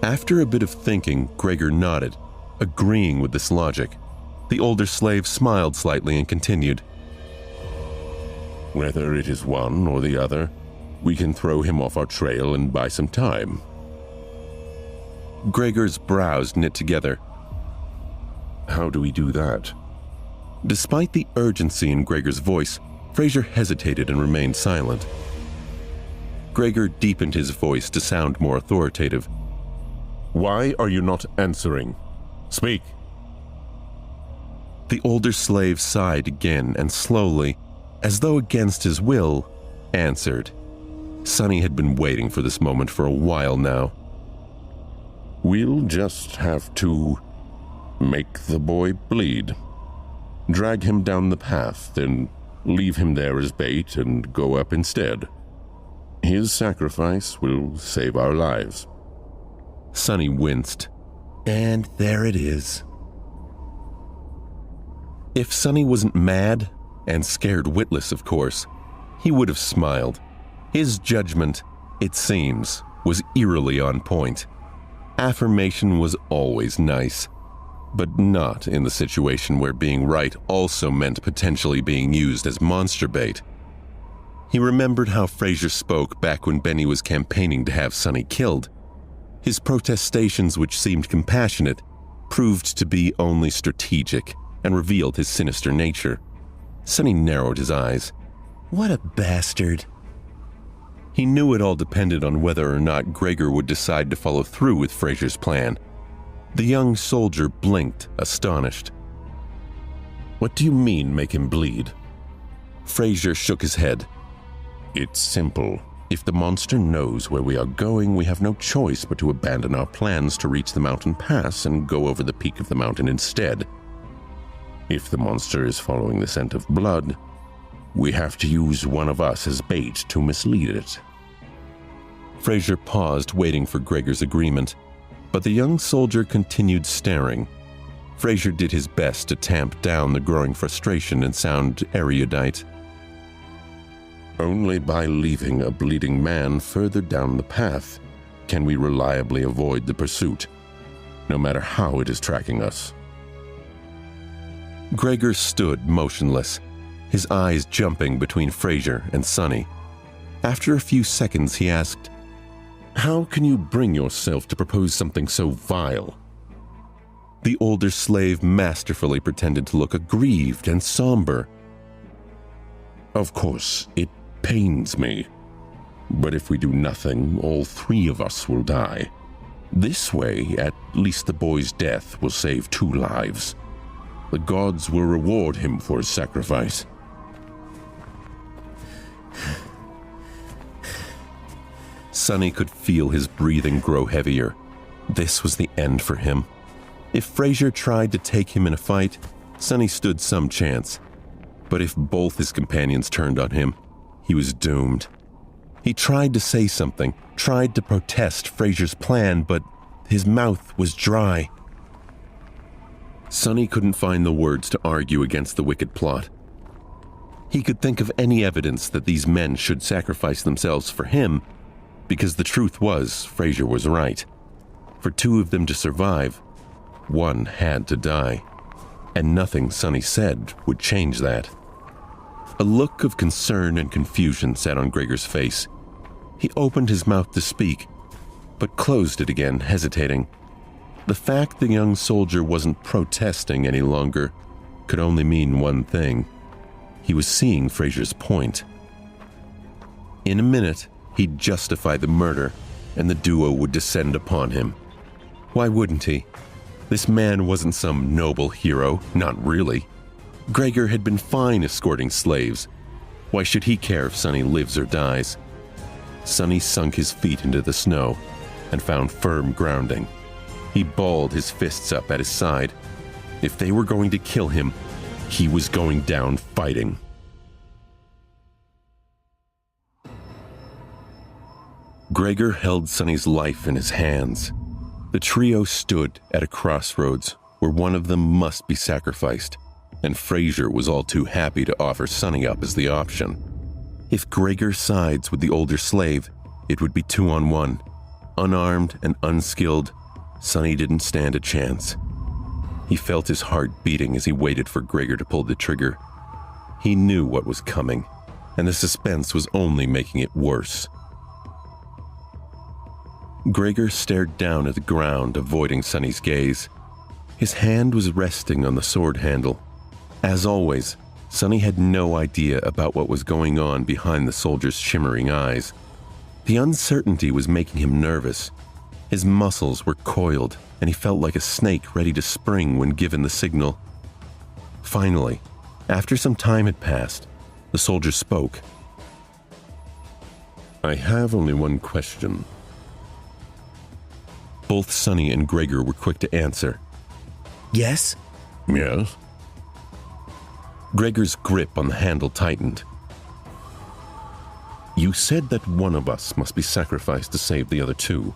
After a bit of thinking, Gregor nodded, agreeing with this logic. The older slave smiled slightly and continued. Whether it is one or the other, we can throw him off our trail and buy some time. Gregor's brows knit together. How do we do that? Despite the urgency in Gregor's voice, Fraser hesitated and remained silent. Gregor deepened his voice to sound more authoritative. Why are you not answering? Speak. The older slave sighed again and slowly, as though against his will, answered. Sonny had been waiting for this moment for a while now. We'll just have to make the boy bleed. Drag him down the path, then leave him there as bait and go up instead. His sacrifice will save our lives. Sonny winced. And there it is. If Sonny wasn't mad, and scared witless, of course, he would have smiled. His judgment, it seems, was eerily on point. Affirmation was always nice, but not in the situation where being right also meant potentially being used as monster bait. He remembered how Fraser spoke back when Benny was campaigning to have Sonny killed. His protestations, which seemed compassionate, proved to be only strategic and revealed his sinister nature. Sonny narrowed his eyes. What a bastard. He knew it all depended on whether or not Gregor would decide to follow through with Fraser's plan. The young soldier blinked, astonished. What do you mean, make him bleed? Fraser shook his head. It's simple. If the monster knows where we are going, we have no choice but to abandon our plans to reach the mountain pass and go over the peak of the mountain instead. If the monster is following the scent of blood, we have to use one of us as bait to mislead it. Fraser paused, waiting for Gregor's agreement, but the young soldier continued staring. Fraser did his best to tamp down the growing frustration and sound erudite. Only by leaving a bleeding man further down the path can we reliably avoid the pursuit, no matter how it is tracking us. Gregor stood motionless, his eyes jumping between Fraser and Sonny. After a few seconds, he asked, "How can you bring yourself to propose something so vile?" The older slave masterfully pretended to look aggrieved and somber. "Of course, it pains me. But if we do nothing, all three of us will die. This way, at least the boy's death will save 2 lives. The gods will reward him for his sacrifice." Sonny could feel his breathing grow heavier. This was the end for him. If Fraser tried to take him in a fight, Sonny stood some chance. But if both his companions turned on him, he was doomed. He tried to say something, tried to protest Fraser's plan, but his mouth was dry. Sonny couldn't find the words to argue against the wicked plot. He could think of any evidence that these men should sacrifice themselves for him, because the truth was, Fraser was right. For 2 of them to survive, 1 had to die, and nothing Sonny said would change that. A look of concern and confusion sat on Gregor's face. He opened his mouth to speak, but closed it again, hesitating. The fact the young soldier wasn't protesting any longer could only mean one thing. He was seeing Fraser's point. In a minute, he'd justify the murder, and the duo would descend upon him. Why wouldn't he? This man wasn't some noble hero, not really. Gregor had been fine escorting slaves. Why should he care if Sonny lives or dies? Sonny sunk his feet into the snow and found firm grounding. He balled his fists up at his side. If they were going to kill him, he was going down fighting. Gregor held Sonny's life in his hands. The trio stood at a crossroads where one of them must be sacrificed, and Fraser was all too happy to offer Sonny up as the option. If Gregor sides with the older slave, it would be 2-on-1. Unarmed and unskilled, Sonny didn't stand a chance. He felt his heart beating as he waited for Gregor to pull the trigger. He knew what was coming, and the suspense was only making it worse. Gregor stared down at the ground, avoiding Sonny's gaze. His hand was resting on the sword handle. As always, Sonny had no idea about what was going on behind the soldier's shimmering eyes. The uncertainty was making him nervous. His muscles were coiled, and he felt like a snake ready to spring when given the signal. Finally, after some time had passed, the soldier spoke. "I have only one question." Both Sonny and Gregor were quick to answer. Yes? Yes? Gregor's grip on the handle tightened. You said that one of us must be sacrificed to save the other two.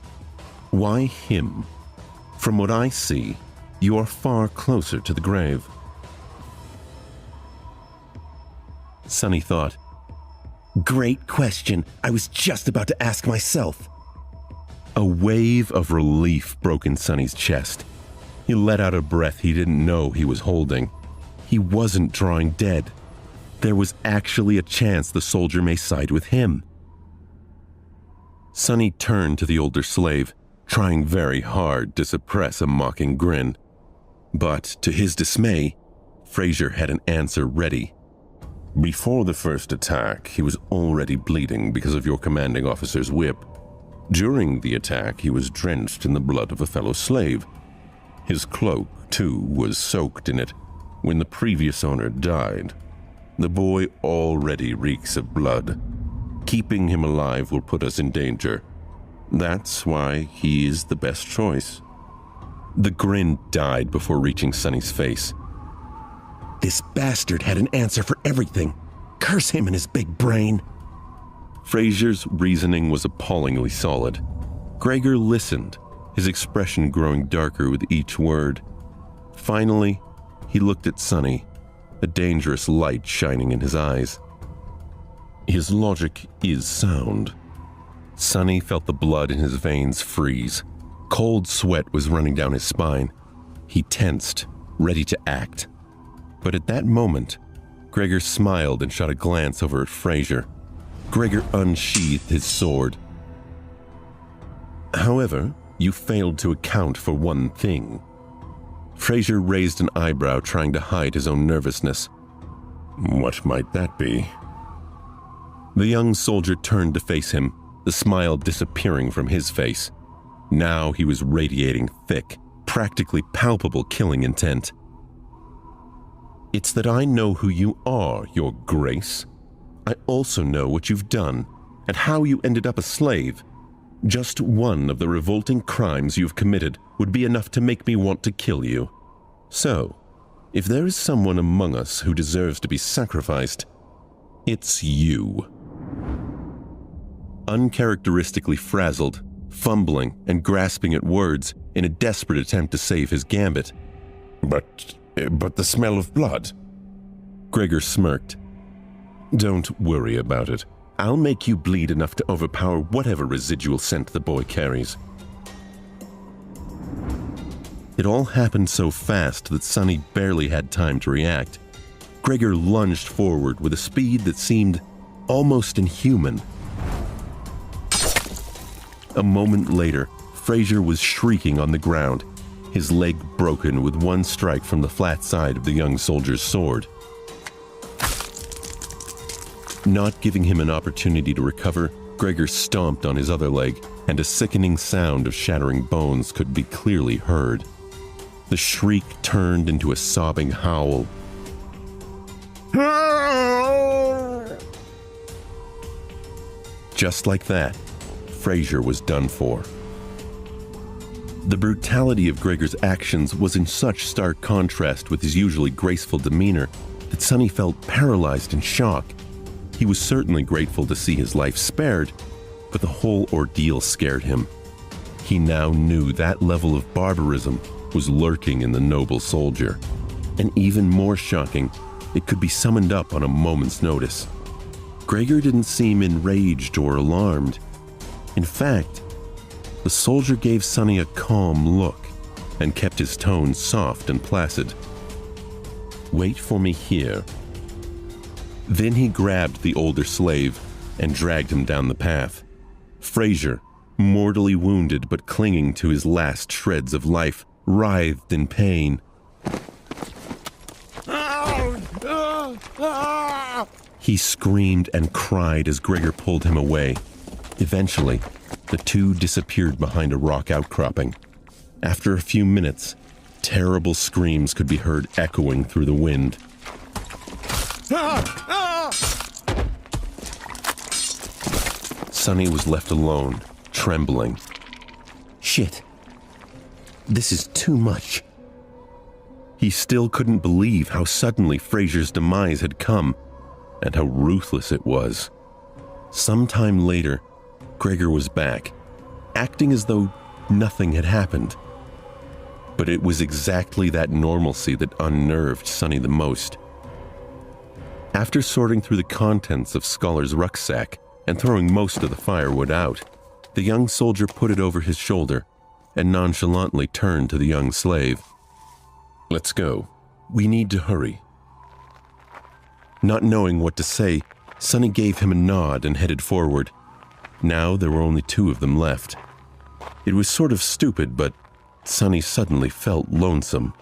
Why him? From what I see, you are far closer to the grave. Sonny thought. Great question. I was just about to ask myself. A wave of relief broke in Sonny's chest. He let out a breath he didn't know he was holding. He wasn't drawing dead. There was actually a chance the soldier may side with him. Sonny turned to the older slave, trying very hard to suppress a mocking grin. But to his dismay, Fraser had an answer ready. Before the first attack, he was already bleeding because of your commanding officer's whip. During the attack, he was drenched in the blood of a fellow slave. His cloak, too, was soaked in it when the previous owner died. The boy already reeks of blood. Keeping him alive will put us in danger. That's why he is the best choice. The grin died before reaching Sonny's face. This bastard had an answer for everything. Curse him and his big brain. Fraser's reasoning was appallingly solid. Gregor listened, his expression growing darker with each word. Finally, he looked at Sonny, a dangerous light shining in his eyes. His logic is sound. Sonny felt the blood in his veins freeze. Cold sweat was running down his spine. He tensed, ready to act. But at that moment, Gregor smiled and shot a glance over at Fraser. Gregor unsheathed his sword. However, you failed to account for one thing. Fraser raised an eyebrow, trying to hide his own nervousness. What might that be? The young soldier turned to face him, the smile disappearing from his face. Now he was radiating thick, practically palpable killing intent. It's that I know who you are, Your Grace. I also know what you've done, and how you ended up a slave. Just one of the revolting crimes you've committed would be enough to make me want to kill you. So, if there is someone among us who deserves to be sacrificed, it's you. Uncharacteristically frazzled, fumbling and grasping at words in a desperate attempt to save his gambit. But the smell of blood. Gregor smirked. Don't worry about it. I'll make you bleed enough to overpower whatever residual scent the boy carries. It all happened so fast that Sonny barely had time to react. Gregor lunged forward with a speed that seemed almost inhuman. A moment later, Fraser was shrieking on the ground, his leg broken with one strike from the flat side of the young soldier's sword. Not giving him an opportunity to recover, Gregor stomped on his other leg, and a sickening sound of shattering bones could be clearly heard. The shriek turned into a sobbing howl. Just like that, Fraser was done for. The brutality of Gregor's actions was in such stark contrast with his usually graceful demeanor that Sonny felt paralyzed in shock. He was certainly grateful to see his life spared, but the whole ordeal scared him. He now knew that level of barbarism was lurking in the noble soldier. And even more shocking, it could be summoned up on a moment's notice. Gregor didn't seem enraged or alarmed. In fact, the soldier gave Sonny a calm look and kept his tone soft and placid. Wait for me here. Then he grabbed the older slave and dragged him down the path. Fraser, mortally wounded but clinging to his last shreds of life, writhed in pain. He screamed and cried as Gregor pulled him away. Eventually, the two disappeared behind a rock outcropping. After a few minutes, terrible screams could be heard echoing through the wind. Sonny was left alone, trembling. Shit. This is too much. He still couldn't believe how suddenly Fraser's demise had come, and how ruthless it was. Sometime later, Gregor was back, acting as though nothing had happened. But it was exactly that normalcy that unnerved Sonny the most. After sorting through the contents of Scholar's rucksack and throwing most of the firewood out, the young soldier put it over his shoulder and nonchalantly turned to the young slave. "Let's go. We need to hurry." Not knowing what to say, Sonny gave him a nod and headed forward. Now there were only two of them left. It was sort of stupid, but Sonny suddenly felt lonesome.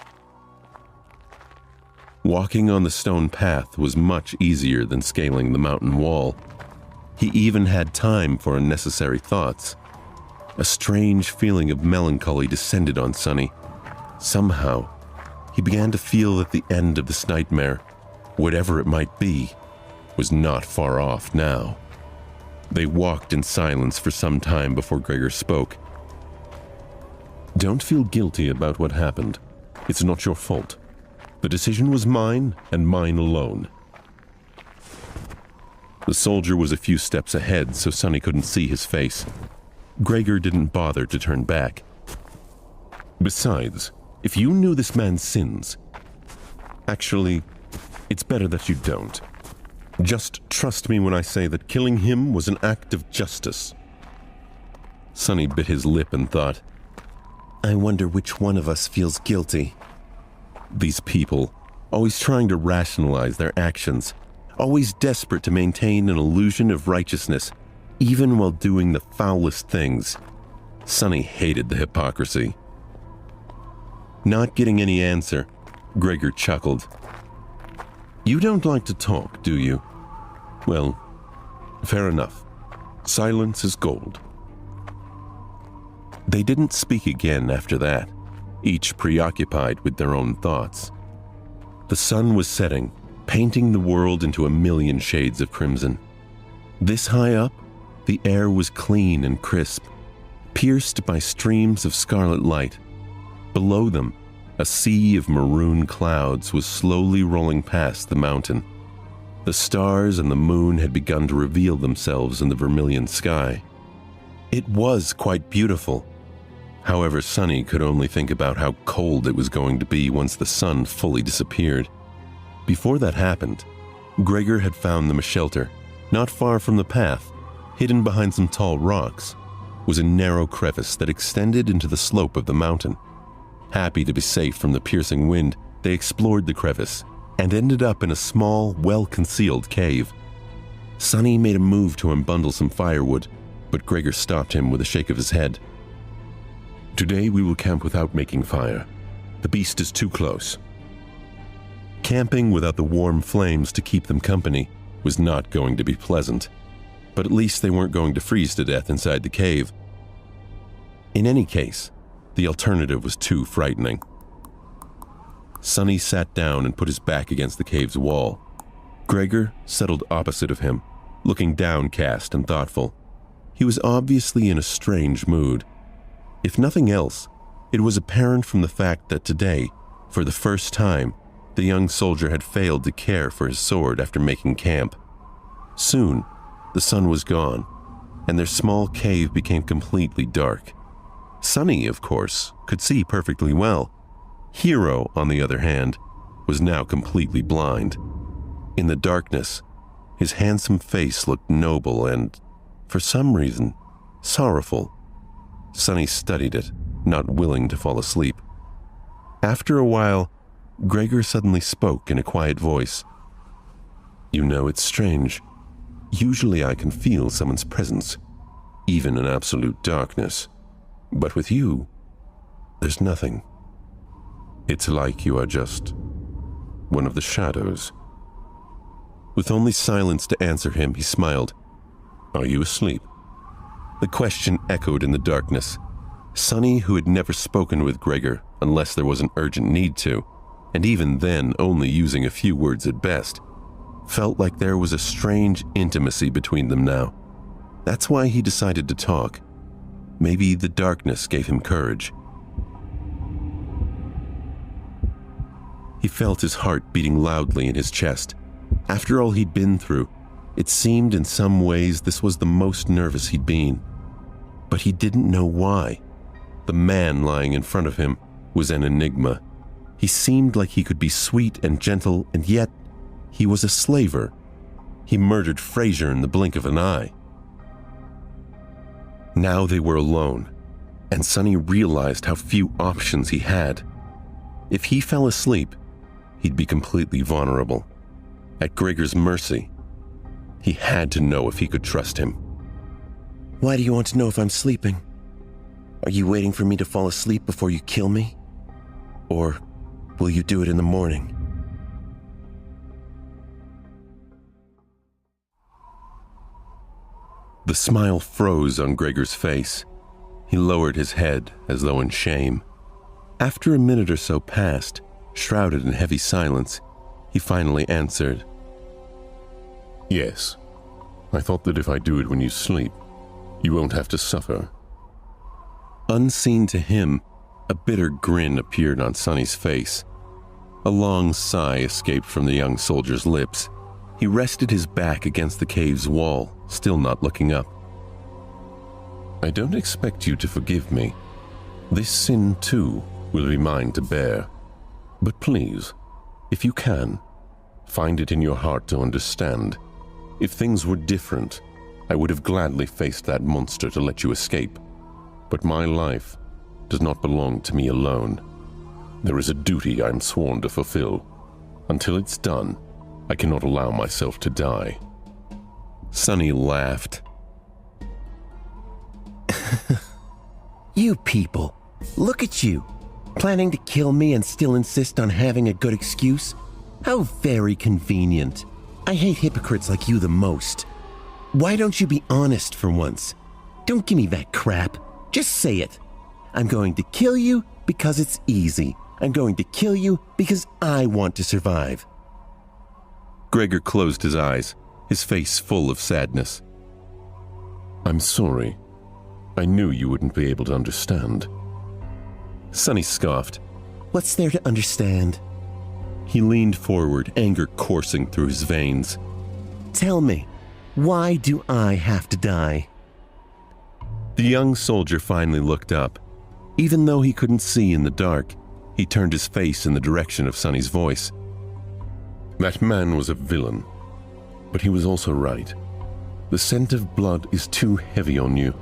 Walking on the stone path was much easier than scaling the mountain wall. He even had time for unnecessary thoughts. A strange feeling of melancholy descended on Sonny. Somehow, he began to feel that the end of this nightmare, whatever it might be, was not far off now. They walked in silence for some time before Gregor spoke. "Don't feel guilty about what happened. It's not your fault. The decision was mine, and mine alone." The soldier was a few steps ahead, so Sonny couldn't see his face. Gregor didn't bother to turn back. "Besides, if you knew this man's sins... Actually, it's better that you don't. Just trust me when I say that killing him was an act of justice." Sonny bit his lip and thought, I wonder which one of us feels guilty. these people, always trying to rationalize their actions, always desperate to maintain an illusion of righteousness, even while doing the foulest things. Sonny hated the hypocrisy. Not getting any answer, Gregor chuckled. "You don't like to talk, do you? Well, fair enough. Silence is gold." They didn't speak again after that, each preoccupied with their own thoughts. The sun was setting, painting the world into a million shades of crimson. This high up, the air was clean and crisp, pierced by streams of scarlet light. Below them, a sea of maroon clouds was slowly rolling past the mountain. The stars and the moon had begun to reveal themselves in the vermilion sky. It was quite beautiful. However, Sonny could only think about how cold it was going to be once the sun fully disappeared. Before that happened, Gregor had found them a shelter. Not far from the path, hidden behind some tall rocks, was a narrow crevice that extended into the slope of the mountain. Happy to be safe from the piercing wind, they explored the crevice and ended up in a small, well-concealed cave. Sonny made a move to unbundle some firewood, but Gregor stopped him with a shake of his head. "Today we will camp without making fire. The beast is too close." Camping without the warm flames to keep them company was not going to be pleasant, but at least they weren't going to freeze to death inside the cave. In any case, the alternative was too frightening. Sonny sat down and put his back against the cave's wall. Gregor settled opposite of him, looking downcast and thoughtful. He was obviously in a strange mood. If nothing else, it was apparent from the fact that today, for the first time, the young soldier had failed to care for his sword after making camp. Soon, the sun was gone, and their small cave became completely dark. Sonny, of course, could see perfectly well. Hero, on the other hand, was now completely blind. In the darkness, his handsome face looked noble and, for some reason, sorrowful. Sonny studied it, not willing to fall asleep. After a while, Gregor suddenly spoke in a quiet voice. "You know, it's strange. Usually I can feel someone's presence, even in absolute darkness. But with you, there's nothing. It's like you are just one of the shadows." With only silence to answer him, he smiled. "Are you asleep?" The question echoed in the darkness. Sonny, who had never spoken with Gregor unless there was an urgent need to, and even then only using a few words at best, felt like there was a strange intimacy between them now. That's why he decided to talk. Maybe the darkness gave him courage. He felt his heart beating loudly in his chest. After all he'd been through, it seemed in some ways this was the most nervous he'd been. But he didn't know why. The man lying in front of him was an enigma. He seemed like he could be sweet and gentle, and yet he was a slaver. He murdered Fraser in the blink of an eye. Now they were alone, and Sonny realized how few options he had. If he fell asleep, he'd be completely vulnerable, at Gregor's mercy. He had to know if he could trust him. Why do you want to know if I'm sleeping? Are you waiting for me to fall asleep before you kill me? Or will you do it in the morning? The smile froze on Gregor's face. He lowered his head as though in shame. After a minute or so passed, shrouded in heavy silence, he finally answered. Yes. I thought that if I do it when you sleep, you won't have to suffer. Unseen to him, a bitter grin appeared on Sonny's face. A long sigh escaped from the young soldier's lips. He rested his back against the cave's wall, still not looking up. I don't expect you to forgive me. This sin, too, will be mine to bear. But please, if you can, find it in your heart to understand. If things were different, I would have gladly faced that monster to let you escape. But my life does not belong to me alone. There is a duty I am sworn to fulfill. Until it's done, I cannot allow myself to die. Sonny laughed. You people, look at you, planning to kill me and still insist on having a good excuse? How very convenient. I hate hypocrites like you the most. Why don't you be honest for once? Don't give me that crap. Just say it. I'm going to kill you because it's easy. I'm going to kill you because I want to survive. Gregor closed his eyes, his face full of sadness. I'm sorry. I knew you wouldn't be able to understand. Sonny scoffed. What's there to understand? He leaned forward, anger coursing through his veins. Tell me, why do I have to die? The young soldier finally looked up. Even though he couldn't see in the dark, he turned his face in the direction of Sonny's voice. That man was a villain, but he was also right. The scent of blood is too heavy on you.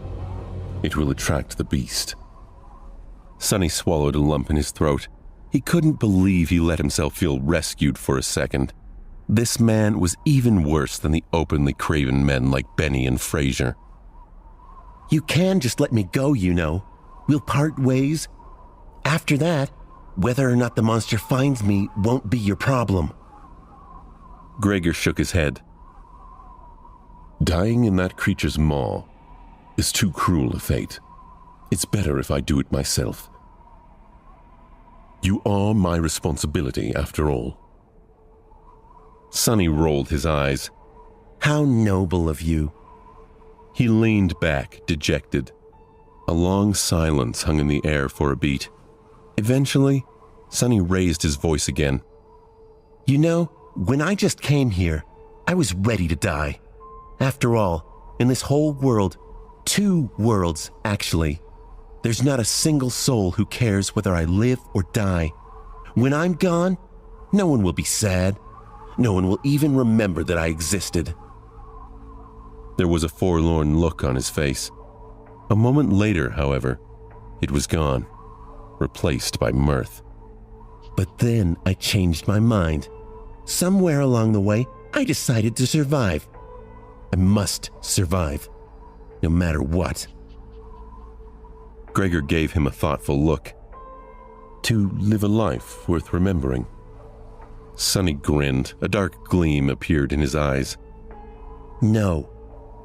It will attract the beast. Sonny swallowed a lump in his throat. He couldn't believe he let himself feel rescued for a second. This man was even worse than the openly craven men like Benny and Fraser. You can just let me go, you know. We'll part ways. After that, whether or not the monster finds me won't be your problem. Gregor shook his head. Dying in that creature's maw is too cruel a fate. It's better if I do it myself. You are my responsibility, after all. Sonny rolled his eyes. How noble of you. He leaned back, dejected. A long silence hung in the air for a beat. Eventually, Sonny raised his voice again. You know, when I just came here, I was ready to die. After all, in this whole world, 2 worlds actually, there's not a single soul who cares whether I live or die. When I'm gone, no one will be sad. No one will even remember that I existed. There was a forlorn look on his face. A moment later, however, it was gone, replaced by mirth. But then I changed my mind. Somewhere along the way, I decided to survive. I must survive, no matter what. Gregor gave him a thoughtful look. To live a life worth remembering. Sonny grinned. A dark gleam appeared in his eyes. No,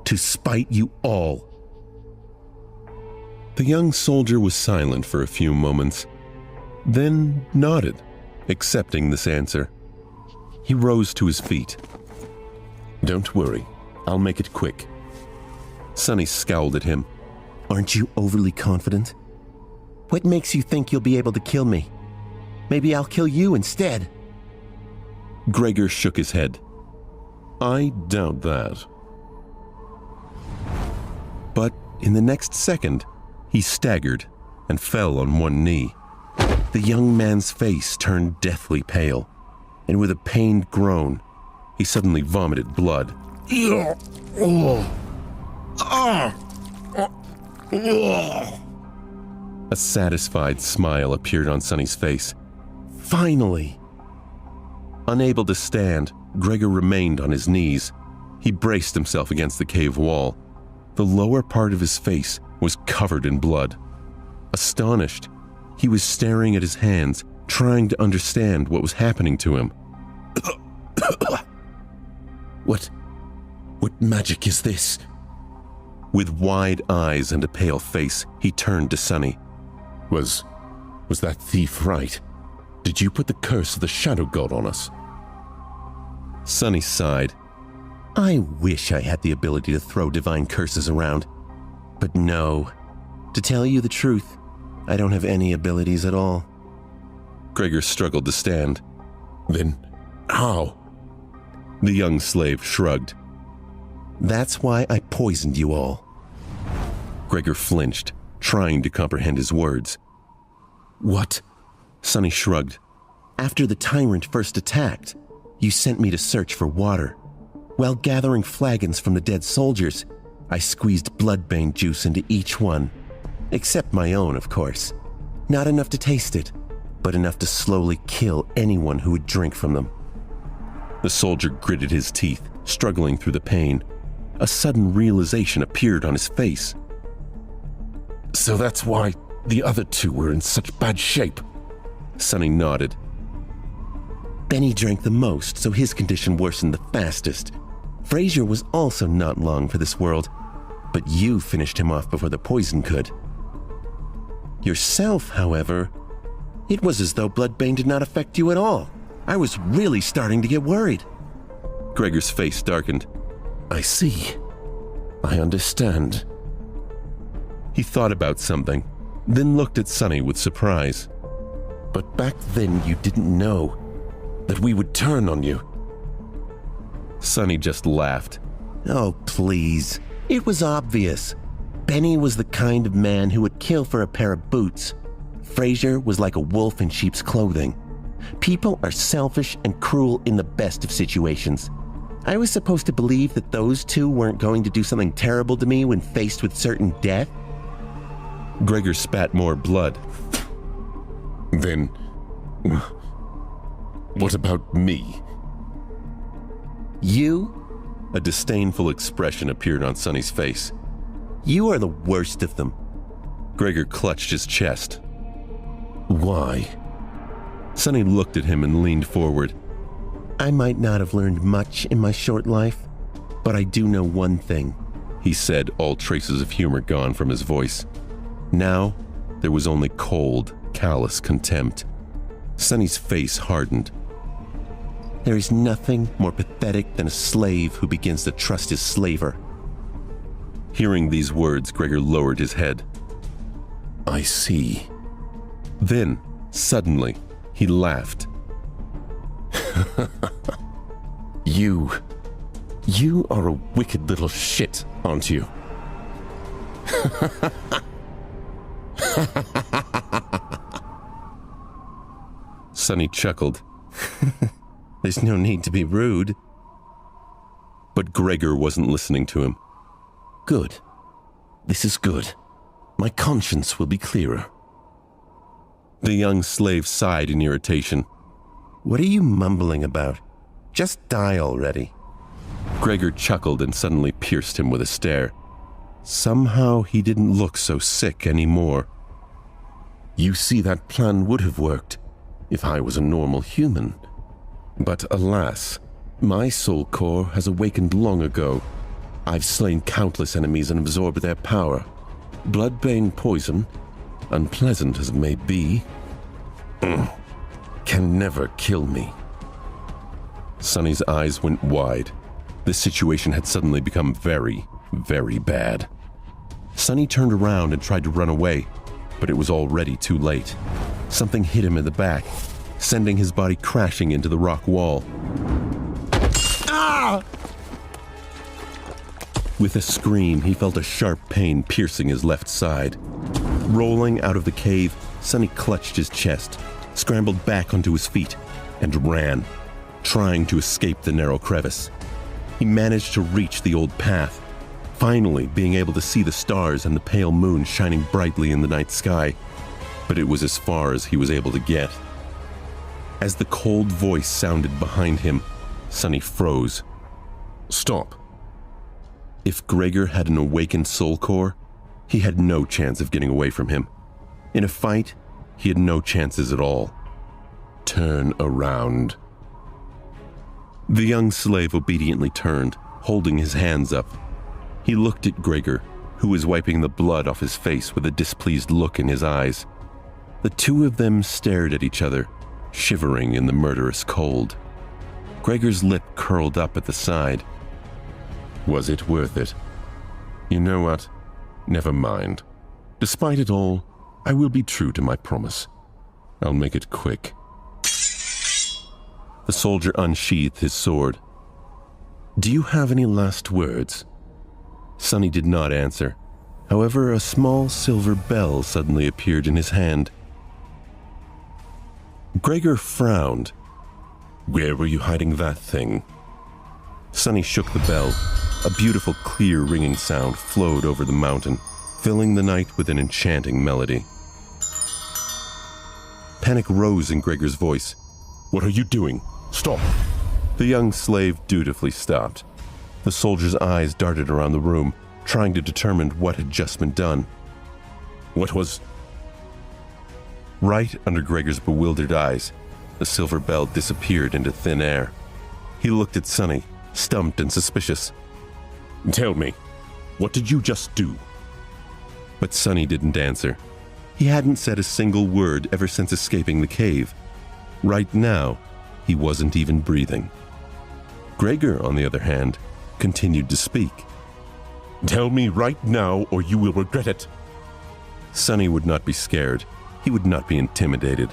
to spite you all. The young soldier was silent for a few moments, then nodded, accepting this answer. He rose to his feet. Don't worry, I'll make it quick. Sonny scowled at him. Aren't you overly confident? What makes you think you'll be able to kill me? Maybe I'll kill you instead. Gregor shook his head. I doubt that. But in the next second, he staggered and fell on one knee. The young man's face turned deathly pale, and with a pained groan, he suddenly vomited blood. A satisfied smile appeared on Sonny's face. Finally! Unable to stand, Gregor remained on his knees. He braced himself against the cave wall. The lower part of his face was covered in blood. Astonished, he was staring at his hands, trying to understand what was happening to him. What magic is this? With wide eyes and a pale face, he turned to Sonny. Was that thief right? Did you put the curse of the Shadow God on us? Sonny sighed. I wish I had the ability to throw divine curses around. But no. To tell you the truth, I don't have any abilities at all. Gregor struggled to stand. Then how? The young slave shrugged. That's why I poisoned you all. Gregor flinched, trying to comprehend his words. What? Sonny shrugged. After the tyrant first attacked, you sent me to search for water. While gathering flagons from the dead soldiers, I squeezed bloodbane juice into each one. Except my own, of course. Not enough to taste it, but enough to slowly kill anyone who would drink from them. The soldier gritted his teeth, struggling through the pain. A sudden realization appeared on his face. So that's why the other two were in such bad shape. Sonny nodded. Benny drank the most, so his condition worsened the fastest. Frazier was also not long for this world, but you finished him off before the poison could. Yourself, however, it was as though bloodbane did not affect you at all. I was really starting to get worried. Gregor's face darkened. I see. I understand. He thought about something, then looked at Sonny with surprise. But back then you didn't know that we would turn on you. Sonny just laughed. Oh, please. It was obvious. Benny was the kind of man who would kill for a pair of boots. Frazier was like a wolf in sheep's clothing. People are selfish and cruel in the best of situations. I was supposed to believe that those two weren't going to do something terrible to me when faced with certain death? Gregor spat more blood. Then, what about me? You? A disdainful expression appeared on Sonny's face. You are the worst of them. Gregor clutched his chest. Why? Sonny looked at him and leaned forward. I might not have learned much in my short life, but I do know one thing, he said, all traces of humor gone from his voice. Now, there was only cold, callous contempt. Sonny's face hardened. There is nothing more pathetic than a slave who begins to trust his slaver. Hearing these words, Gregor lowered his head. I see. Then, suddenly, he laughed. You are a wicked little shit, aren't you? Sonny chuckled. There's no need to be rude. But Gregor wasn't listening to him. Good. This is good. My conscience will be clearer. The young slave sighed in irritation. What are you mumbling about? Just die already. Gregor chuckled and suddenly pierced him with a stare. Somehow he didn't look so sick anymore. You see, that plan would have worked if I was a normal human. But alas, my soul core has awakened long ago. I've slain countless enemies and absorbed their power. Bloodbane poison, unpleasant as it may be, can never kill me. Sonny's eyes went wide. This situation had suddenly become very, very bad. Sonny turned around and tried to run away, but it was already too late. Something hit him in the back. sending his body crashing into the rock wall. Ah! With a scream, he felt a sharp pain piercing his left side. Rolling out of the cave, Sonny clutched his chest, scrambled back onto his feet, and ran, trying to escape the narrow crevice. He managed to reach the old path, finally being able to see the stars and the pale moon shining brightly in the night sky, but it was as far as he was able to get. As the cold voice sounded behind him, Sonny froze. Stop. If Gregor had an awakened soul core, he had no chance of getting away from him. In a fight, he had no chances at all. Turn around. The young slave obediently turned, holding his hands up. He looked at Gregor, who was wiping the blood off his face with a displeased look in his eyes. The two of them stared at each other, shivering in the murderous cold. Gregor's lip curled up at the side. Was it worth it? You know what? Never mind. Despite it all, I will be true to my promise. I'll make it quick. The soldier unsheathed his sword. Do you have any last words? Sonny did not answer. However, a small silver bell suddenly appeared in his hand. Gregor frowned. Where were you hiding that thing? Sonny shook the bell. A beautiful, clear ringing sound flowed over the mountain, filling the night with an enchanting melody. Panic rose in Gregor's voice. What are you doing? Stop! The young slave dutifully stopped. The soldier's eyes darted around the room, trying to determine what had just been done. What was... Right under Gregor's bewildered eyes, the silver bell disappeared into thin air. He looked at Sonny, stumped and suspicious. Tell me, what did you just do? But Sonny didn't answer. He hadn't said a single word ever since escaping the cave. Right now, he wasn't even breathing. Gregor, on the other hand, continued to speak. Tell me right now or you will regret it. Sonny would not be scared. He would not be intimidated.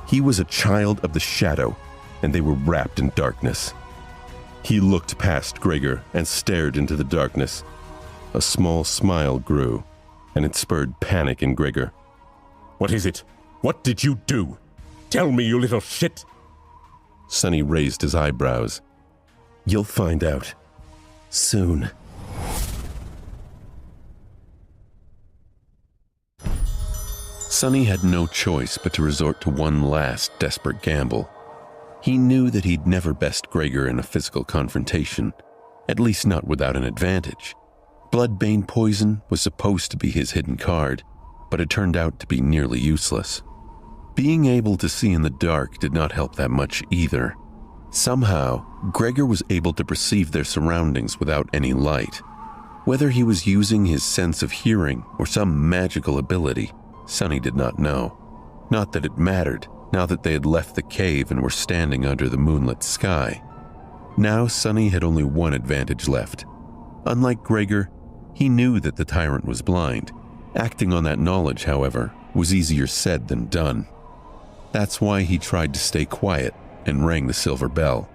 He was a child of the shadow, and they were wrapped in darkness. He looked past Gregor and stared into the darkness. A small smile grew, and it spurred panic in Gregor. What is it? What did you do? Tell me, you little shit! Sonny raised his eyebrows. You'll find out. Soon. Sonny had no choice but to resort to one last desperate gamble. He knew that he'd never best Gregor in a physical confrontation, at least not without an advantage. Bloodbane poison was supposed to be his hidden card, but it turned out to be nearly useless. Being able to see in the dark did not help that much either. Somehow, Gregor was able to perceive their surroundings without any light. Whether he was using his sense of hearing or some magical ability, Sonny did not know. Not that it mattered, now that they had left the cave and were standing under the moonlit sky. Now Sonny had only one advantage left. Unlike Gregor, he knew that the tyrant was blind. Acting on that knowledge, however, was easier said than done. That's why he tried to stay quiet and rang the silver bell.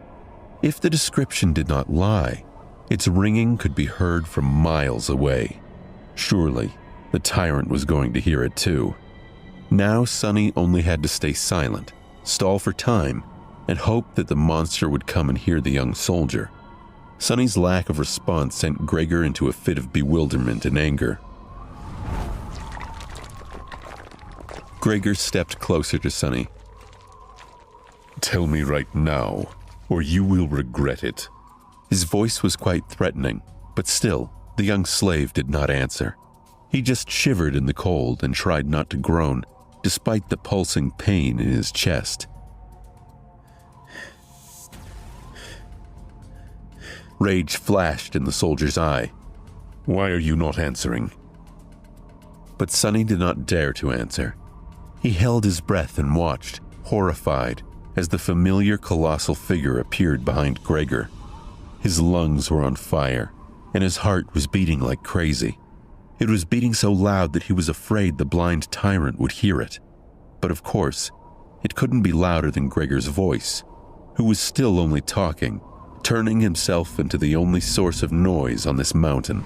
If the description did not lie, its ringing could be heard from miles away. Surely, the tyrant was going to hear it too. Now Sonny only had to stay silent, stall for time, and hope that the monster would come and hear the young soldier. Sonny's lack of response sent Gregor into a fit of bewilderment and anger. Gregor stepped closer to Sonny. Tell me right now, or you will regret it. His voice was quite threatening, but still, the young slave did not answer. He just shivered in the cold and tried not to groan, despite the pulsing pain in his chest. Rage flashed in the soldier's eye. Why are you not answering? But Sonny did not dare to answer. He held his breath and watched, horrified, as the familiar colossal figure appeared behind Gregor. His lungs were on fire, and his heart was beating like crazy. It was beating so loud that he was afraid the blind tyrant would hear it. But of course, It couldn't be louder than Gregor's voice, who was still only talking, turning himself into the only source of noise on this mountain.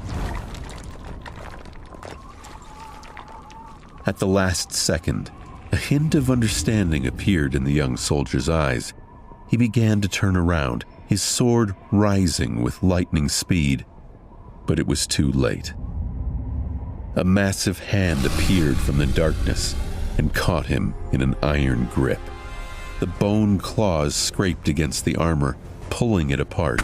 At the last second, a hint of understanding appeared in the young soldier's eyes. He began to turn around, his sword rising with lightning speed. But it was too late. A massive hand appeared from the darkness and caught him in an iron grip. The bone claws scraped against the armor, pulling it apart.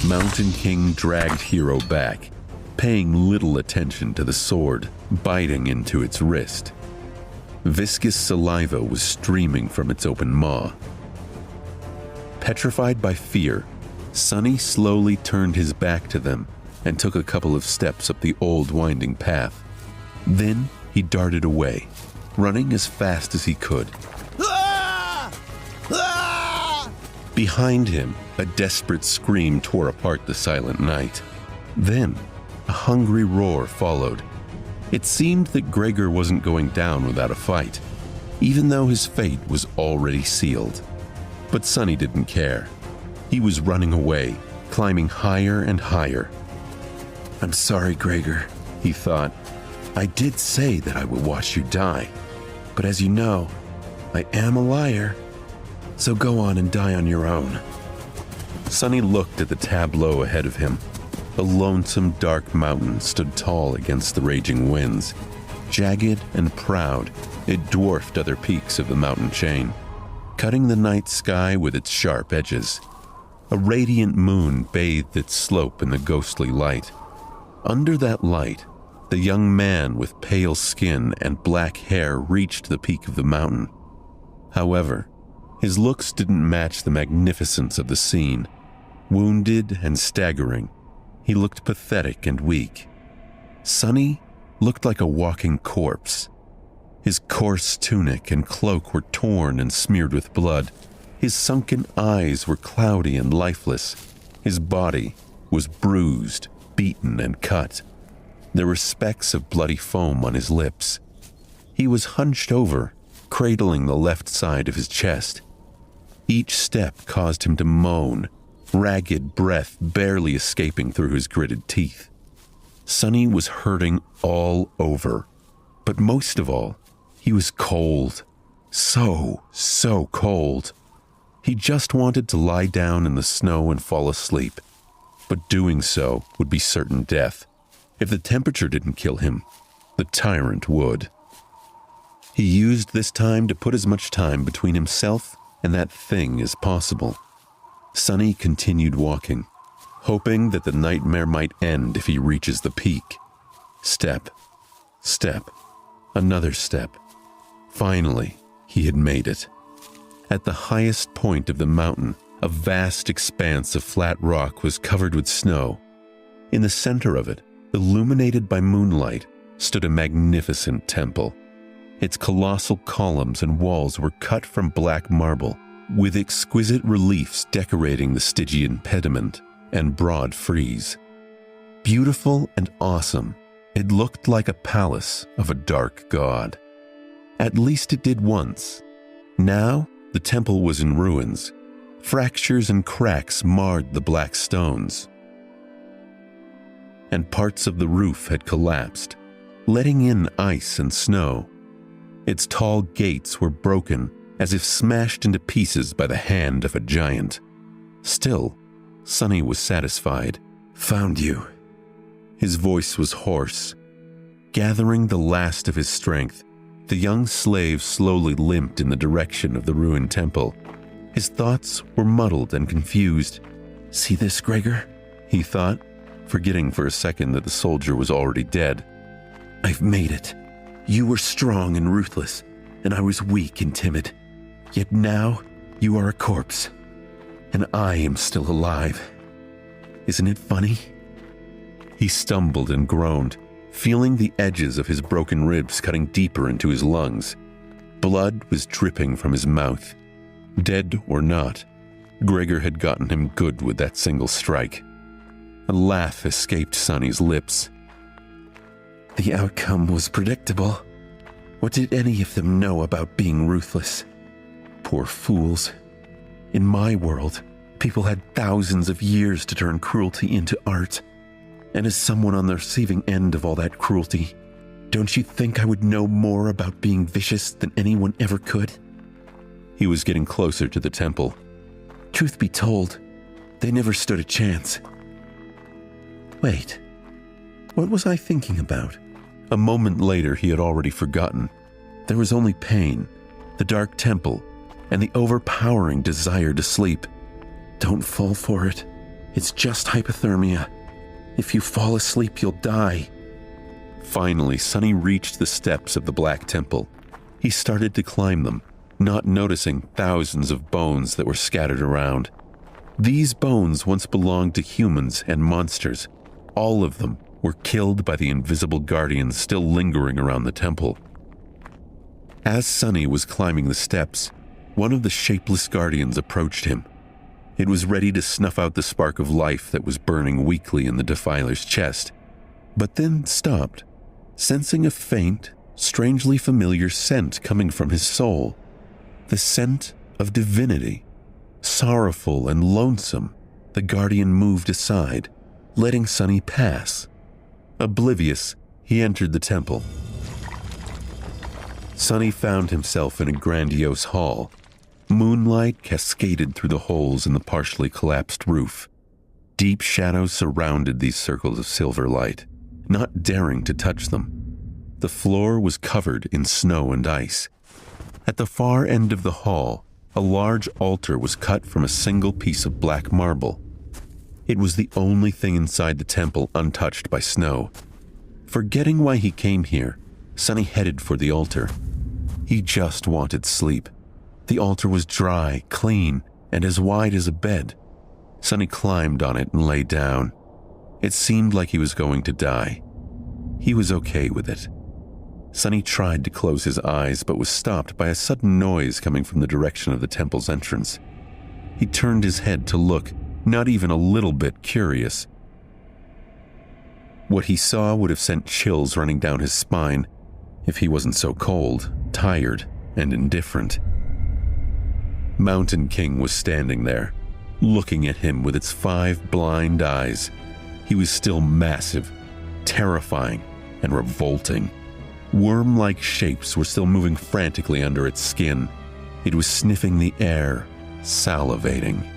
Mountain King dragged Hero back, paying little attention to the sword biting into its wrist. Viscous saliva was streaming from its open maw. Petrified by fear, Sonny slowly turned his back to them and took a couple of steps up the old winding path. Then he darted away, running as fast as he could. Behind him, a desperate scream tore apart the silent night. Then, a hungry roar followed. It seemed that Gregor wasn't going down without a fight, even though his fate was already sealed. But Sonny didn't care. He was running away, climbing higher and higher. "I'm sorry, Gregor," he thought. "I did say that I would watch you die, but as you know, I am a liar. So go on and die on your own." Sonny looked at the tableau ahead of him. A lonesome, dark mountain stood tall against the raging winds. Jagged and proud, it dwarfed other peaks of the mountain chain, cutting the night sky with its sharp edges. A radiant moon bathed its slope in the ghostly light. Under that light, the young man with pale skin and black hair reached the peak of the mountain. However, his looks didn't match the magnificence of the scene. Wounded and staggering, he looked pathetic and weak. Sonny looked like a walking corpse. His coarse tunic and cloak were torn and smeared with blood. His sunken eyes were cloudy and lifeless. His body was bruised, beaten, and cut. There were specks of bloody foam on his lips. He was hunched over, cradling the left side of his chest. Each step caused him to moan, ragged breath barely escaping through his gritted teeth. Sonny was hurting all over, but most of all, he was cold. So cold. He just wanted to lie down in the snow and fall asleep, but doing so would be certain death. If the temperature didn't kill him, the tyrant would. He used this time to put as much time between himself and that thing as possible. Sonny continued walking, hoping that the nightmare might end if he reaches the peak. Step, another step. Finally, he had made it. At the highest point of the mountain, a vast expanse of flat rock was covered with snow. In the center of it, illuminated by moonlight, stood a magnificent temple. Its colossal columns and walls were cut from black marble, with exquisite reliefs decorating the Stygian pediment and broad frieze. Beautiful and awesome, it looked like a palace of a dark god. At least it did once. Now, the temple was in ruins. Fractures and cracks marred the black stones, and parts of the roof had collapsed, letting in ice and snow. Its tall gates were broken, as if smashed into pieces by the hand of a giant. Still, Sonny was satisfied. "Found you." His voice was hoarse. Gathering the last of his strength, the young slave slowly limped in the direction of the ruined temple. His thoughts were muddled and confused. "See this, Gregor?" he thought, forgetting for a second that the soldier was already dead. "I've made it. You were strong and ruthless, and I was weak and timid. Yet now you are a corpse, and I am still alive. Isn't it funny?" He stumbled and groaned, feeling the edges of his broken ribs cutting deeper into his lungs. Blood was dripping from his mouth. Dead or not, Gregor had gotten him good with that single strike. A laugh escaped Sonny's lips. "The outcome was predictable. What did any of them know about being ruthless? Poor fools. In my world, people had thousands of years to turn cruelty into art. And as someone on the receiving end of all that cruelty, don't you think I would know more about being vicious than anyone ever could? He was getting closer to the temple. Truth be told, they never stood a chance. Wait, what was I thinking about? A moment later, he had already forgotten. There was only pain, the dark temple, and the overpowering desire to sleep. Don't fall for it. It's just hypothermia. If you fall asleep, you'll die. Finally, Sonny reached the steps of the Black Temple. He started to climb them, not noticing thousands of bones that were scattered around. These bones once belonged to humans and monsters. All of them were killed by the invisible guardians still lingering around the temple. As Sonny was climbing the steps, one of the shapeless guardians approached him. It was ready to snuff out the spark of life that was burning weakly in the defiler's chest, but then stopped, sensing a faint, strangely familiar scent coming from his soul. The scent of divinity. Sorrowful and lonesome, the guardian moved aside, letting Sonny pass. Oblivious, he entered the temple. Sonny found himself in a grandiose hall. Moonlight cascaded through the holes in the partially collapsed roof. Deep shadows surrounded these circles of silver light, not daring to touch them. The floor was covered in snow and ice. At the far end of the hall, a large altar was cut from a single piece of black marble. It was the only thing inside the temple untouched by snow. Forgetting why he came here, Sonny headed for the altar. He just wanted sleep. The altar was dry, clean, and as wide as a bed. Sonny climbed on it and lay down. It seemed like he was going to die. He was okay with it. Sonny tried to close his eyes, but was stopped by a sudden noise coming from the direction of the temple's entrance. He turned his head to look, not even a little bit curious. What he saw would have sent chills running down his spine if he wasn't so cold, tired, and indifferent. Mountain King was standing there, looking at him with its 5 blind eyes. He was still massive, terrifying, and revolting. Worm-like shapes were still moving frantically under its skin. It was sniffing the air, salivating.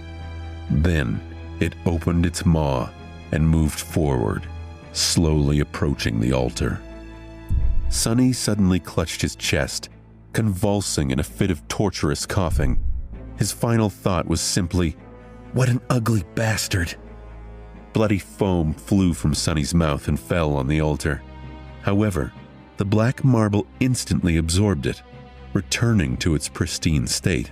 Then it opened its maw and moved forward, slowly approaching the altar. Sonny suddenly clutched his chest, convulsing in a fit of torturous coughing. His final thought was simply, "What an ugly bastard!" Bloody foam flew from Sonny's mouth and fell on the altar. However, the black marble instantly absorbed it, returning to its pristine state.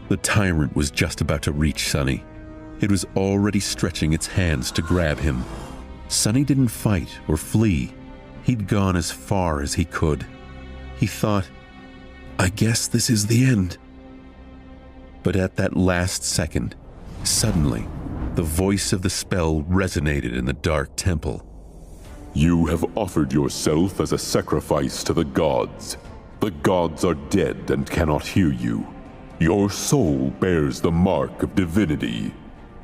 The tyrant was just about to reach Sonny. It was already stretching its hands to grab him. Sonny didn't fight or flee. He'd gone as far as he could. He thought, "I guess this is the end." But at that last second, suddenly, the voice of the spell resonated in the dark temple. You have offered yourself as a sacrifice to the gods. The gods are dead and cannot hear you. Your soul bears the mark of divinity.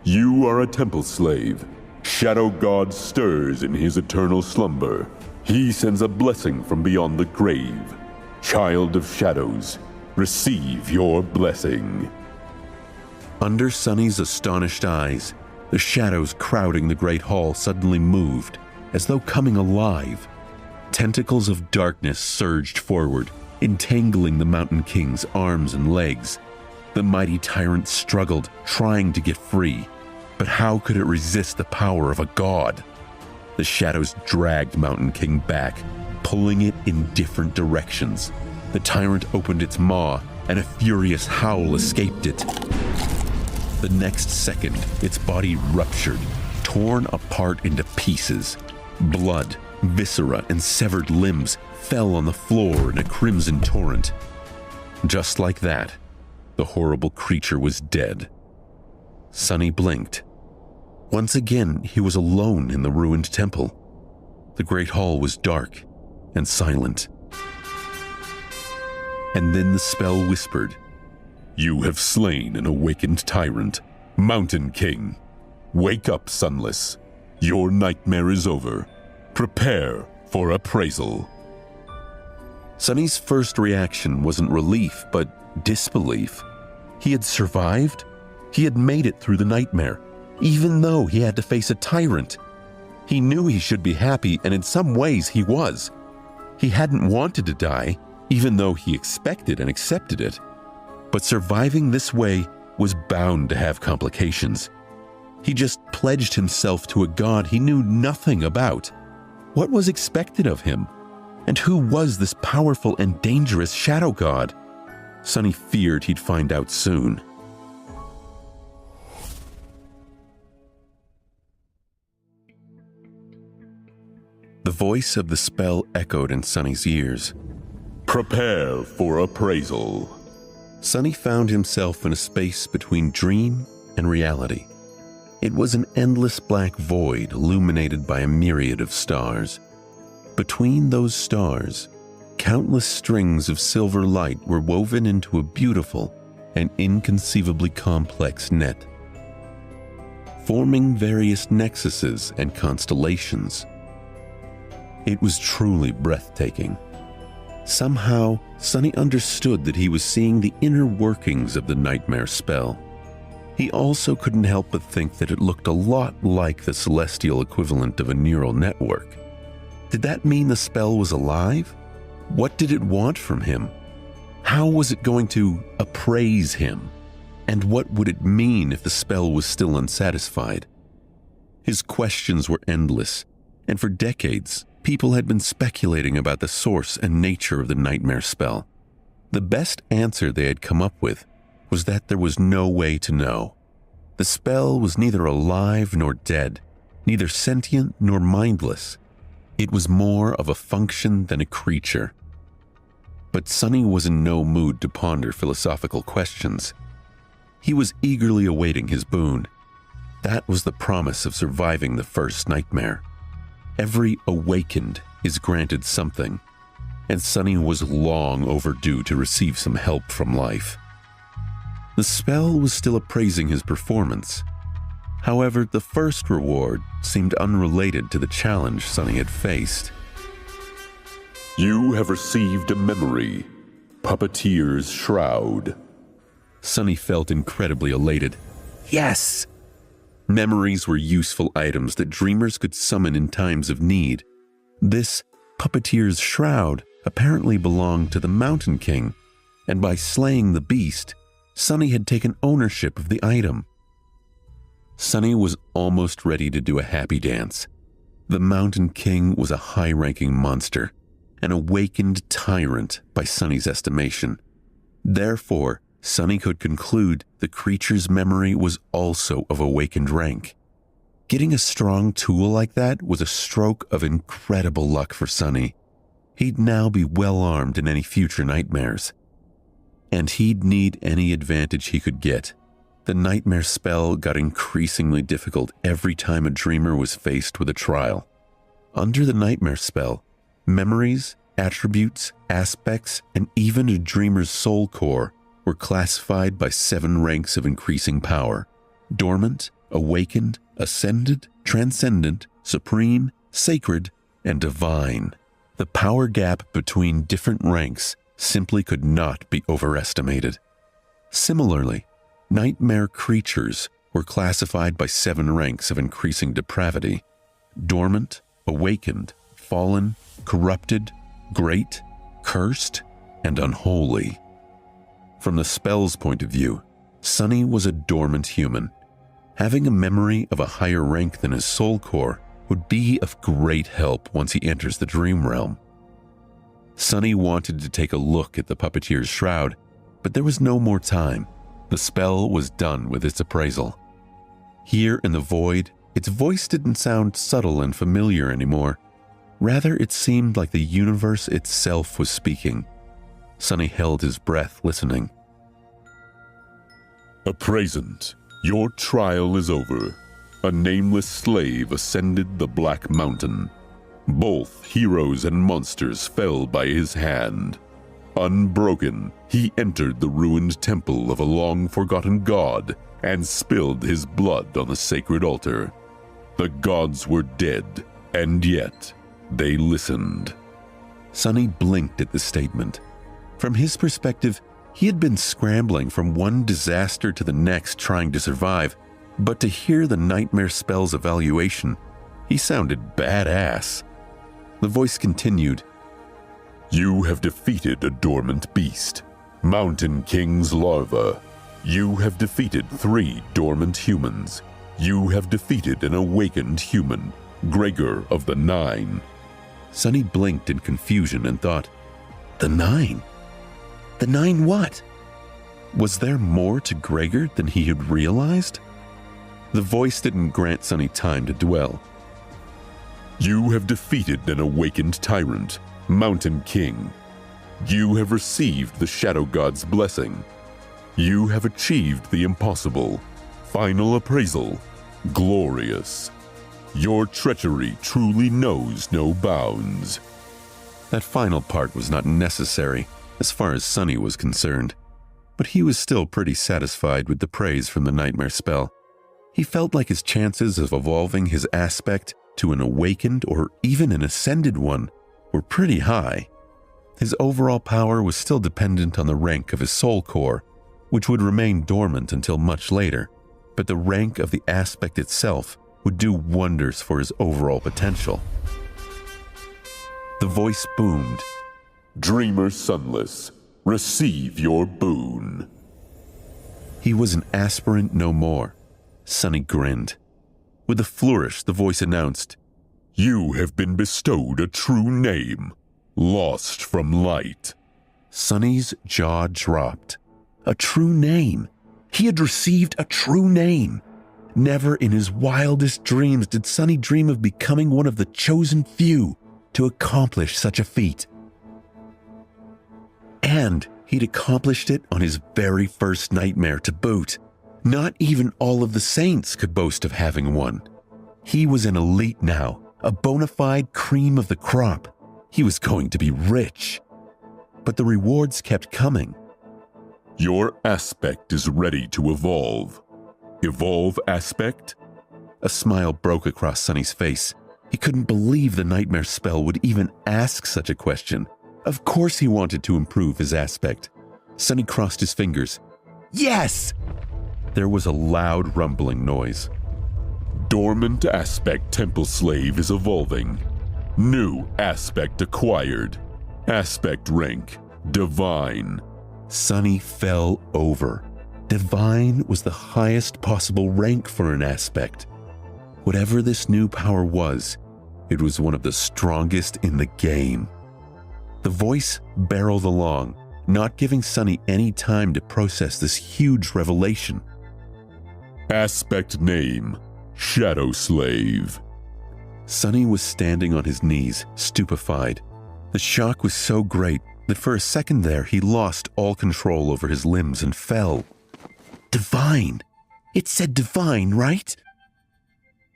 You are a temple slave. Shadow God stirs in his eternal slumber. He sends a blessing from beyond the grave. Child of shadows, receive your blessing. Under Sonny's astonished eyes, the shadows crowding the great hall suddenly moved, as though coming alive. Tentacles of darkness surged forward, entangling the Mountain King's arms and legs. The mighty tyrant struggled, trying to get free, but how could it resist the power of a god? The shadows dragged Mountain King back, pulling it in different directions. The tyrant opened its maw, and a furious howl escaped it. The next second, its body ruptured, torn apart into pieces. Blood, viscera, and severed limbs fell on the floor in a crimson torrent. Just like that, the horrible creature was dead. Sonny blinked. Once again, he was alone in the ruined temple. The great hall was dark. and silent. And then the spell whispered, You have slain an awakened tyrant, Mountain King. Wake up, Sunless. Your nightmare is over. Prepare for appraisal. Sunny's first reaction wasn't relief, but disbelief. He had survived. He had made it through the nightmare, even though he had to face a tyrant. He knew he should be happy, and in some ways he was. He hadn't wanted to die, even though he expected and accepted it. But surviving this way was bound to have complications. He just pledged himself to a god he knew nothing about. What was expected of him? And who was this powerful and dangerous shadow god? Sunny feared he'd find out soon. The voice of the spell echoed in Sunny's ears. Prepare for appraisal. Sunny found himself in a space between dream and reality. It was an endless black void illuminated by a myriad of stars. Between those stars, countless strings of silver light were woven into a beautiful and inconceivably complex net, forming various nexuses and constellations. It was truly breathtaking. Somehow, Sunny understood that he was seeing the inner workings of the nightmare spell. He also couldn't help but think that it looked a lot like the celestial equivalent of a neural network. Did that mean the spell was alive? What did it want from him? How was it going to appraise him? And what would it mean if the spell was still unsatisfied? His questions were endless, and for decades, people had been speculating about the source and nature of the nightmare spell. The best answer they had come up with was that there was no way to know. The spell was neither alive nor dead, neither sentient nor mindless. It was more of a function than a creature. But Sunny was in no mood to ponder philosophical questions. He was eagerly awaiting his boon. That was the promise of surviving the first nightmare. Every awakened is granted something, and Sunny was long overdue to receive some help from life. The spell was still appraising his performance. However, the first reward seemed unrelated to the challenge Sunny had faced. You have received a memory, Puppeteer's Shroud. Sunny felt incredibly elated. Yes! Memories were useful items that dreamers could summon in times of need. This Puppeteer's Shroud apparently belonged to the Mountain King, and by slaying the beast, Sunny had taken ownership of the item. Sunny was almost ready to do a happy dance. The Mountain King was a high-ranking monster, an awakened tyrant by Sunny's estimation. Therefore, Sunny could conclude the creature's memory was also of awakened rank. Getting a strong tool like that was a stroke of incredible luck for Sunny. He'd now be well armed in any future nightmares. And he'd need any advantage he could get. The nightmare spell got increasingly difficult every time a dreamer was faced with a trial. Under the nightmare spell, memories, attributes, aspects, and even a dreamer's soul core were classified by 7 ranks of increasing power: dormant, awakened, ascended, transcendent, supreme, sacred, and divine. The power gap between different ranks simply could not be overestimated. Similarly, nightmare creatures were classified by 7 ranks of increasing depravity: dormant, awakened, fallen, corrupted, great, cursed, and unholy. From the spell's point of view, Sunny was a dormant human. Having a memory of a higher rank than his soul core would be of great help once he enters the dream realm. Sunny wanted to take a look at the Puppeteer's Shroud, but there was no more time. The spell was done with its appraisal. Here in the void, its voice didn't sound subtle and familiar anymore. Rather, it seemed like the universe itself was speaking. Sunny held his breath, listening. Appraisant, your trial is over. A nameless slave ascended the Black Mountain. Both heroes and monsters fell by his hand. Unbroken, he entered the ruined temple of a long-forgotten god and spilled his blood on the sacred altar. The gods were dead, and yet they listened. Sonny blinked at the statement. From his perspective, he had been scrambling from one disaster to the next trying to survive, but to hear the nightmare spell's evaluation, he sounded badass. The voice continued, You have defeated a dormant beast, Mountain King's larva. You have defeated 3 dormant humans. You have defeated an awakened human, Gregor of the Nine. Sonny blinked in confusion and thought, the Nine? The Nine what? Was there more to Gregor than he had realized? The voice didn't grant Sonny time to dwell. You have defeated an awakened tyrant, Mountain King. You have received the Shadow God's blessing. You have achieved the impossible. Final appraisal, glorious. Your treachery truly knows no bounds. That final part was not necessary as far as Sonny was concerned, but he was still pretty satisfied with the praise from the nightmare spell. He felt like his chances of evolving his aspect to an awakened or even an ascended one were pretty high. His overall power was still dependent on the rank of his soul core, which would remain dormant until much later, but the rank of the aspect itself would do wonders for his overall potential. The voice boomed, Dreamer Sunless, receive your boon. He was an aspirant no more. Sonny grinned. With a flourish, the voice announced, You have been bestowed a true name, Lost from Light. Sonny's jaw dropped. A true name. He had received a true name. Never in his wildest dreams did Sonny dream of becoming one of the chosen few to accomplish such a feat. And he'd accomplished it on his very first nightmare to boot. Not even all of the saints could boast of having one. He was an elite now, a bona fide cream of the crop. He was going to be rich. But the rewards kept coming. Your aspect is ready to evolve. Evolve aspect? A smile broke across Sonny's face. He couldn't believe the nightmare spell would even ask such a question. Of course he wanted to improve his aspect. Sonny crossed his fingers. Yes! There was a loud rumbling noise. Dormant aspect temple slave is evolving. New aspect acquired. Aspect rank, divine. Sonny fell over. Divine was the highest possible rank for an aspect. Whatever this new power was, it was one of the strongest in the game. The voice barreled along, not giving Sonny any time to process this huge revelation. Aspect name, Shadow Slave. Sonny was standing on his knees, stupefied. The shock was so great that for a second there he lost all control over his limbs and fell. Divine! It said divine, right?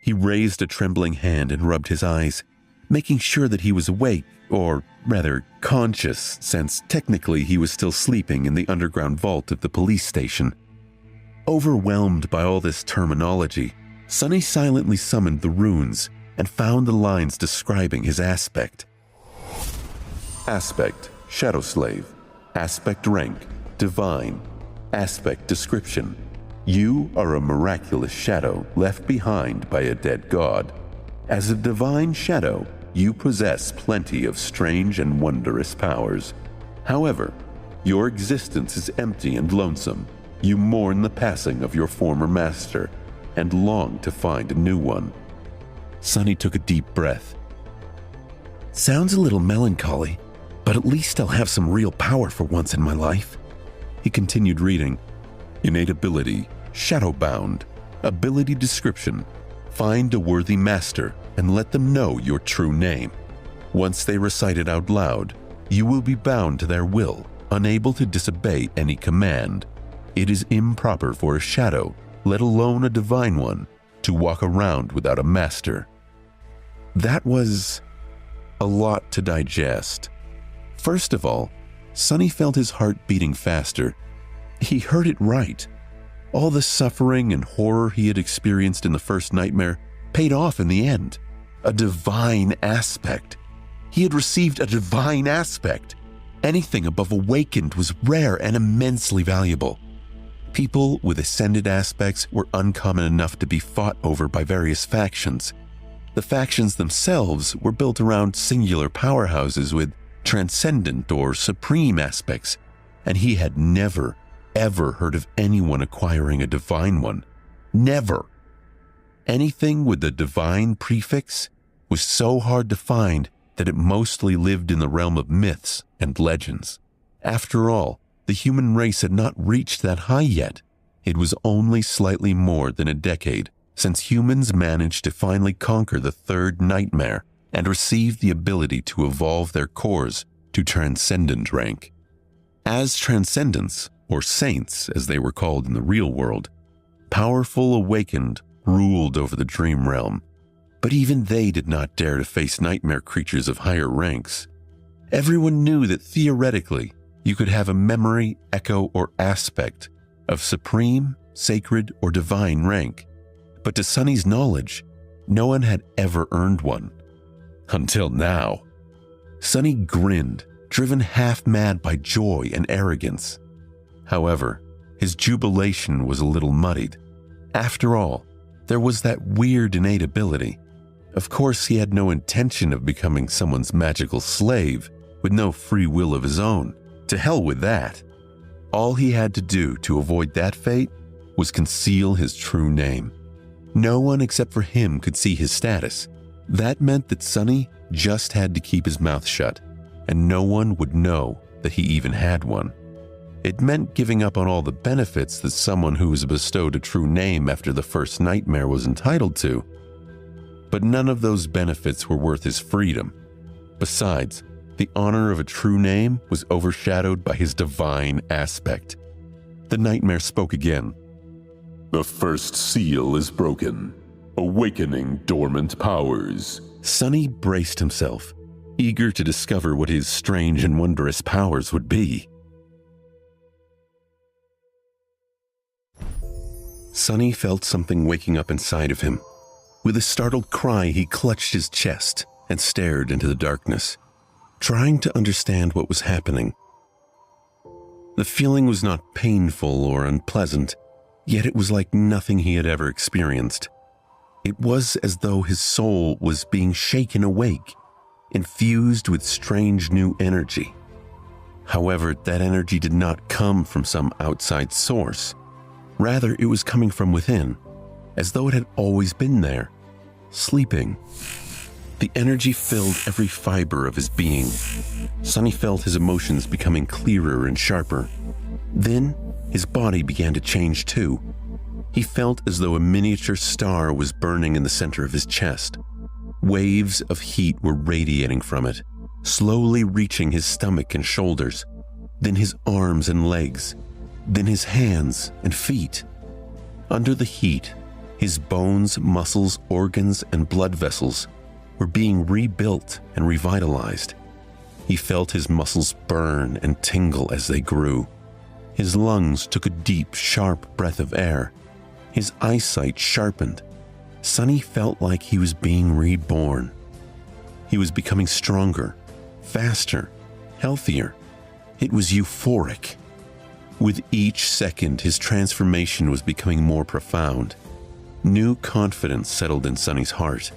He raised a trembling hand and rubbed his eyes, making sure that he was awake, or rather conscious, since technically he was still sleeping in the underground vault of the police station. Overwhelmed by all this terminology, Sonny silently summoned the runes and found the lines describing his aspect. Aspect, Shadow Slave. Aspect rank, divine. Aspect description. You are a miraculous shadow left behind by a dead god. As a divine shadow, you possess plenty of strange and wondrous powers. However, your existence is empty and lonesome. You mourn the passing of your former master and long to find a new one. Sonny took a deep breath. Sounds a little melancholy, but at least I'll have some real power for once in my life. He continued reading. Innate ability, Shadowbound. Ability description. Find a worthy master and let them know your true name. Once they recite it out loud, you will be bound to their will, unable to disobey any command. It is improper for a shadow, let alone a divine one, to walk around without a master. That was a lot to digest. First of all, Sonny felt his heart beating faster. He heard it right. All the suffering and horror he had experienced in the first nightmare paid off in the end. A divine aspect. He had received a divine aspect. Anything above awakened was rare and immensely valuable. People with ascended aspects were uncommon enough to be fought over by various factions. The factions themselves were built around singular powerhouses with transcendent or supreme aspects, and he had never, ever heard of anyone acquiring a divine one. Never. Anything with the divine prefix was so hard to find that it mostly lived in the realm of myths and legends. After all, the human race had not reached that high yet. It was only slightly more than a decade since humans managed to finally conquer the third nightmare and receive the ability to evolve their cores to transcendent rank. As transcendents, or saints as they were called in the real world, powerful awakened ruled over the dream realm. But even they did not dare to face nightmare creatures of higher ranks. Everyone knew that theoretically, you could have a memory, echo, or aspect of supreme, sacred, or divine rank. But to Sonny's knowledge, no one had ever earned one. Until now. Sonny grinned, driven half-mad by joy and arrogance. However, his jubilation was a little muddied. After all, there was that weird innate ability. Of course, he had no intention of becoming someone's magical slave with no free will of his own. To hell with that. All he had to do to avoid that fate was conceal his true name. No one except for him could see his status. That meant that Sonny just had to keep his mouth shut, and no one would know that he even had one. It meant giving up on all the benefits that someone who was bestowed a true name after the first nightmare was entitled to. But none of those benefits were worth his freedom. Besides, the honor of a true name was overshadowed by his divine aspect. The nightmare spoke again. The first seal is broken, awakening dormant powers. Sonny braced himself, eager to discover what his strange and wondrous powers would be. Sonny felt something waking up inside of him. With a startled cry, he clutched his chest and stared into the darkness, trying to understand what was happening. The feeling was not painful or unpleasant, yet it was like nothing he had ever experienced. It was as though his soul was being shaken awake, infused with strange new energy. However, that energy did not come from some outside source. Rather, it was coming from within, as though it had always been there, sleeping. The energy filled every fiber of his being. Sonny felt his emotions becoming clearer and sharper. Then, his body began to change too. He felt as though a miniature star was burning in the center of his chest. Waves of heat were radiating from it, slowly reaching his stomach and shoulders, then his arms and legs, then his hands and feet. Under the heat, his bones, muscles, organs, and blood vessels were being rebuilt and revitalized. He felt his muscles burn and tingle as they grew. His lungs took a deep, sharp breath of air. His eyesight sharpened. Sonny felt like he was being reborn. He was becoming stronger, faster, healthier. It was euphoric. With each second, his transformation was becoming more profound. New confidence settled in Sonny's heart.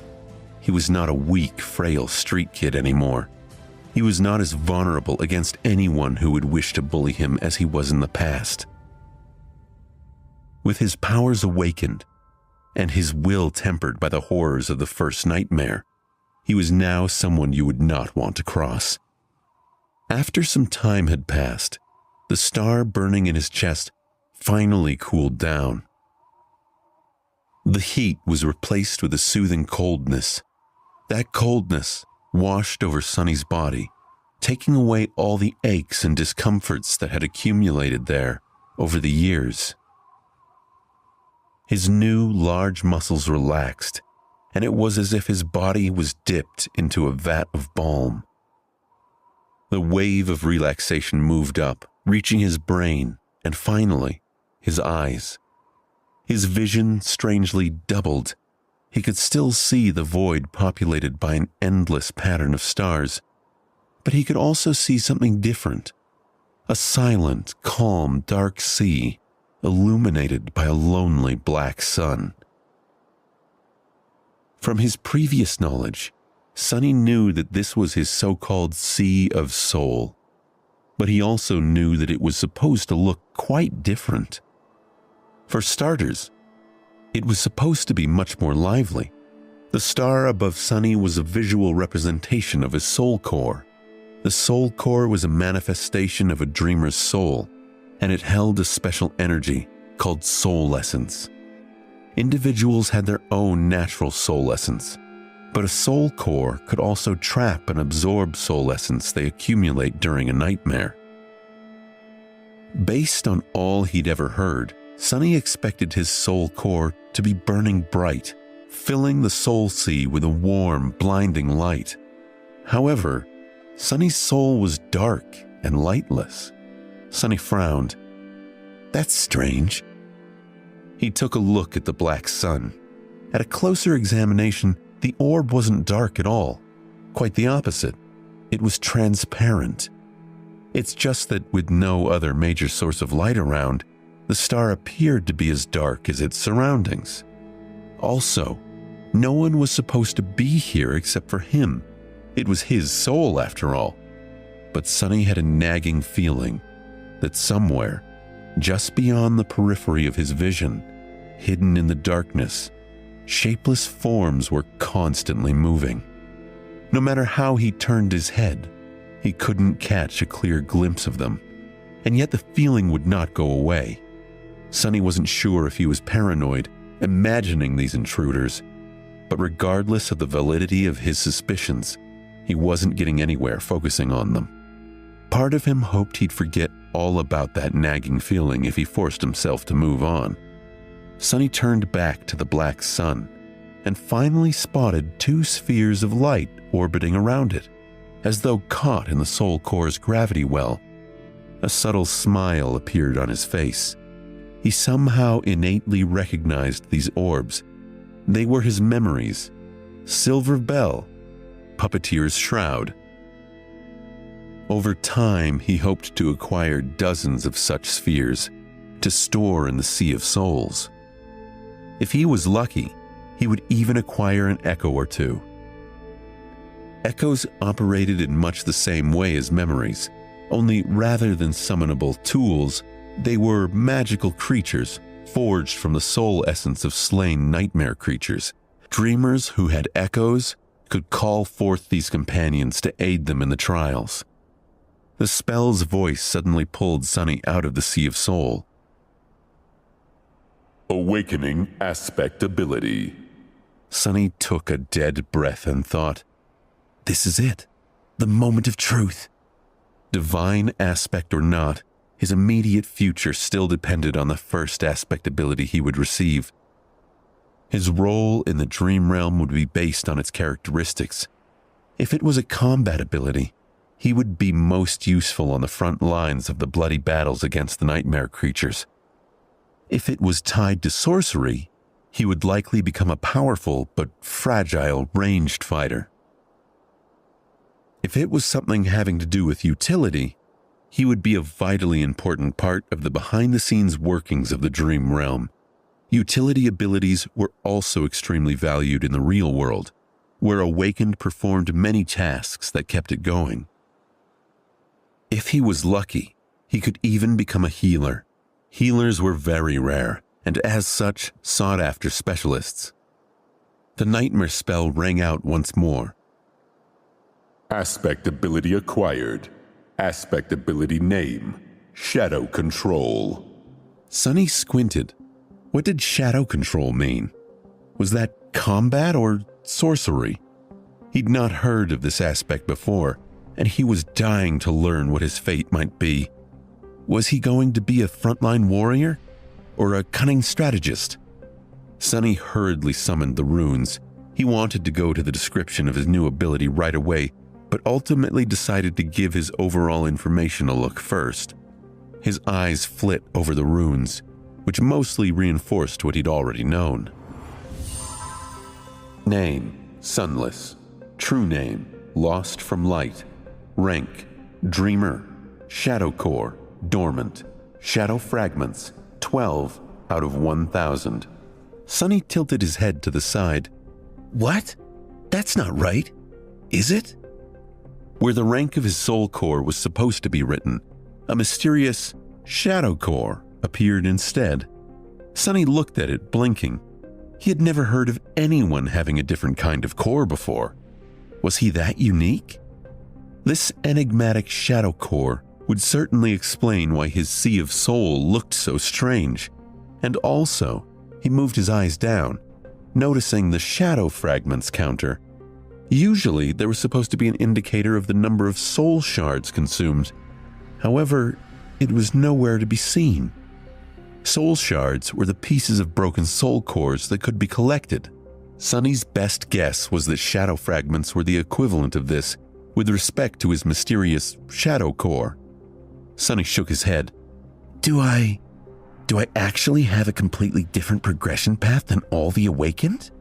He was not a weak, frail street kid anymore. He was not as vulnerable against anyone who would wish to bully him as he was in the past. With his powers awakened, and his will tempered by the horrors of the first nightmare, he was now someone you would not want to cross. After some time had passed, the star burning in his chest finally cooled down. The heat was replaced with a soothing coldness. That coldness washed over Sonny's body, taking away all the aches and discomforts that had accumulated there over the years. His new, large muscles relaxed, and it was as if his body was dipped into a vat of balm. The wave of relaxation moved up, reaching his brain, and finally, his eyes. His vision strangely doubled. He could still see the void populated by an endless pattern of stars, but he could also see something different. A silent, calm, dark sea, illuminated by a lonely black sun. From his previous knowledge, Sonny knew that this was his so-called Sea of Soul, but he also knew that it was supposed to look quite different. For starters, it was supposed to be much more lively. The star above Sonny was a visual representation of his soul core. The soul core was a manifestation of a dreamer's soul, and it held a special energy called soul essence. Individuals had their own natural soul essence, but a soul core could also trap and absorb soul essence they accumulate during a nightmare. Based on all he'd ever heard, Sonny expected his soul core to be burning bright, filling the soul sea with a warm, blinding light. However, Sonny's soul was dark and lightless. Sonny frowned. That's strange. He took a look at the black sun. At a closer examination, the orb wasn't dark at all. Quite the opposite. It was transparent. It's just that with no other major source of light around, the star appeared to be as dark as its surroundings. Also, no one was supposed to be here except for him. It was his soul, after all. But Sonny had a nagging feeling that somewhere, just beyond the periphery of his vision, hidden in the darkness, shapeless forms were constantly moving. No matter how he turned his head, he couldn't catch a clear glimpse of them, and yet the feeling would not go away. Sonny wasn't sure if he was paranoid, imagining these intruders, but regardless of the validity of his suspicions, he wasn't getting anywhere focusing on them. Part of him hoped he'd forget all about that nagging feeling if he forced himself to move on. Sonny turned back to the black sun and finally spotted two spheres of light orbiting around it, as though caught in the soul core's gravity well. A subtle smile appeared on his face. He somehow innately recognized these orbs. They were his memories. Silver Bell, Puppeteer's Shroud. Over time, he hoped to acquire dozens of such spheres to store in the Sea of Souls. If he was lucky, he would even acquire an echo or two. Echoes operated in much the same way as memories, only rather than summonable tools, they were magical creatures forged from the soul essence of slain nightmare creatures. Dreamers who had echoes could call forth these companions to aid them in the trials. The spell's voice suddenly pulled Sonny out of the Sea of Soul. Awakening aspect ability. Sonny took a dead breath and thought, this is it, the moment of truth. Divine aspect or not, his immediate future still depended on the first aspect ability he would receive. His role in the dream realm would be based on its characteristics. If it was a combat ability, he would be most useful on the front lines of the bloody battles against the nightmare creatures. If it was tied to sorcery, he would likely become a powerful but fragile ranged fighter. If it was something having to do with utility, he would be a vitally important part of the behind-the-scenes workings of the dream realm. Utility abilities were also extremely valued in the real world, where Awakened performed many tasks that kept it going. If he was lucky, he could even become a healer. Healers were very rare, and as such, sought-after specialists. The nightmare spell rang out once more. Aspect ability acquired. Aspect ability name. Shadow Control. Sonny squinted. What did shadow control mean? Was that combat or sorcery? He'd not heard of this aspect before, and he was dying to learn what his fate might be. Was he going to be a frontline warrior or a cunning strategist? Sonny hurriedly summoned the runes. He wanted to go to the description of his new ability right away, but ultimately decided to give his overall information a look first. His eyes flit over the runes, which mostly reinforced what he'd already known. Name: Sunless. True name: Lost from Light. Rank: Dreamer. Shadow Core: Dormant. Shadow Fragments: 12 out of 1,000. Sunny tilted his head to the side. What? That's not right. Is it? Where the rank of his soul core was supposed to be written, a mysterious Shadow Core appeared instead. Sunny looked at it, blinking. He had never heard of anyone having a different kind of core before. Was he that unique? This enigmatic Shadow Core would certainly explain why his sea of soul looked so strange. And also, he moved his eyes down, noticing the shadow fragments counter. Usually, there was supposed to be an indicator of the number of soul shards consumed. However, it was nowhere to be seen. Soul shards were the pieces of broken soul cores that could be collected. Sunny's best guess was that shadow fragments were the equivalent of this with respect to his mysterious shadow core. Sunny shook his head. Do I actually have a completely different progression path than all the awakened?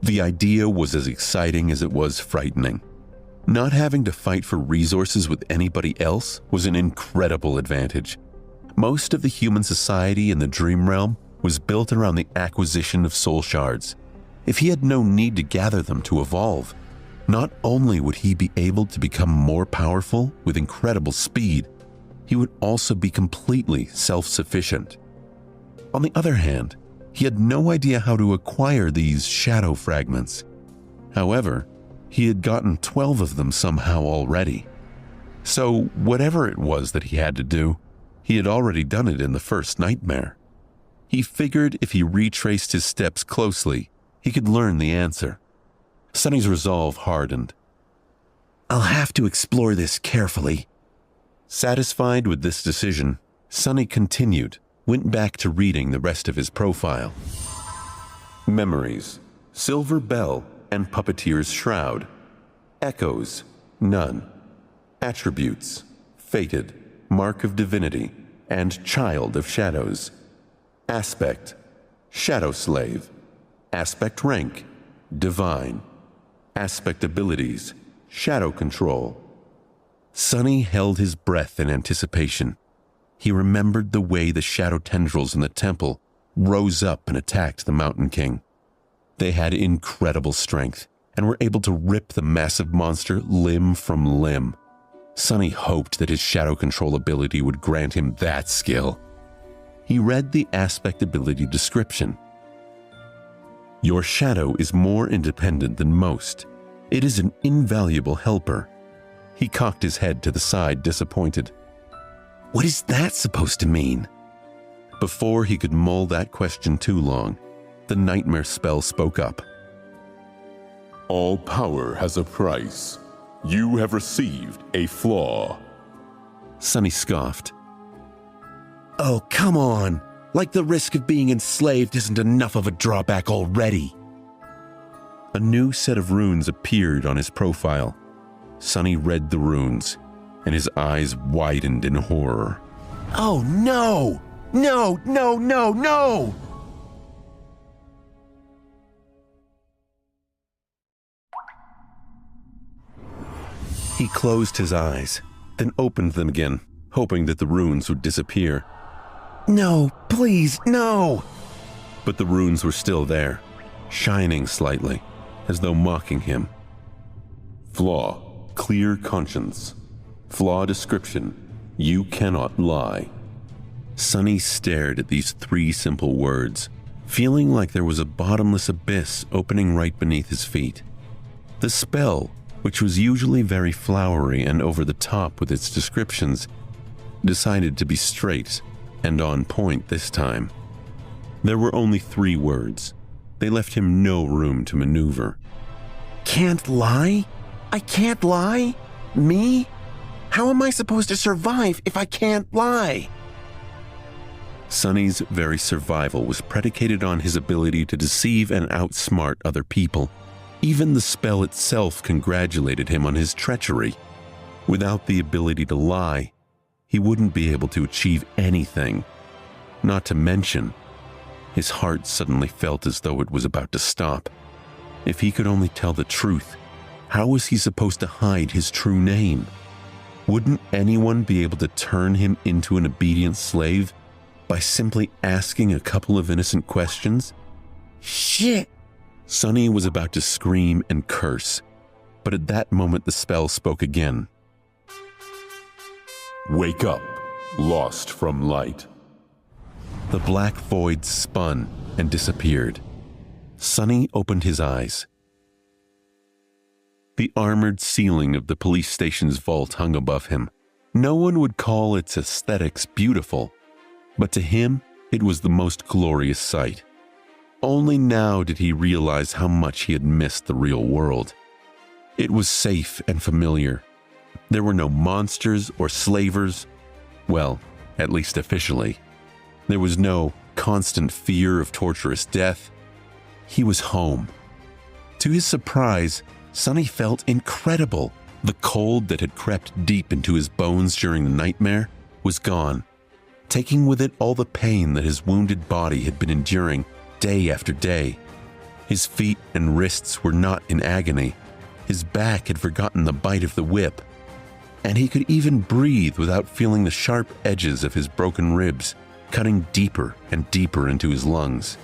The idea was as exciting as it was frightening. Not having to fight for resources with anybody else was an incredible advantage. Most of the human society in the dream realm was built around the acquisition of soul shards. If he had no need to gather them to evolve, not only would he be able to become more powerful with incredible speed, he would also be completely self-sufficient. On the other hand, he had no idea how to acquire these shadow fragments. However, he had gotten 12 of them somehow already. So whatever it was that he had to do, he had already done it in the first nightmare. He figured if he retraced his steps closely, he could learn the answer. Sunny's resolve hardened. I'll have to explore this carefully. Satisfied with this decision, Sunny went back to reading the rest of his profile. Memories: Silver Bell and Puppeteer's Shroud. Echoes: none. Attributes: Fated, Mark of Divinity, and Child of Shadows. Aspect: Shadow Slave. Aspect rank: Divine. Aspect abilities: Shadow Control. Sunny held his breath in anticipation. He remembered the way the shadow tendrils in the temple rose up and attacked the Mountain King. They had incredible strength and were able to rip the massive monster limb from limb. Sunny hoped that his shadow control ability would grant him that skill. He read the aspect ability description. Your shadow is more independent than most. It is an invaluable helper. He cocked his head to the side, disappointed. What is that supposed to mean? Before he could mull that question too long, the nightmare spell spoke up. All power has a price. You have received a flaw. Sunny scoffed. Oh, come on! Like the risk of being enslaved isn't enough of a drawback already. A new set of runes appeared on his profile. Sunny read the runes, and his eyes widened in horror. Oh no! No, no, no, no! He closed his eyes, then opened them again, hoping that the runes would disappear. No, please, no! But the runes were still there, shining slightly, as though mocking him. Flaw: clear conscience. Flaw description: you cannot lie. Sunny stared at these 3 simple words, feeling like there was a bottomless abyss opening right beneath his feet. The spell, which was usually very flowery and over the top with its descriptions, decided to be straight and on point this time. There were only 3 words. They left him no room to maneuver. Can't lie? I can't lie? Me? How am I supposed to survive if I can't lie? Sonny's very survival was predicated on his ability to deceive and outsmart other people. Even the spell itself congratulated him on his treachery. Without the ability to lie, he wouldn't be able to achieve anything. Not to mention, his heart suddenly felt as though it was about to stop. If he could only tell the truth, how was he supposed to hide his true name? Wouldn't anyone be able to turn him into an obedient slave by simply asking a couple of innocent questions? Shit! Sonny was about to scream and curse, but at that moment the spell spoke again. Wake up, lost from light. The black void spun and disappeared. Sonny opened his eyes. The armored ceiling of the police station's vault hung above him. No one would call its aesthetics beautiful, but to him it was the most glorious sight. Only now did he realize how much he had missed the real world. It was safe and familiar. There were no monsters or slavers. Well, at least officially. There was no constant fear of torturous death. He was home. To his surprise, Sonny felt incredible. The cold that had crept deep into his bones during the nightmare was gone, taking with it all the pain that his wounded body had been enduring day after day. His feet and wrists were not in agony. His back had forgotten the bite of the whip. And he could even breathe without feeling the sharp edges of his broken ribs cutting deeper and deeper into his lungs.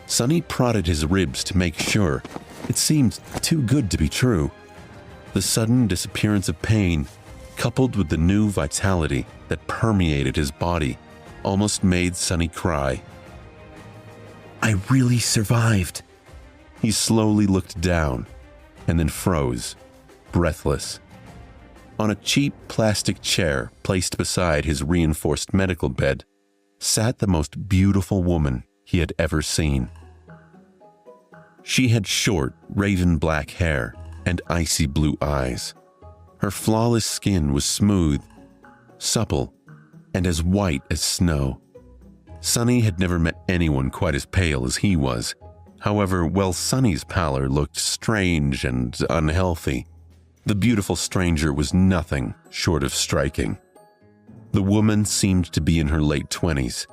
Sonny prodded his ribs to make sure. It seemed too good to be true. The sudden disappearance of pain, coupled with the new vitality that permeated his body, almost made Sonny cry. I really survived. He slowly looked down and then froze, breathless. On a cheap plastic chair placed beside his reinforced medical bed sat the most beautiful woman he had ever seen. She had short, raven black hair and icy blue eyes. Her flawless skin was smooth, supple, and as white as snow. Sonny had never met anyone quite as pale as he was. However, while Sonny's pallor looked strange and unhealthy, the beautiful stranger was nothing short of striking. The woman seemed to be in her late 20s.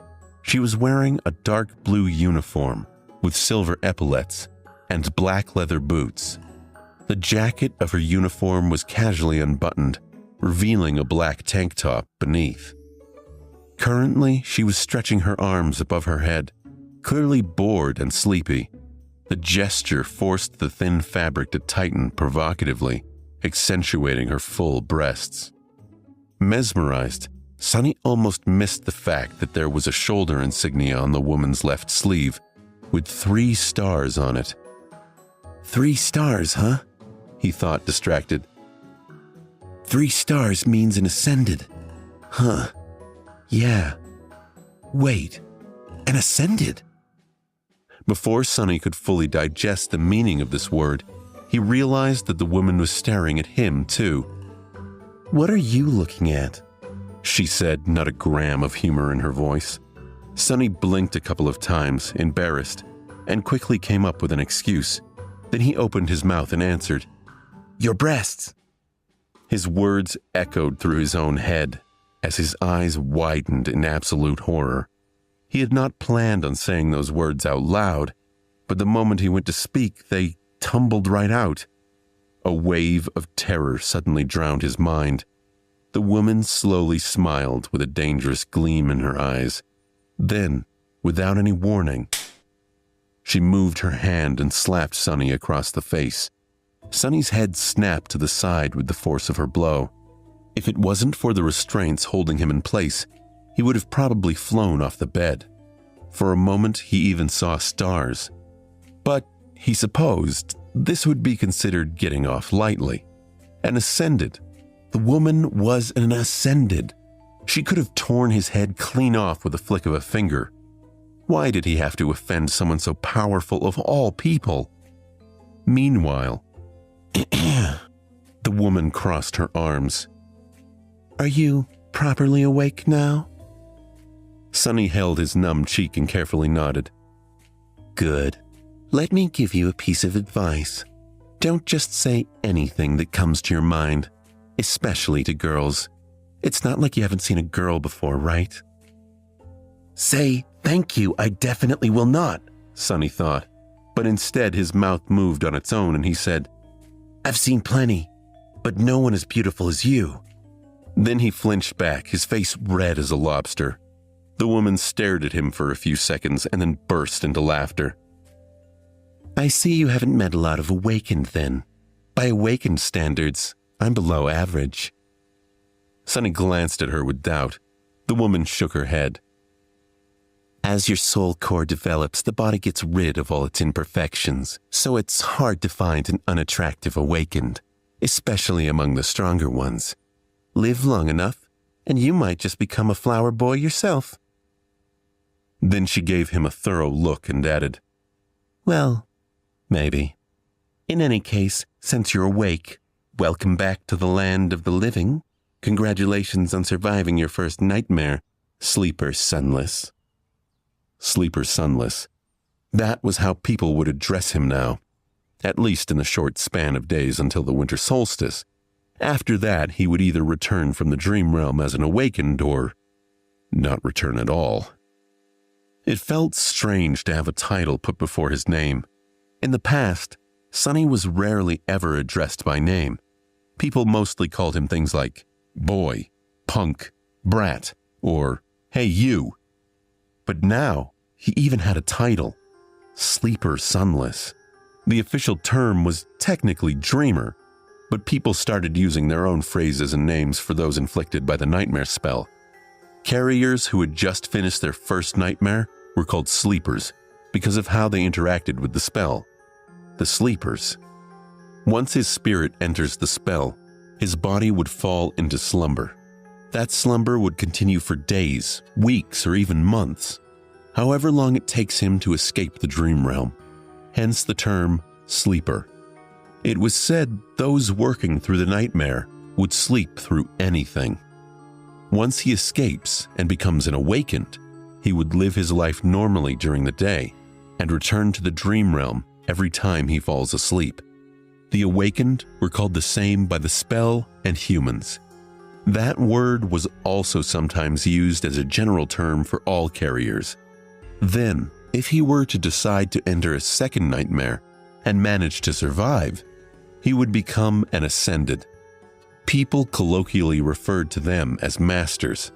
She was wearing a dark blue uniform with silver epaulets and black leather boots. The jacket of her uniform was casually unbuttoned, revealing a black tank top beneath. Currently, she was stretching her arms above her head, clearly bored and sleepy. The gesture forced the thin fabric to tighten provocatively, accentuating her full breasts. Mesmerized, Sonny almost missed the fact that there was a shoulder insignia on the woman's left sleeve, with 3 stars on it. 3 stars, huh? He thought, distracted. 3 stars means an ascended. Huh. Yeah. Wait, an ascended? Before Sonny could fully digest the meaning of this word, he realized that the woman was staring at him, too. What are you looking at? She said, not a gram of humor in her voice. Sonny blinked a couple of times, embarrassed, and quickly came up with an excuse. Then he opened his mouth and answered, Your breasts. His words echoed through his own head as his eyes widened in absolute horror. He had not planned on saying those words out loud, but the moment he went to speak, they tumbled right out. A wave of terror suddenly drowned his mind. The woman slowly smiled with a dangerous gleam in her eyes. Then, without any warning, she moved her hand and slapped Sonny across the face. Sonny's head snapped to the side with the force of her blow. If it wasn't for the restraints holding him in place, he would have probably flown off the bed. For a moment, he even saw stars. But he supposed this would be considered getting off lightly. An ascended. The woman was an ascended. She could have torn his head clean off with a flick of a finger. Why did he have to offend someone so powerful of all people? Meanwhile, the woman crossed her arms. Are you properly awake now? Sonny held his numb cheek and carefully nodded. Good. Let me give you a piece of advice. Don't just say anything that comes to your mind, especially to girls. It's not like you haven't seen a girl before, right? Say, thank you, I definitely will not, Sonny thought, but instead his mouth moved on its own and he said, I've seen plenty, but no one as beautiful as you. Then he flinched back, his face red as a lobster. The woman stared at him for a few seconds and then burst into laughter. I see you haven't met a lot of awakened then. By awakened standards, I'm below average. Sonny glanced at her with doubt. The woman shook her head. As your soul core develops, the body gets rid of all its imperfections, so it's hard to find an unattractive awakened, especially among the stronger ones. Live long enough, and you might just become a flower boy yourself. Then she gave him a thorough look and added, Well, maybe. In any case, since you're awake, welcome back to the land of the living. Congratulations on surviving your first nightmare, Sleeper Sunless. Sleeper Sunless. That was how people would address him now, at least in the short span of days until the winter solstice. After that, he would either return from the dream realm as an awakened or not return at all. It felt strange to have a title put before his name. In the past, Sonny was rarely ever addressed by name. People mostly called him things like boy, punk, brat, or hey you. But now, he even had a title, Sleeper Sunless. The official term was technically dreamer, but people started using their own phrases and names for those inflicted by the nightmare spell. Carriers who had just finished their first nightmare were called sleepers because of how they interacted with the spell. The sleepers. Once his spirit enters the spell, his body would fall into slumber. That slumber would continue for days, weeks, or even months, however long it takes him to escape the dream realm. Hence the term sleeper. It was said those working through the nightmare would sleep through anything. Once he escapes and becomes an awakened, he would live his life normally during the day and return to the dream realm every time he falls asleep. The awakened were called the same by the spell and humans. That word was also sometimes used as a general term for all carriers. Then, if he were to decide to enter a second nightmare and manage to survive, he would become an ascended. People colloquially referred to them as masters.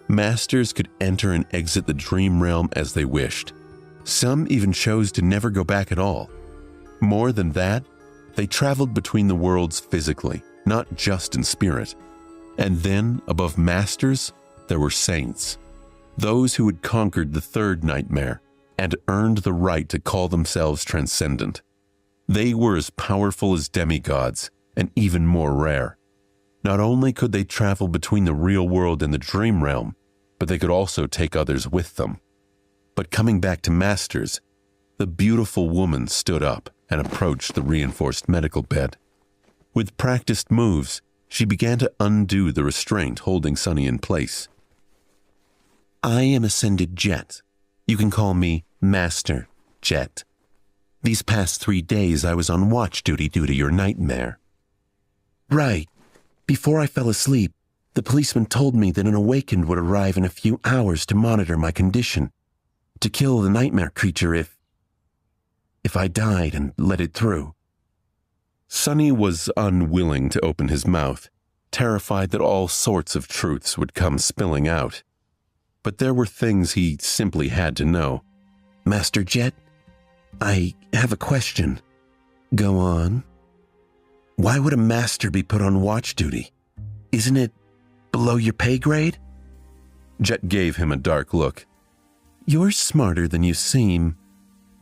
Masters could enter and exit the dream realm as they wished. Some even chose to never go back at all. More than that, they traveled between the worlds physically, not just in spirit. And then, above masters, there were saints. Those who had conquered the third nightmare and earned the right to call themselves transcendent. They were as powerful as demigods and even more rare. Not only could they travel between the real world and the dream realm, but they could also take others with them. But coming back to masters, the beautiful woman stood up and approached the reinforced medical bed. With practiced moves, she began to undo the restraint holding Sonny in place. I am Ascended Jet. You can call me Master Jet. These past 3 days I was on watch duty due to your nightmare. Right. Before I fell asleep, the policeman told me that an awakened would arrive in a few hours to monitor my condition, to kill the nightmare creature if I died and let it through. Sonny was unwilling to open his mouth, terrified that all sorts of truths would come spilling out. But there were things he simply had to know. Master Jet, I have a question. Go on. Why would a master be put on watch duty? Isn't it below your pay grade? Jet gave him a dark look. You're smarter than you seem.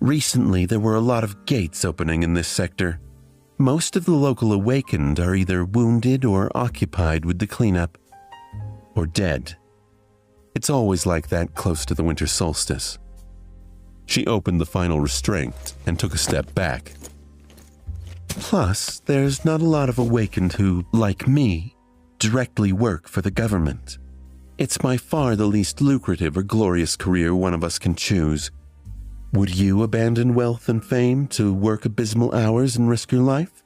Recently, there were a lot of gates opening in this sector. Most of the local awakened are either wounded or occupied with the cleanup, or dead. It's always like that close to the winter solstice. She opened the final restraint and took a step back. Plus, there's not a lot of awakened who, like me, directly work for the government. It's by far the least lucrative or glorious career one of us can choose. Would you abandon wealth and fame to work abysmal hours and risk your life?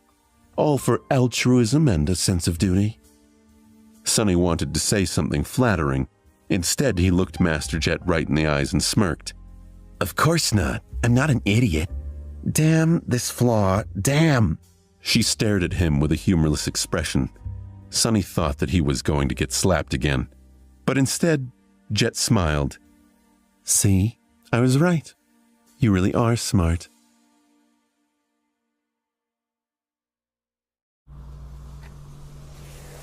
All for altruism and a sense of duty?" Sonny wanted to say something flattering. Instead, he looked Master Jet right in the eyes and smirked. "Of course not. I'm not an idiot. Damn this flaw. Damn." She stared at him with a humorless expression. Sonny thought that he was going to get slapped again. But instead, Jet smiled. "See, I was right. You really are smart."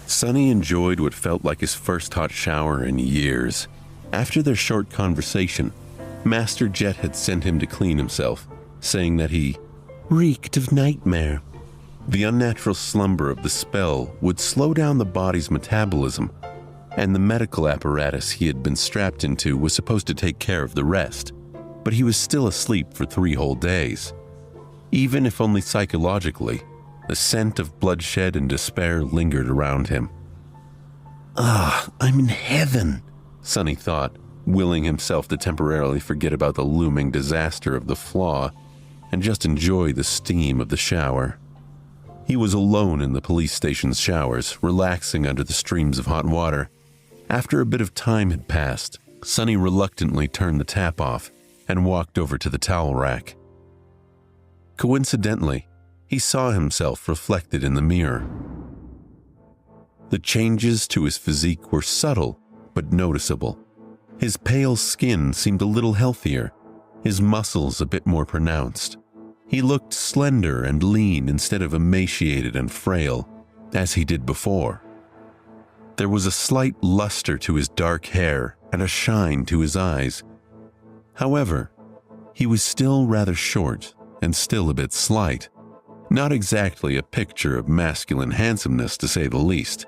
Sonny enjoyed what felt like his first hot shower in years. After their short conversation, Master Jet had sent him to clean himself, saying that he reeked of nightmare. The unnatural slumber of the spell would slow down the body's metabolism, and the medical apparatus he had been strapped into was supposed to take care of the rest, but he was still asleep for 3 whole days. Even if only psychologically, the scent of bloodshed and despair lingered around him. I'm in heaven," Sonny thought, willing himself to temporarily forget about the looming disaster of the flaw and just enjoy the steam of the shower. He was alone in the police station's showers, relaxing under the streams of hot water. After a bit of time had passed, Sonny reluctantly turned the tap off and walked over to the towel rack. Coincidentally, he saw himself reflected in the mirror. The changes to his physique were subtle but noticeable. His pale skin seemed a little healthier, his muscles a bit more pronounced. He looked slender and lean instead of emaciated and frail, as he did before. There was a slight luster to his dark hair and a shine to his eyes. However, he was still rather short and still a bit slight. Not exactly a picture of masculine handsomeness, to say the least.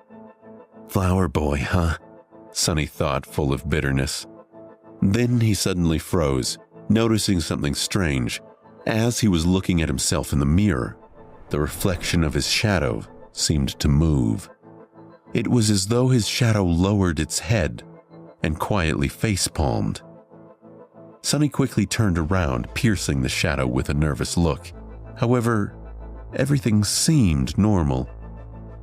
"Flower boy, huh?" Sonny thought, full of bitterness. Then he suddenly froze, noticing something strange. As he was looking at himself in the mirror, the reflection of his shadow seemed to move. It was as though his shadow lowered its head and quietly face-palmed. Sonny quickly turned around, piercing the shadow with a nervous look. However, everything seemed normal.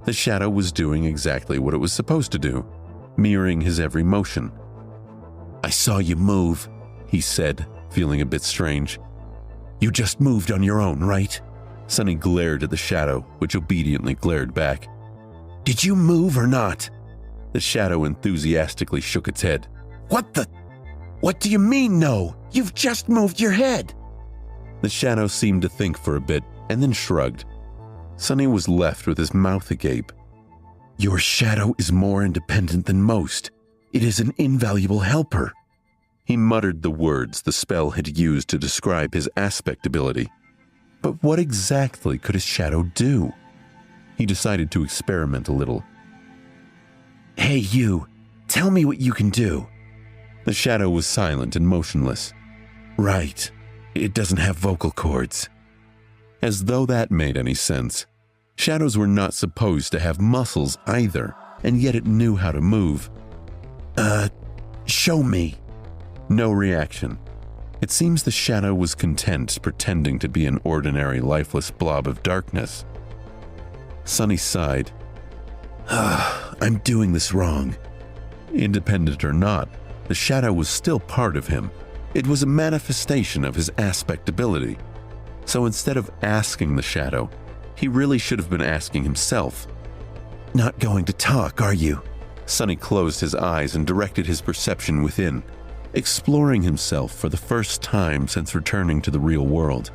The shadow was doing exactly what it was supposed to do, mirroring his every motion. "I saw you move," he said, feeling a bit strange. "You just moved on your own, right?" Sonny glared at the shadow, which obediently glared back. "Did you move or not?" The shadow enthusiastically shook its head. What do you mean, no? You've just moved your head." The shadow seemed to think for a bit and then shrugged. Sonny was left with his mouth agape. "Your shadow is more independent than most. It is an invaluable helper." He muttered the words the spell had used to describe his aspect ability. But what exactly could his shadow do? He decided to experiment a little. "Hey, you. Tell me what you can do." The shadow was silent and motionless. "Right. It doesn't have vocal cords." As though that made any sense. Shadows were not supposed to have muscles either, and yet it knew how to move. Show me." No reaction. It seems the shadow was content pretending to be an ordinary lifeless blob of darkness. Sonny sighed. "I'm doing this wrong." Independent or not, the shadow was still part of him. It was a manifestation of his aspect ability. So instead of asking the shadow, he really should have been asking himself. "Not going to talk, are you?" Sonny closed his eyes and directed his perception within, exploring himself for the first time since returning to the real world.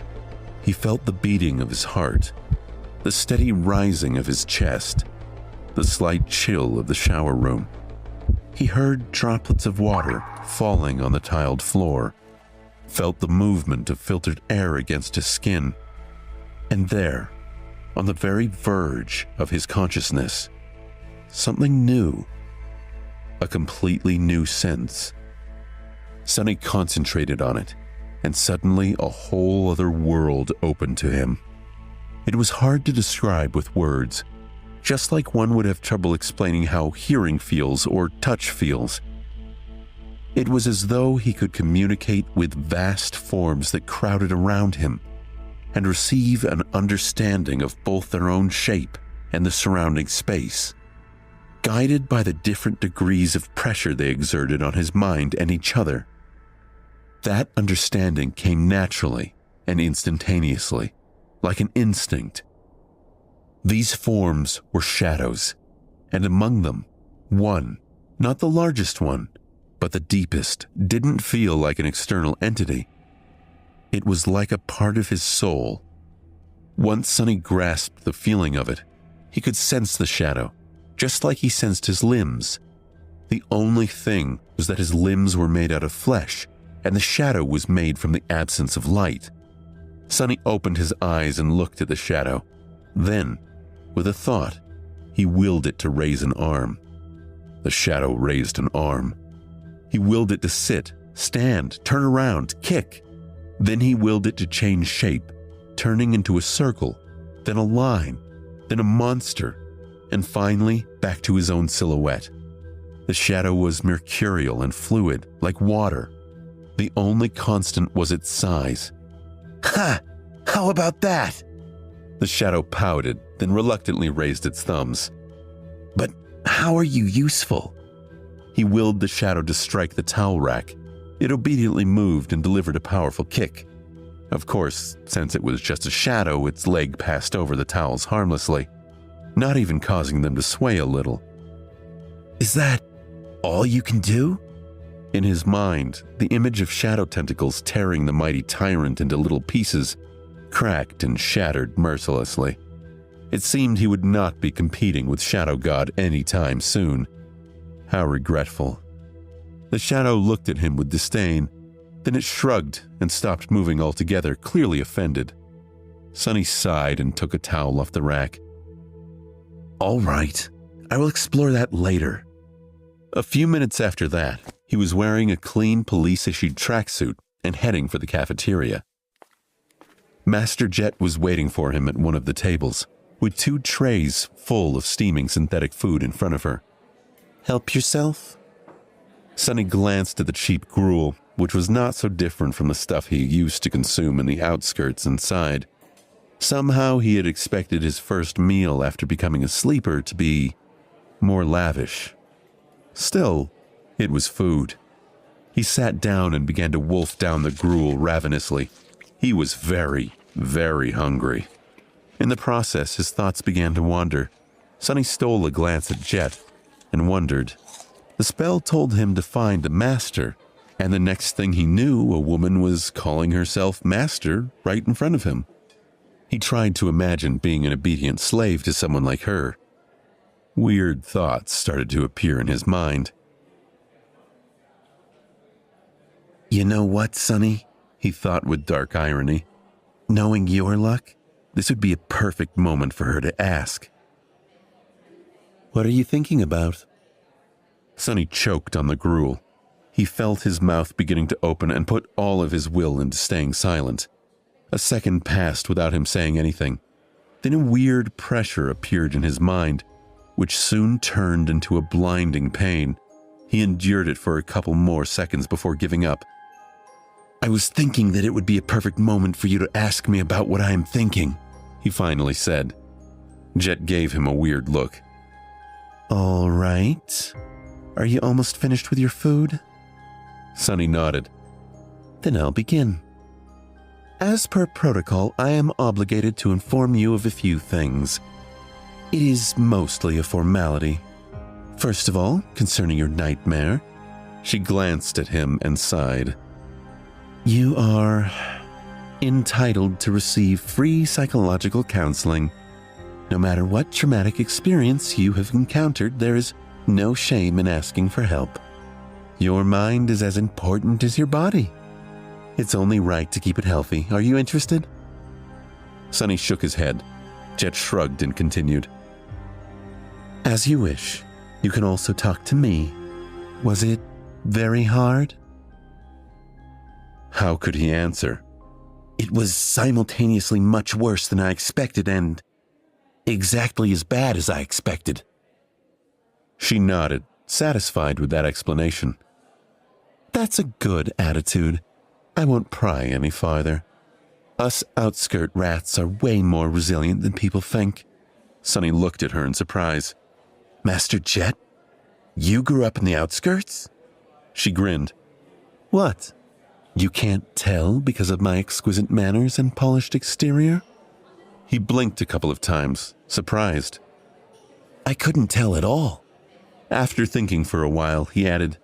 He felt the beating of his heart, the steady rising of his chest, the slight chill of the shower room. He heard droplets of water falling on the tiled floor, felt the movement of filtered air against his skin, and there, on the very verge of his consciousness, something new, a completely new sense. Sonny concentrated on it, and suddenly a whole other world opened to him. It was hard to describe with words, just like one would have trouble explaining how hearing feels or touch feels. It was as though he could communicate with vast forms that crowded around him and receive an understanding of both their own shape and the surrounding space, guided by the different degrees of pressure they exerted on his mind and each other. That understanding came naturally and instantaneously, like an instinct. These forms were shadows, and among them, one, not the largest one, but the deepest, didn't feel like an external entity. It was like a part of his soul. Once Sonny grasped the feeling of it, he could sense the shadow, just like he sensed his limbs. The only thing was that his limbs were made out of flesh, and the shadow was made from the absence of light. Sonny opened his eyes and looked at the shadow. Then, with a thought, he willed it to raise an arm. The shadow raised an arm. He willed it to sit, stand, turn around, kick. Then he willed it to change shape, turning into a circle, then a line, then a monster, and finally back to his own silhouette. The shadow was mercurial and fluid, like water. The only constant was its size. "Ha! How about that?" The shadow pouted, then reluctantly raised its thumbs. "But how are you useful?" He willed the shadow to strike the towel rack. It obediently moved and delivered a powerful kick. Of course, since it was just a shadow, its leg passed over the towels harmlessly, not even causing them to sway a little. "Is that all you can do?" In his mind, the image of shadow tentacles tearing the mighty tyrant into little pieces cracked and shattered mercilessly. It seemed he would not be competing with Shadow God any time soon. How regretful. The shadow looked at him with disdain, then it shrugged and stopped moving altogether, clearly offended. Sonny sighed and took a towel off the rack. "All right, I will explore that later." A few minutes after that, he was wearing a clean police-issued tracksuit and heading for the cafeteria. Master Jet was waiting for him at one of the tables, with 2 trays full of steaming synthetic food in front of her. "Help yourself?" Sonny glanced at the cheap gruel, which was not so different from the stuff he used to consume in the outskirts and sighed. Somehow he had expected his first meal after becoming a sleeper to be more lavish. Still, it was food. He sat down and began to wolf down the gruel ravenously. He was very, very hungry. In the process, his thoughts began to wander. Sonny stole a glance at Jet and wondered. The spell told him to find a master, and the next thing he knew, a woman was calling herself master right in front of him. He tried to imagine being an obedient slave to someone like her. Weird thoughts started to appear in his mind. "You know what, Sonny?" he thought with dark irony. "Knowing your luck, this would be a perfect moment for her to ask." "What are you thinking about?" Sonny choked on the gruel. He felt his mouth beginning to open and put all of his will into staying silent. A second passed without him saying anything. Then a weird pressure appeared in his mind, which soon turned into a blinding pain. He endured it for a couple more seconds before giving up. "I was thinking that it would be a perfect moment for you to ask me about what I am thinking," he finally said. Jet gave him a weird look. "All right. Are you almost finished with your food?" Sonny nodded. "Then I'll begin. As per protocol, I am obligated to inform you of a few things. It is mostly a formality. First of all, concerning your nightmare." She glanced at him and sighed. "You are entitled to receive free psychological counseling. No matter what traumatic experience you have encountered, there is no shame in asking for help. Your mind is as important as your body. It's only right to keep it healthy. Are you interested?" Sonny shook his head. Jet shrugged and continued. "As you wish. You can also talk to me. Was it very hard?" How could he answer? "It was simultaneously much worse than I expected and exactly as bad as I expected." She nodded, satisfied with that explanation. That's a good attitude. I won't pry any farther. Us outskirt rats are way more resilient than people think. Sonny looked at her in surprise. Master Jet? You grew up in the outskirts? She grinned. What? You can't tell because of my exquisite manners and polished exterior? He blinked a couple of times, surprised. I couldn't tell at all. After thinking for a while, he added,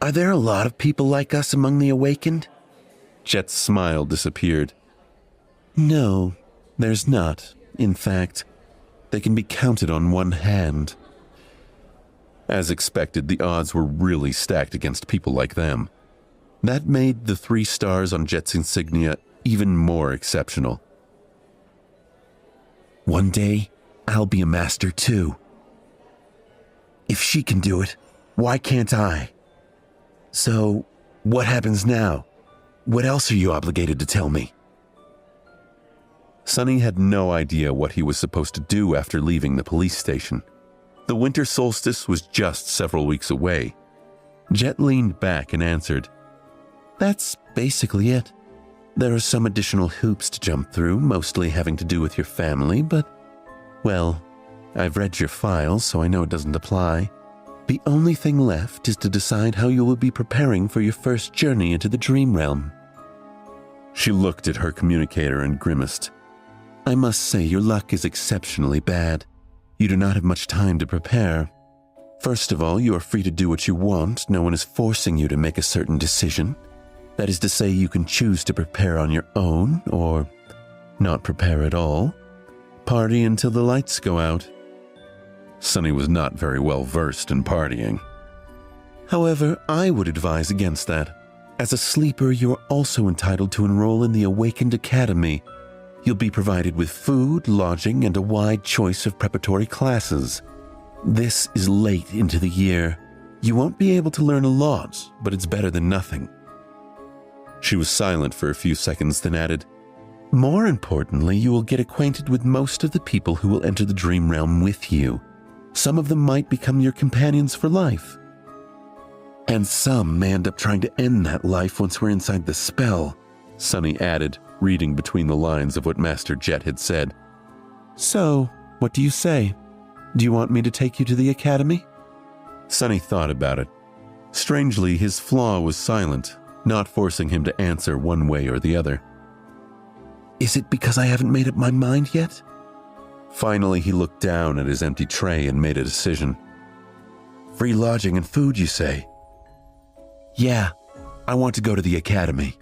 Are there a lot of people like us among the awakened? Jet's smile disappeared. No, there's not. In fact, they can be counted on one hand. As expected, the odds were really stacked against people like them. That made the 3 stars on Jet's insignia even more exceptional. One day, I'll be a master too. If she can do it, why can't I? So, what happens now? What else are you obligated to tell me? Sonny had no idea what he was supposed to do after leaving the police station. The winter solstice was just several weeks away. Jet leaned back and answered, That's basically it. There are some additional hoops to jump through, mostly having to do with your family, but, well, I've read your file, so I know it doesn't apply. The only thing left is to decide how you will be preparing for your first journey into the dream realm. She looked at her communicator and grimaced. I must say your luck is exceptionally bad. You do not have much time to prepare. First of all, you are free to do what you want. No one is forcing you to make a certain decision. That is to say, you can choose to prepare on your own, or not prepare at all. Party until the lights go out. Sonny was not very well versed in partying. However, I would advise against that. As a sleeper, you are also entitled to enroll in the Awakened Academy. You'll be provided with food, lodging, and a wide choice of preparatory classes. This is late into the year. You won't be able to learn a lot, but it's better than nothing. She was silent for a few seconds, then added, More importantly, you will get acquainted with most of the people who will enter the dream realm with you. Some of them might become your companions for life. And some may end up trying to end that life once we're inside the spell, Sonny added, reading between the lines of what Master Jet had said. So, what do you say? Do you want me to take you to the academy? Sonny thought about it. Strangely, his flaw was silent, not forcing him to answer one way or the other. Is it because I haven't made up my mind yet? Finally, he looked down at his empty tray and made a decision. Free lodging and food, you say? Yeah, I want to go to the academy.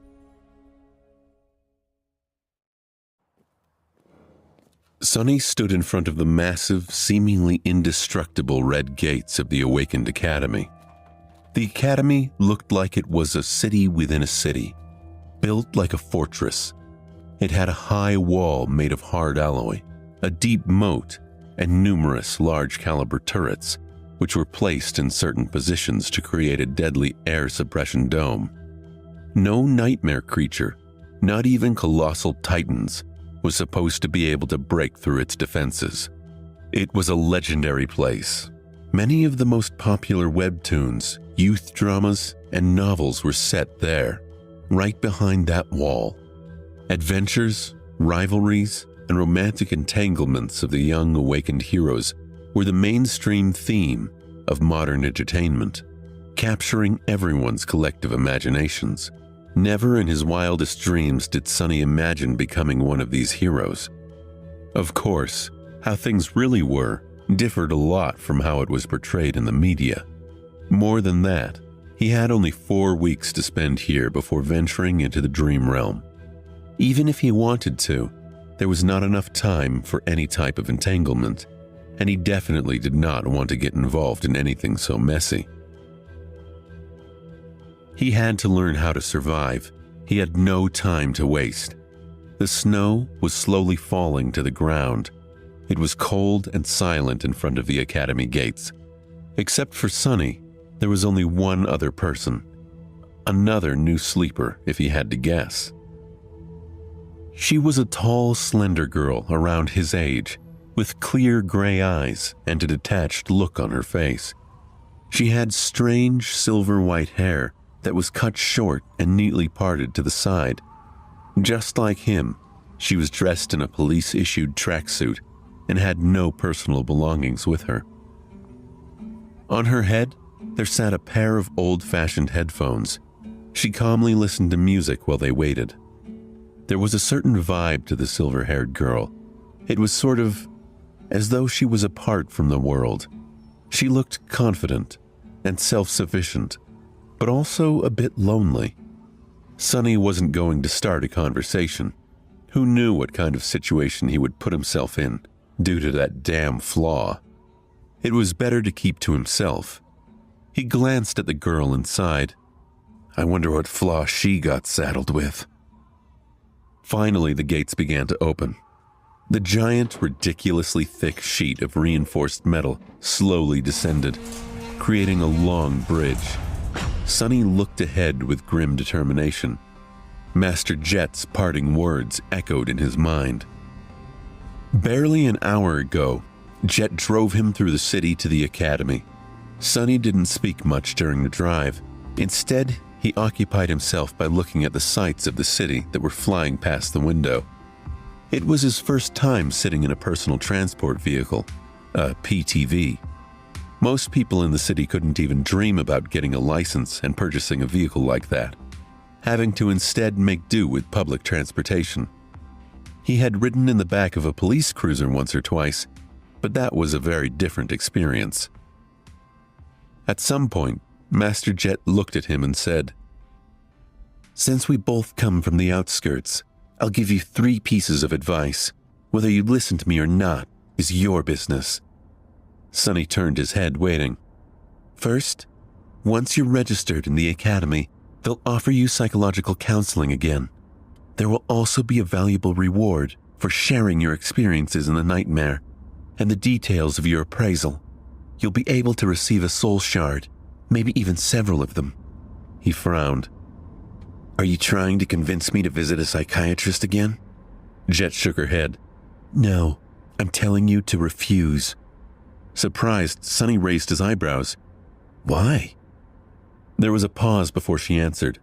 Sonny stood in front of the massive, seemingly indestructible red gates of the Awakened Academy. The academy looked like it was a city within a city, built like a fortress. It had a high wall made of hard alloy, a deep moat, and numerous large-caliber turrets, which were placed in certain positions to create a deadly air suppression dome. No nightmare creature, not even colossal titans, was supposed to be able to break through its defenses. It was a legendary place. Many of the most popular webtoons, youth dramas, and novels were set there, right behind that wall. Adventures, rivalries, and romantic entanglements of the young awakened heroes were the mainstream theme of modern entertainment, capturing everyone's collective imaginations. Never in his wildest dreams did Sonny imagine becoming one of these heroes. Of course, how things really were differed a lot from how it was portrayed in the media. More than that, he had only 4 weeks to spend here before venturing into the dream realm. Even if he wanted to, there was not enough time for any type of entanglement, and he definitely did not want to get involved in anything so messy. He had to learn how to survive. He had no time to waste. The snow was slowly falling to the ground. It was cold and silent in front of the academy gates. Except for Sonny, there was only one other person. Another new sleeper, if he had to guess. She was a tall, slender girl around his age, with clear gray eyes and a detached look on her face. She had strange silver-white hair that was cut short and neatly parted to the side. Just like him, she was dressed in a police-issued tracksuit and had no personal belongings with her. On her head, there sat a pair of old-fashioned headphones. She calmly listened to music while they waited. There was a certain vibe to the silver-haired girl. It was sort of as though she was apart from the world. She looked confident and self-sufficient, but also a bit lonely. Sonny wasn't going to start a conversation. Who knew what kind of situation he would put himself in due to that damn flaw? It was better to keep to himself. He glanced at the girl and sighed. I wonder what flaw she got saddled with. Finally, the gates began to open. The giant, ridiculously thick sheet of reinforced metal slowly descended, creating a long bridge. Sonny looked ahead with grim determination. Master Jet's parting words echoed in his mind. Barely an hour ago, Jet drove him through the city to the academy. Sonny didn't speak much during the drive. Instead, he occupied himself by looking at the sights of the city that were flying past the window. It was his first time sitting in a personal transport vehicle, a PTV. Most people in the city couldn't even dream about getting a license and purchasing a vehicle like that, having to instead make do with public transportation. He had ridden in the back of a police cruiser once or twice, but that was a very different experience. At some point, Master Jet looked at him and said, Since we both come from the outskirts, I'll give you 3 pieces of advice. Whether you listen to me or not is your business. Sonny turned his head, waiting. First, once you're registered in the academy, they'll offer you psychological counseling again. There will also be a valuable reward for sharing your experiences in the nightmare and the details of your appraisal. You'll be able to receive a soul shard, maybe even several of them. He frowned. Are you trying to convince me to visit a psychiatrist again? Jet shook her head. No, I'm telling you to refuse. Surprised, Sonny raised his eyebrows. Why? There was a pause before she answered.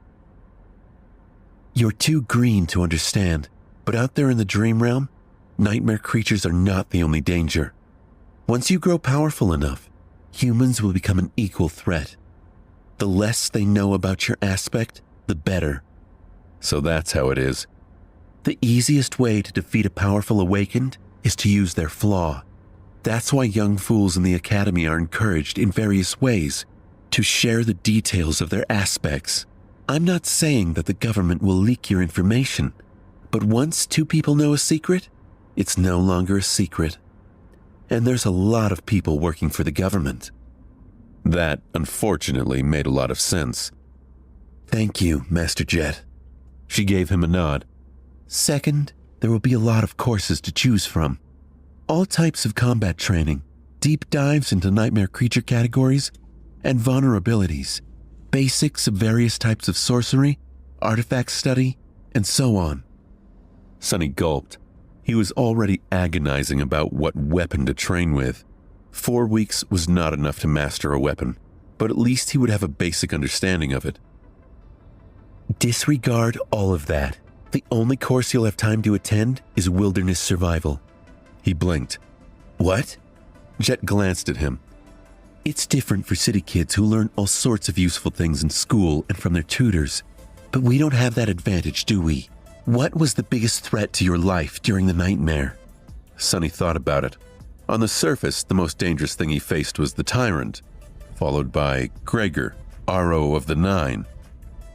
You're too green to understand, but out there in the dream realm, nightmare creatures are not the only danger. Once you grow powerful enough, humans will become an equal threat. The less they know about your aspect, the better. So that's how it is. The easiest way to defeat a powerful awakened is to use their flaw. That's why young fools in the academy are encouraged in various ways to share the details of their aspects. I'm not saying that the government will leak your information, but once 2 people know a secret, it's no longer a secret. And there's a lot of people working for the government. That, unfortunately, made a lot of sense. Thank you, Master Jet. She gave him a nod. Second, there will be a lot of courses to choose from. All types of combat training, deep dives into nightmare creature categories, and vulnerabilities, basics of various types of sorcery, artifact study, and so on. Sonny gulped. He was already agonizing about what weapon to train with. 4 weeks was not enough to master a weapon, but at least he would have a basic understanding of it. Disregard all of that. The only course you'll have time to attend is wilderness survival. He blinked. What? Jet glanced at him. It's different for city kids who learn all sorts of useful things in school and from their tutors. But we don't have that advantage, do we? What was the biggest threat to your life during the nightmare? Sonny thought about it. On the surface, the most dangerous thing he faced was the Tyrant, followed by Gregor, RO of the 9.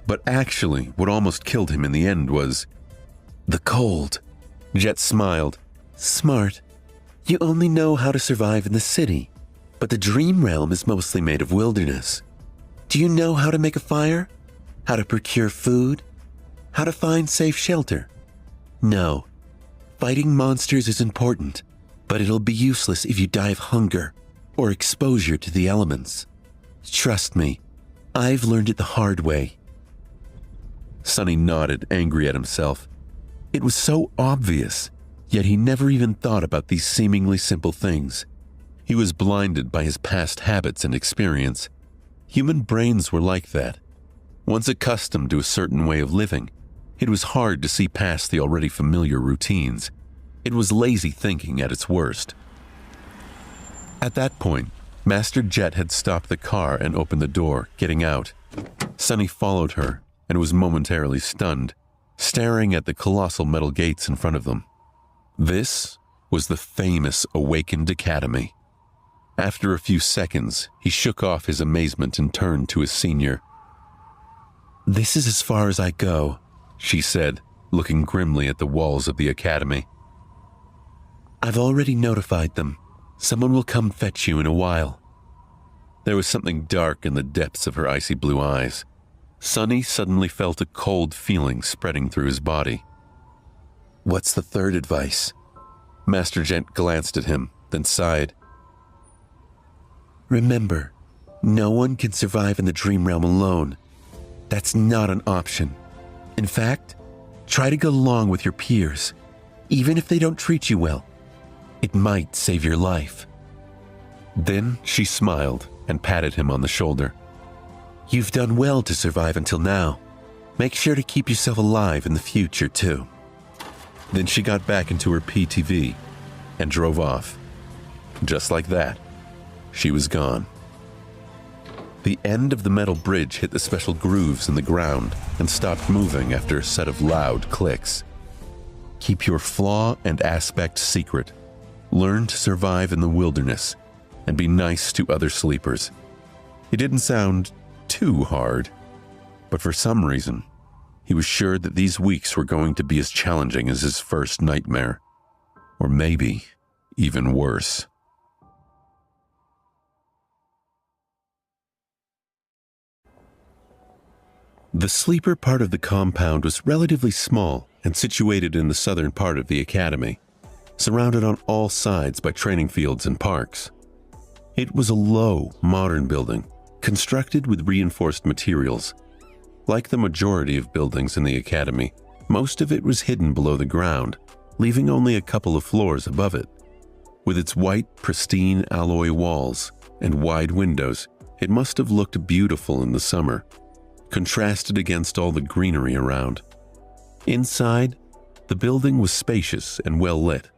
But actually, what almost killed him in the end was the cold. Jet smiled. Smart. You only know how to survive in the city, but the dream realm is mostly made of wilderness. Do you know how to make a fire? How to procure food? How to find safe shelter? No. Fighting monsters is important, but it'll be useless if you die of hunger or exposure to the elements. Trust me, I've learned it the hard way. Sonny nodded, angry at himself. It was so obvious, yet he never even thought about these seemingly simple things. He was blinded by his past habits and experience. Human brains were like that. Once accustomed to a certain way of living, it was hard to see past the already familiar routines. It was lazy thinking at its worst. At that point, Master Jet had stopped the car and opened the door, getting out. Sunny followed her and was momentarily stunned, staring at the colossal metal gates in front of them. This was the famous Awakened Academy. After a few seconds, he shook off his amazement and turned to his senior. "This is as far as I go," she said, looking grimly at the walls of the academy. "I've already notified them. Someone will come fetch you in a while." There was something dark in the depths of her icy blue eyes. Sunny suddenly felt a cold feeling spreading through his body. "What's the third advice?" Master Jet glanced at him, then sighed. "Remember, no one can survive in the dream realm alone. That's not an option. In fact, try to go along with your peers, even if they don't treat you well. It might save your life." Then she smiled and patted him on the shoulder. "You've done well to survive until now. Make sure to keep yourself alive in the future, too." Then she got back into her PTV and drove off. Just like that, she was gone. The end of the metal bridge hit the special grooves in the ground and stopped moving after a set of loud clicks. Keep your flaw and aspect secret. Learn to survive in the wilderness and be nice to other sleepers. It didn't sound too hard, but for some reason, he was sure that these weeks were going to be as challenging as his first nightmare, or maybe even worse. The sleeper part of the compound was relatively small and situated in the southern part of the academy, surrounded on all sides by training fields and parks. It was a low, modern building, constructed with reinforced materials. Like the majority of buildings in the academy, most of it was hidden below the ground, leaving only a couple of floors above it. With its white, pristine alloy walls and wide windows, it must have looked beautiful in the summer, contrasted against all the greenery around. Inside, the building was spacious and well lit.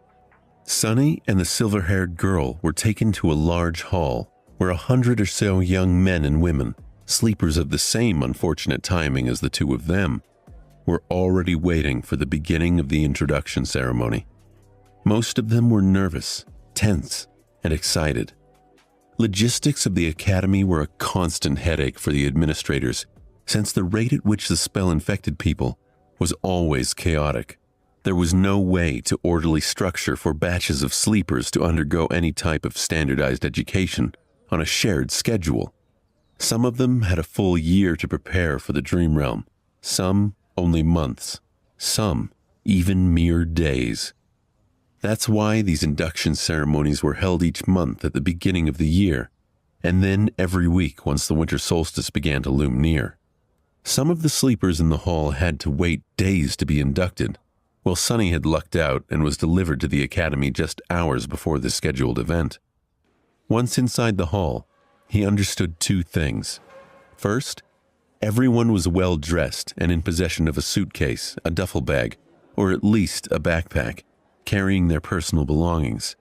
Sunny and the silver-haired girl were taken to a large hall where 100 or so young men and women, sleepers of the same unfortunate timing as the two of them, were already waiting for the beginning of the introduction ceremony. Most of them were nervous, tense, and excited. Logistics of the academy were a constant headache for the administrators, since the rate at which the spell infected people was always chaotic. There was no way to orderly structure for batches of sleepers to undergo any type of standardized education on a shared schedule. Some of them had a full year to prepare for the dream realm, some only months, some even mere days. That's why these induction ceremonies were held each month at the beginning of the year, and then every week once the winter solstice began to loom near. Some of the sleepers in the hall had to wait days to be inducted, while Sunny had lucked out and was delivered to the academy just hours before the scheduled event. Once inside the hall, he understood two things. First, everyone was well dressed and in possession of a suitcase, a duffel bag, or at least a backpack, carrying their personal belongings.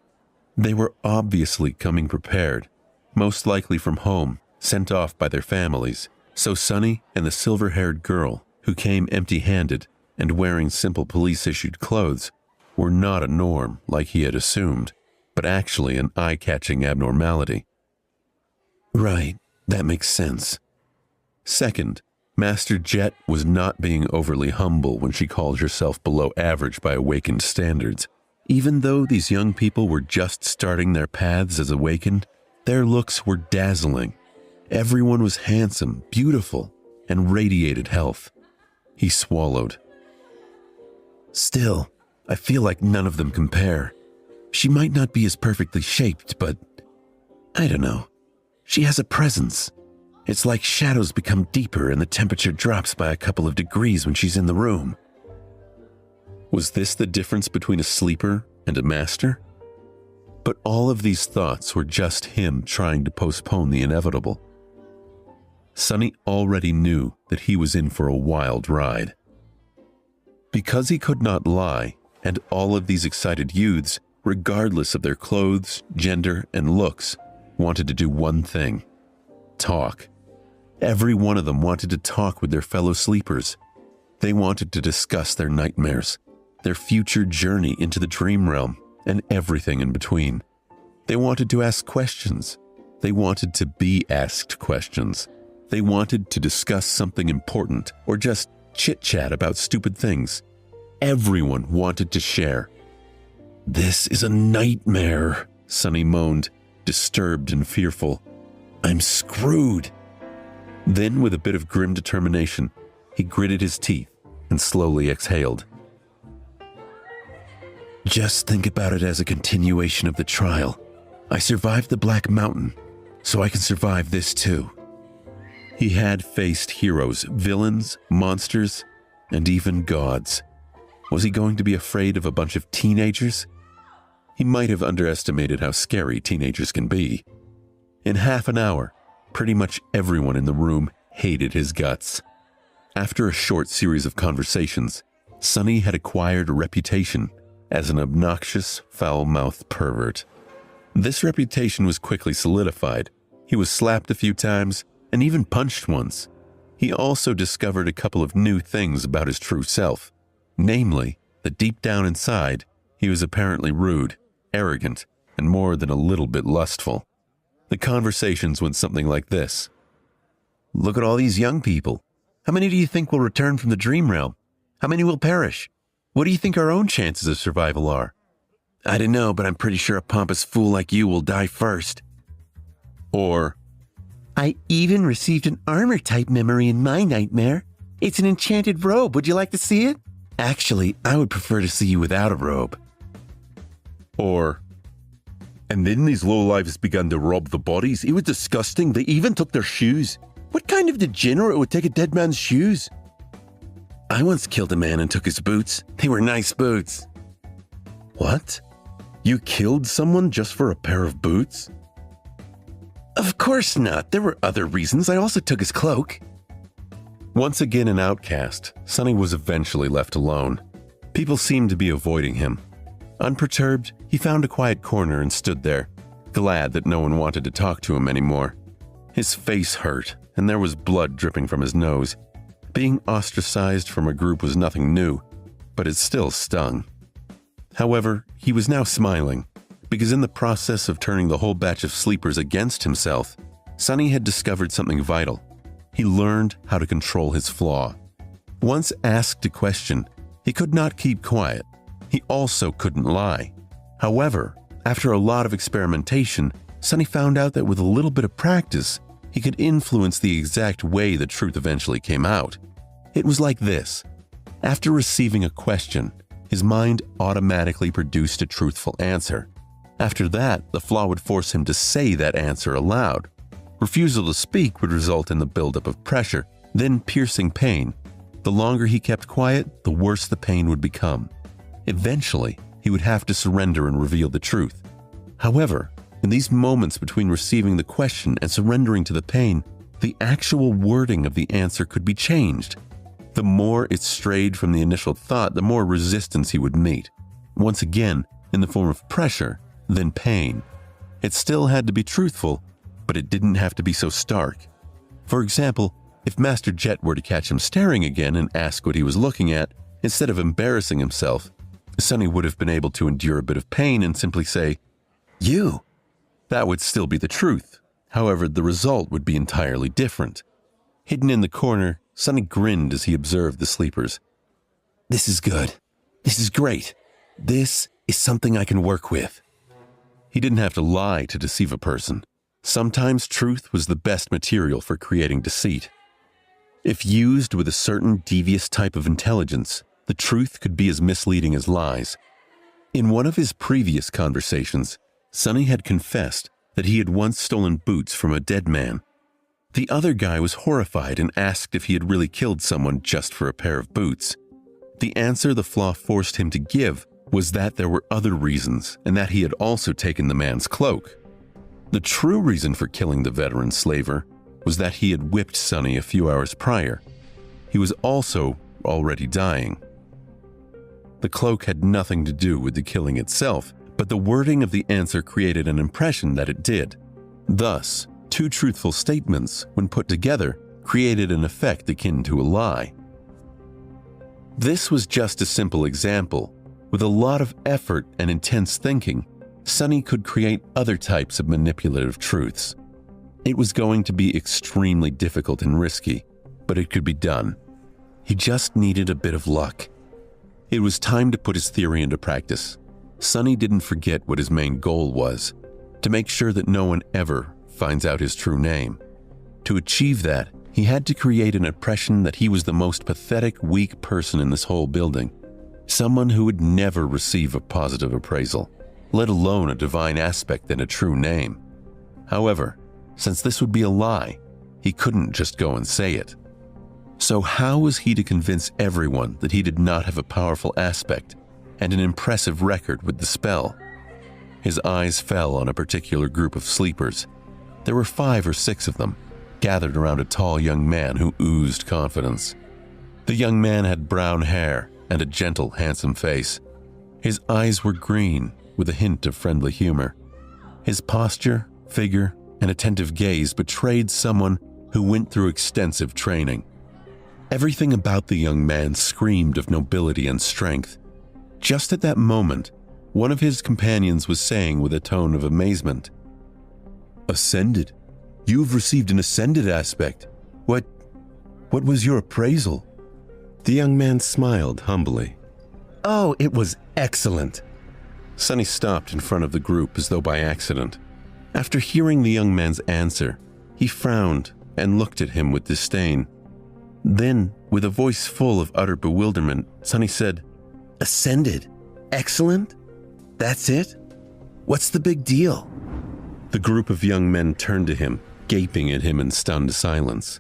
They were obviously coming prepared, most likely from home, sent off by their families. So Sunny and the silver-haired girl, who came empty-handed and wearing simple police-issued clothes, were not a norm like he had assumed, but actually an eye-catching abnormality. Right, that makes sense. Second, Master Jet was not being overly humble when she called herself below average by awakened standards. Even though these young people were just starting their paths as awakened, their looks were dazzling. Everyone was handsome, beautiful, and radiated health. He swallowed. Still, I feel like none of them compare. She might not be as perfectly shaped, but I don't know. She has a presence. It's like shadows become deeper and the temperature drops by a couple of degrees when she's in the room. Was this the difference between a sleeper and a master? But all of these thoughts were just him trying to postpone the inevitable. Sonny already knew that he was in for a wild ride. Because he could not lie, and all of these excited youths, regardless of their clothes, gender, and looks, wanted to do one thing: talk. Every one of them wanted to talk with their fellow sleepers. They wanted to discuss their nightmares, their future journey into the dream realm, and everything in between. They wanted to ask questions. They wanted to be asked questions. They wanted to discuss something important or just chit-chat about stupid things. Everyone wanted to share. "This is a nightmare," Sonny moaned, disturbed and fearful. "I'm screwed." Then, with a bit of grim determination, he gritted his teeth and slowly exhaled. "Just think about it as a continuation of the trial. I survived the Black Mountain, so I can survive this too." He had faced heroes, villains, monsters, and even gods. Was he going to be afraid of a bunch of teenagers? He might have underestimated how scary teenagers can be. In half an hour, pretty much everyone in the room hated his guts. After a short series of conversations, Sonny had acquired a reputation as an obnoxious, foul-mouthed pervert. This reputation was quickly solidified. He was slapped a few times and even punched once. He also discovered a couple of new things about his true self. Namely, that deep down inside, he was apparently rude, arrogant, and more than a little bit lustful. The conversations went something like this. "Look at all these young people. How many do you think will return from the dream realm? How many will perish? What do you think our own chances of survival are?" "I don't know, but I'm pretty sure a pompous fool like you will die first." Or, "I even received an armor-type memory in my nightmare. It's an enchanted robe. Would you like to see it? Actually, I would prefer to see you without a robe." Or, "And then these lowlifes began to rob the bodies. It was disgusting. They even took their shoes. What kind of degenerate would take a dead man's shoes?" "I once killed a man and took his boots. They were nice boots." "What? You killed someone just for a pair of boots?" "Of course not. There were other reasons. I also took his cloak." Once again an outcast, Sonny was eventually left alone. People seemed to be avoiding him. Unperturbed, he found a quiet corner and stood there, glad that no one wanted to talk to him anymore. His face hurt, and there was blood dripping from his nose. Being ostracized from a group was nothing new, but it still stung. However, he was now smiling, because in the process of turning the whole batch of sleepers against himself, Sonny had discovered something vital. He learned how to control his flaw. Once asked a question, he could not keep quiet. He also couldn't lie. However, after a lot of experimentation, Sonny found out that with a little bit of practice, he could influence the exact way the truth eventually came out. It was like this. After receiving a question, his mind automatically produced a truthful answer. After that, the flaw would force him to say that answer aloud. Refusal to speak would result in the buildup of pressure, then piercing pain. The longer he kept quiet, the worse the pain would become. Eventually, he would have to surrender and reveal the truth. However, in these moments between receiving the question and surrendering to the pain, the actual wording of the answer could be changed. The more it strayed from the initial thought, the more resistance he would meet. Once again, in the form of pressure, then pain. It still had to be truthful, but it didn't have to be so stark. For example, if Master Jet were to catch him staring again and ask what he was looking at, instead of embarrassing himself, Sonny would have been able to endure a bit of pain and simply say, "You." That would still be the truth. However, the result would be entirely different. Hidden in the corner, Sonny grinned as he observed the sleepers. "This is good. This is great. This is something I can work with." He didn't have to lie to deceive a person. Sometimes truth was the best material for creating deceit. If used with a certain devious type of intelligence, the truth could be as misleading as lies. In one of his previous conversations, Sonny had confessed that he had once stolen boots from a dead man. The other guy was horrified and asked if he had really killed someone just for a pair of boots. The answer the flaw forced him to give was that there were other reasons and that he had also taken the man's cloak. The true reason for killing the veteran slaver was that he had whipped Sonny a few hours prior. He was also already dying. The cloak had nothing to do with the killing itself, but the wording of the answer created an impression that it did. Thus, two truthful statements, when put together, created an effect akin to a lie. This was just a simple example. With a lot of effort and intense thinking, Sonny could create other types of manipulative truths. It was going to be extremely difficult and risky, but it could be done. He just needed a bit of luck. It was time to put his theory into practice. Sonny didn't forget what his main goal was, to make sure that no one ever finds out his true name. To achieve that, he had to create an impression that he was the most pathetic, weak person in this whole building. Someone who would never receive a positive appraisal, let alone a divine aspect and a true name. However, since this would be a lie, he couldn't just go and say it. So how was he to convince everyone that he did not have a powerful aspect and an impressive record with the spell? His eyes fell on a particular group of sleepers. There were 5 or 6 of them, gathered around a tall young man who oozed confidence. The young man had brown hair and a gentle, handsome face. His eyes were green, with a hint of friendly humor. His posture, figure, and attentive gaze betrayed someone who went through extensive training. Everything about the young man screamed of nobility and strength. Just at that moment, one of his companions was saying with a tone of amazement, "Ascended? You have received an ascended aspect. What was your appraisal?" The young man smiled humbly. Oh, it was excellent. Sonny stopped in front of the group as though by accident. After hearing the young man's answer, he frowned and looked at him with disdain. Then, with a voice full of utter bewilderment, Sonny said, Ascended? Excellent? That's it? What's the big deal? The group of young men turned to him, gaping at him in stunned silence.